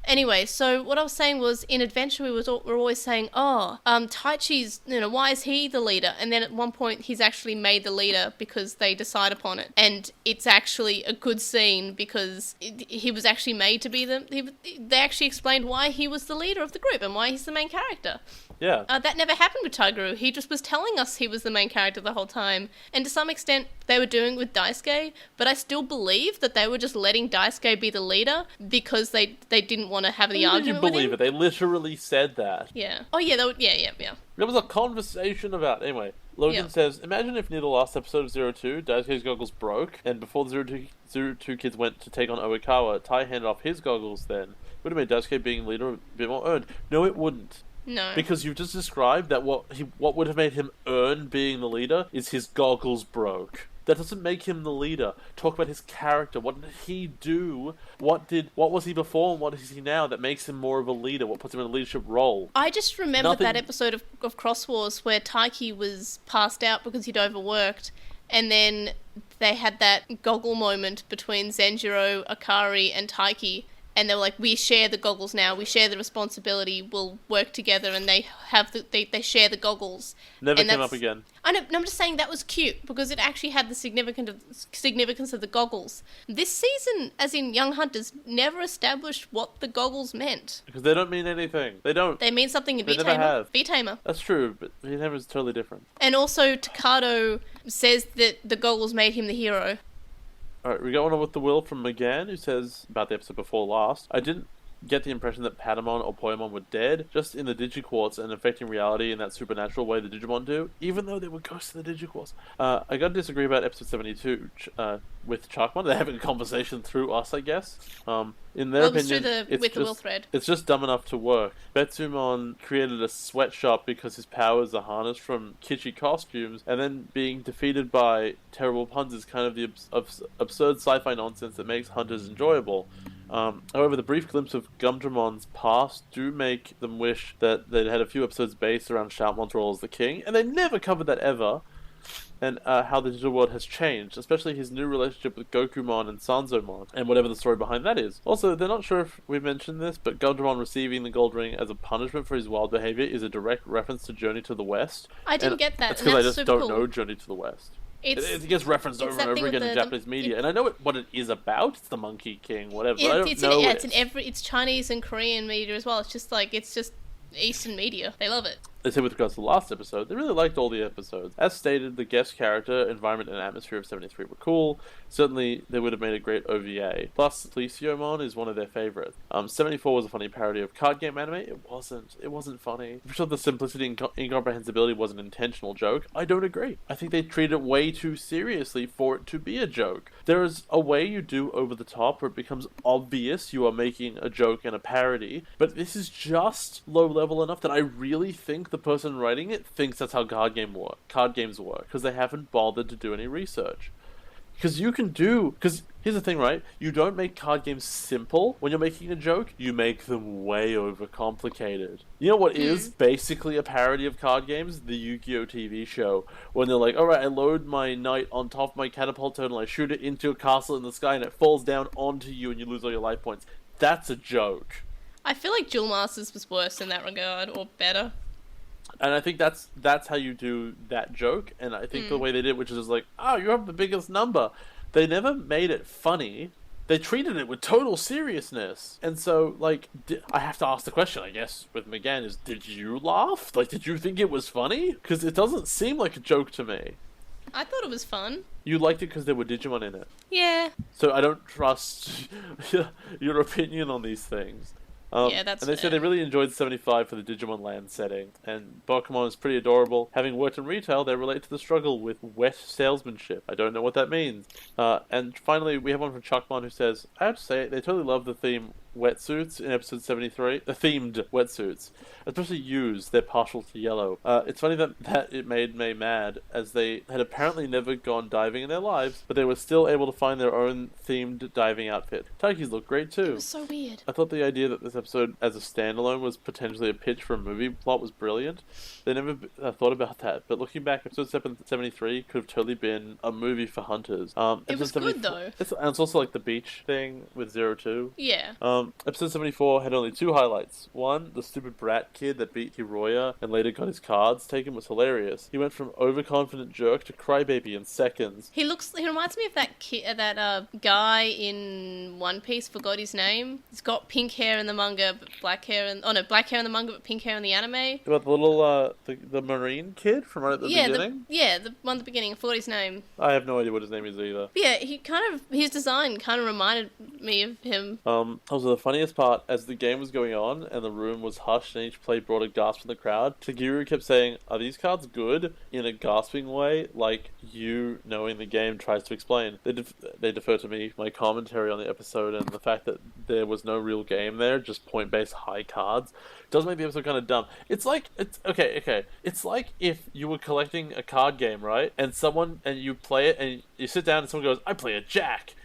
Anyway, so what I was saying was, in Adventure, we were always saying, Taichi's, why is he the leader? And then at one point, he's actually made the leader because they decide upon it. And it's actually a good scene because he was actually made to be they actually explained why he was the leader of the group and why he's the main character. Yeah. That never happened with Takeru. He just was telling us he was the main character the whole time. And to some extent, they were doing it with Daisuke, but I still believe that they were just letting Daisuke be the leader because they didn't want to have the argument with him. You believe it. They literally said that. Yeah. Oh, yeah. Yeah. There was a conversation about... Anyway, Logan says, imagine if near the last episode of 02, Daisuke's goggles broke, and before the 02 kids went to take on Oikawa, Tai handed off his goggles then. Would have made Daisuke being leader a bit more earned. No, it wouldn't. No. Because you've just described that what would have made him earn being the leader is his goggles broke. That doesn't make him the leader. Talk about his character. What did he do? What was he before and what is he now that makes him more of a leader? What puts him in a leadership role? I just remember that episode of Cross Wars where Taiki was passed out because he'd overworked, and then they had that goggle moment between Zenjiro, Akari, and Taiki. And they were like, we share the goggles now. We share the responsibility. We'll work together, and they they share the goggles. Never came up again. I know. I'm just saying that was cute because it actually had the significance of the goggles. This season, as in Young Hunters, never established what the goggles meant. Because they don't mean anything. They don't. They mean something in They never have. V-Tamer. That's true, but V-Tamer is totally different. And also, Takado says that the goggles made him the hero. Alright, we got one with the Will from McGann, who says, about the episode before last, I didn't get the impression that Patamon or Poemon were dead, just in the Digiquartz and affecting reality in that supernatural way the Digimon do, even though they were ghosts in the Digiquartz. I gotta disagree about episode 72 with Chalkmon. They're having a conversation through us, I guess. In their opinion, the Will thread. It's just dumb enough to work. Betsumon created a sweatshop because his powers are harnessed from kitschy costumes, and then being defeated by terrible puns is kind of the absurd sci-fi nonsense that makes Hunters enjoyable. However, the brief glimpse of Gumdramon's past do make them wish that they'd had a few episodes based around Shoutmon's role as the king, and they never covered that ever. And how the digital world has changed, especially his new relationship with Gokumon and Sanzomon, and whatever the story behind that is. Also, they're not sure if we mentioned this, but Gumdramon receiving the gold ring as a punishment for his wild behavior is a direct reference to Journey to the West. I didn't get that. That's because I just don't know Journey to the West. It gets referenced over and over again in Japanese media, and I know what it is about. It's the Monkey King, whatever. But I don't know it's Chinese and Korean media as well. It's just Eastern media. They love it. They said with regards to the last episode, they really liked all the episodes. As stated, the guest character, environment, and atmosphere of 73 were cool. Certainly, they would have made a great OVA. Plus, Felicio is one of their favorites. 74 was a funny parody of card game anime. It wasn't funny. I'm sure the simplicity and incomprehensibility was an intentional joke. I don't agree. I think they treated it way too seriously for it to be a joke. There is a way you do over the top where it becomes obvious you are making a joke and a parody, but this is just low level enough that I really think the person writing it thinks that's how card games work, because they haven't bothered to do any research. Because here's the thing, right? You don't make card games simple when you're making a joke. You make them way overcomplicated. You know what is basically a parody of card games? The Yu-Gi-Oh! TV show. When they're like, alright, I load my knight on top of my catapult turtle, I shoot it into a castle in the sky, and it falls down onto you, and you lose all your life points. That's a joke. I feel like Duel Masters was worse in that regard, or better. And I think that's how you do that joke, and I think the way they did, which is like, oh, you have the biggest number. They never made it funny. They treated it with total seriousness. And so, like, I have to ask the question, I guess, with McGann, is, did you laugh? Like, did you think it was funny? Because it doesn't seem like a joke to me. I thought it was fun. You liked it because there were Digimon in it. Yeah. So I don't trust your opinion on these things. Yeah, that's And they said they really enjoyed 75 for the Digimon land setting, and Pokemon is pretty adorable. Having worked in retail, they relate to the struggle with wet salesmanship. I don't know what that means. And finally, we have one from Chuckmon who says, I have to say, they totally love the theme wetsuits in episode 73. The themed wetsuits. Especially U's, they're partial to yellow. It's funny that it made me mad, as they had apparently never gone diving in their lives, but they were still able to find their own themed diving outfit. Taiki's look great too. It was so weird. I thought the idea that this episode as a standalone was potentially a pitch for a movie plot was brilliant. They never thought about that, but looking back, episode 73 could have totally been a movie for Hunters. It was good though. And it's also like the beach thing with 02. Yeah. Episode 74 had only two highlights. One, the stupid brat kid that beat Hiroya and later got his cards taken was hilarious. He went from overconfident jerk to crybaby in seconds. He reminds me of that guy in One Piece, forgot his name. He's got pink hair in the manga, but black hair in the manga, but pink hair in the anime. About the little, the marine kid from right at the beginning? The one at the beginning, I forgot his name. I have no idea what his name is either. Yeah, his design kind of reminded me of him. Also the funniest part, as the game was going on and the room was hushed and each player brought a gasp from the crowd, Tagiru kept saying, "Are these cards good?" in a gasping way, like you, knowing the game, tries to explain. They defer to me, my commentary on the episode, and the fact that there was no real game there, just point-based high cards, does make the episode kind of dumb. It's like if you were collecting a card game, right? And you play it and you sit down and someone goes, "I play a jack.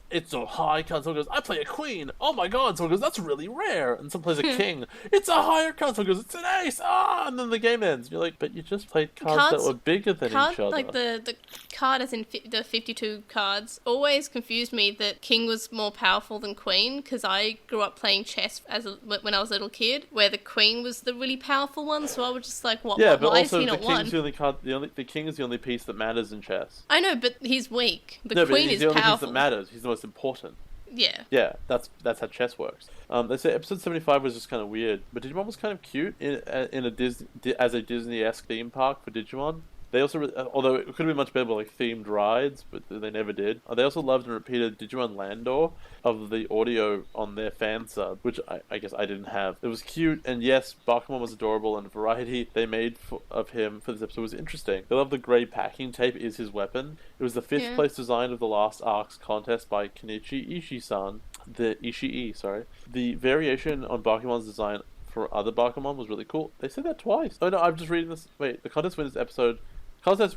It's a high card." Someone goes, "I play a queen. Oh my god." Someone goes, "That's really rare." And someone plays a king. "It's a higher card." Someone goes, "It's an ace." And then the game ends. You're like, but you just played cards that were bigger than each other. Like the card as in the 52 cards always confused me that king was more powerful than queen, because I grew up playing chess when I was a little kid, where the queen was the really powerful one, so I was just like, what? Yeah, but why also is he not one? the king is the only piece that matters in chess. I know, but he's weak. The queen queen is the only powerful. piece that matters. He's the most important. Yeah. Yeah, that's how chess works. They say episode 75 was just kind of weird, but Digimon was kind of cute as a Disney-esque theme park for Digimon. They also, although it could have been much better with like themed rides, but they never did. They also loved and repeated Digimon Landor of the audio on their fan sub, which I guess I didn't have. It was cute, and yes, Bakumon was adorable, and the variety they made of him for this episode was interesting. They love the grey packing tape is his weapon. It was the 5th place design of the last arc's contest by Kenichi Ishii-san. The variation on Bakumon's design for other Bakumon was really cool. They said that twice. Oh no, I'm just reading this. Wait, the contest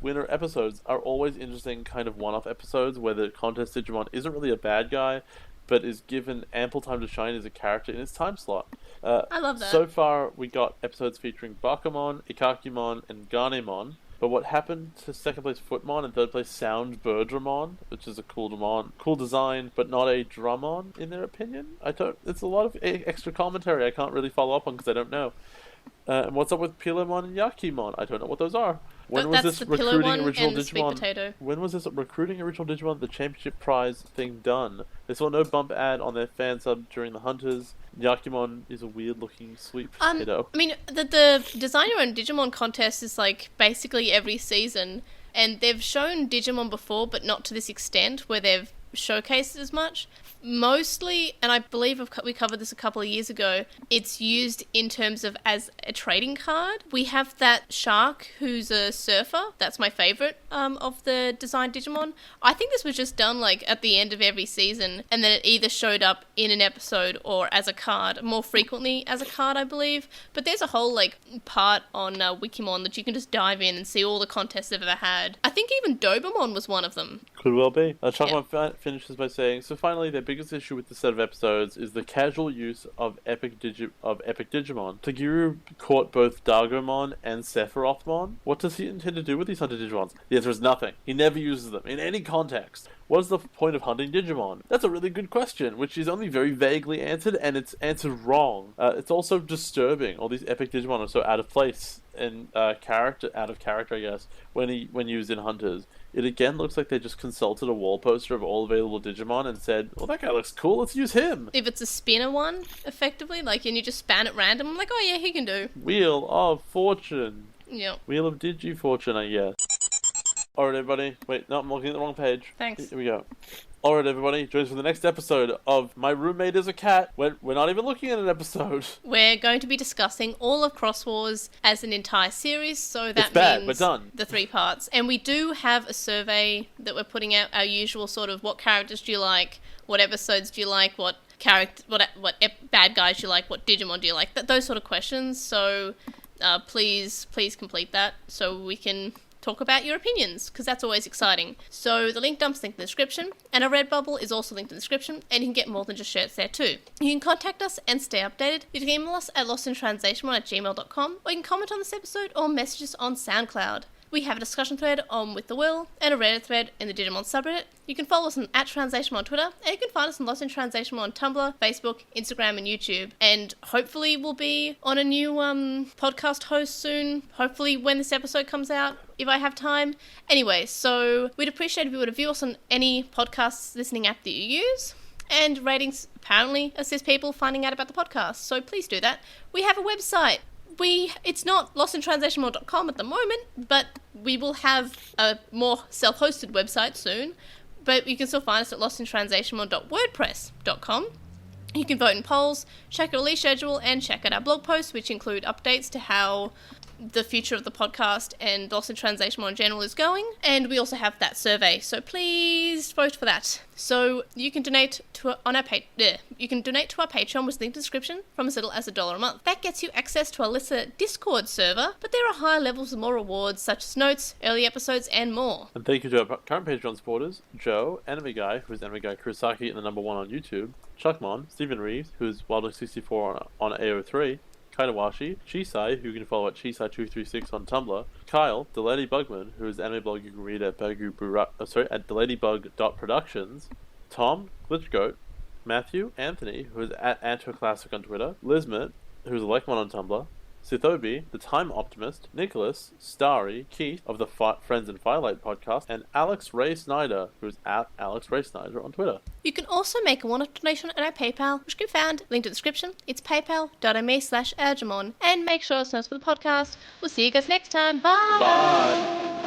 winner episodes are always interesting kind of one-off episodes where the contest Digimon isn't really a bad guy, but is given ample time to shine as a character in its time slot. I love that. So far, we got episodes featuring Bakumon, Ikakimon, and Ganemon. But what happened to second place Footmon and third place Sound Birdramon, which is a cool design, but not a Drummon in their opinion? It's a lot of extra commentary I can't really follow up on because I don't know. And what's up with Pillamon and Yakimon? I don't know what those are. When was this recruiting original Digimon? When was this recruiting original Digimon the championship prize thing done? They saw no bump ad on their fan sub during the Hunters. Yakimon is a weird looking sweet potato. I mean, the design your own Digimon contest is like basically every season, and they've shown Digimon before, but not to this extent where they've showcased as much. Mostly, and I believe we covered this a couple of years ago, it's used in terms of as a trading card. We have that shark who's a surfer. That's my favourite of the designed Digimon. I think this was just done like at the end of every season, and then it either showed up in an episode or as a card, more frequently as a card, I believe. But there's a whole like part on Wikimon that you can just dive in and see all the contests they've ever had. I think even Dobamon was one of them. Could well be. Chuckmon finishes by saying, so finally, their biggest issue with the set of episodes is the casual use of epic Digimon. Tagiru caught both Dargomon and Sephirothmon. What does he intend to do with these hunted Digimons? The answer is nothing. He never uses them in any context. What is the point of hunting Digimon? That's a really good question, which is only very vaguely answered, and it's answered wrong. It's also disturbing. All these epic Digimon are so out of place and out of character, I guess, when used in Hunters. It again looks like they just consulted a wall poster of all available Digimon and said, well, that guy looks cool, let's use him. If it's a spinner one, effectively, like, and you just span it random, I'm like, oh yeah, he can do. Wheel of Fortune. Yep. Wheel of Digi-Fortune, I guess. Alright, everybody. Wait, no, I'm looking at the wrong page. Thanks. Here we go. Alright, everybody. Join us for the next episode of My Roommate is a Cat. We're not even looking at an episode. We're going to be discussing all of Cross Wars as an entire series, so that means we're done. The 3 parts. And we do have a survey that we're putting out, our usual sort of what characters do you like, what episodes do you like, what bad guys do you like, what Digimon do you like, those sort of questions. So please complete that so we can talk about your opinions, because that's always exciting. So the link dump's linked in the description, and our Redbubble is also linked in the description, and you can get more than just shirts there too. You can contact us and stay updated. You can email us at LostinTranslationmon@gmail.com, or you can comment on this episode or message us on SoundCloud. We have a discussion thread on With the Will, and a Reddit thread in the Digimon subreddit. You can follow us on @TranslationMon on Twitter, and you can find us on LostinTranslationmon on Tumblr, Facebook, Instagram, and YouTube. And hopefully we'll be on a new podcast host soon, hopefully when this episode comes out, if I have time. Anyway, so we'd appreciate if you would review us on any podcast listening app that you use. And ratings apparently assist people finding out about the podcast, so please do that. We have a website. It's not LostinTranslationmon.com at the moment, but we will have a more self-hosted website soon. But you can still find us at LostinTranslationmon.wordpress.com. You can vote in polls, check our release schedule, and check out our blog posts, which include updates to how the future of the podcast and Lost in Translation in general is going. And we also have that survey, so please vote for that. So you can donate to our Patreon, which is linked in the description, from as little as $1 a month. That gets you access to our LiT Discord server, but there are higher levels of more rewards, such as notes, early episodes, and more. And thank you to our current Patreon supporters: Joe, Anime Guy, who's Anime Guy Kurosaki and the #1 on YouTube; Chuckmon, Stephen Reeves, who's Wildlife64 on AO3; Kaitawashi, Chisai, who you can follow at Chisai236 on Tumblr; Kyle, the Lady Bugman, who is an anime blog you can read at theladybug.productions; Tom, Glitchgoat; Matthew, Anthony, who is at AntoClassic on Twitter; Lizmet, who is a Lekmon on Tumblr; Sithobi, the Time Optimist; Nicholas, Starry, Keith of the Friends and Firelight podcast; and Alex Ray Snyder, who is at Alex Ray Snyder on Twitter. You can also make a one-off donation at our PayPal, which can be found linked in the description. It's paypal.me/Algemon. And make sure to subscribe for the podcast. We'll see you guys next time. Bye! Bye!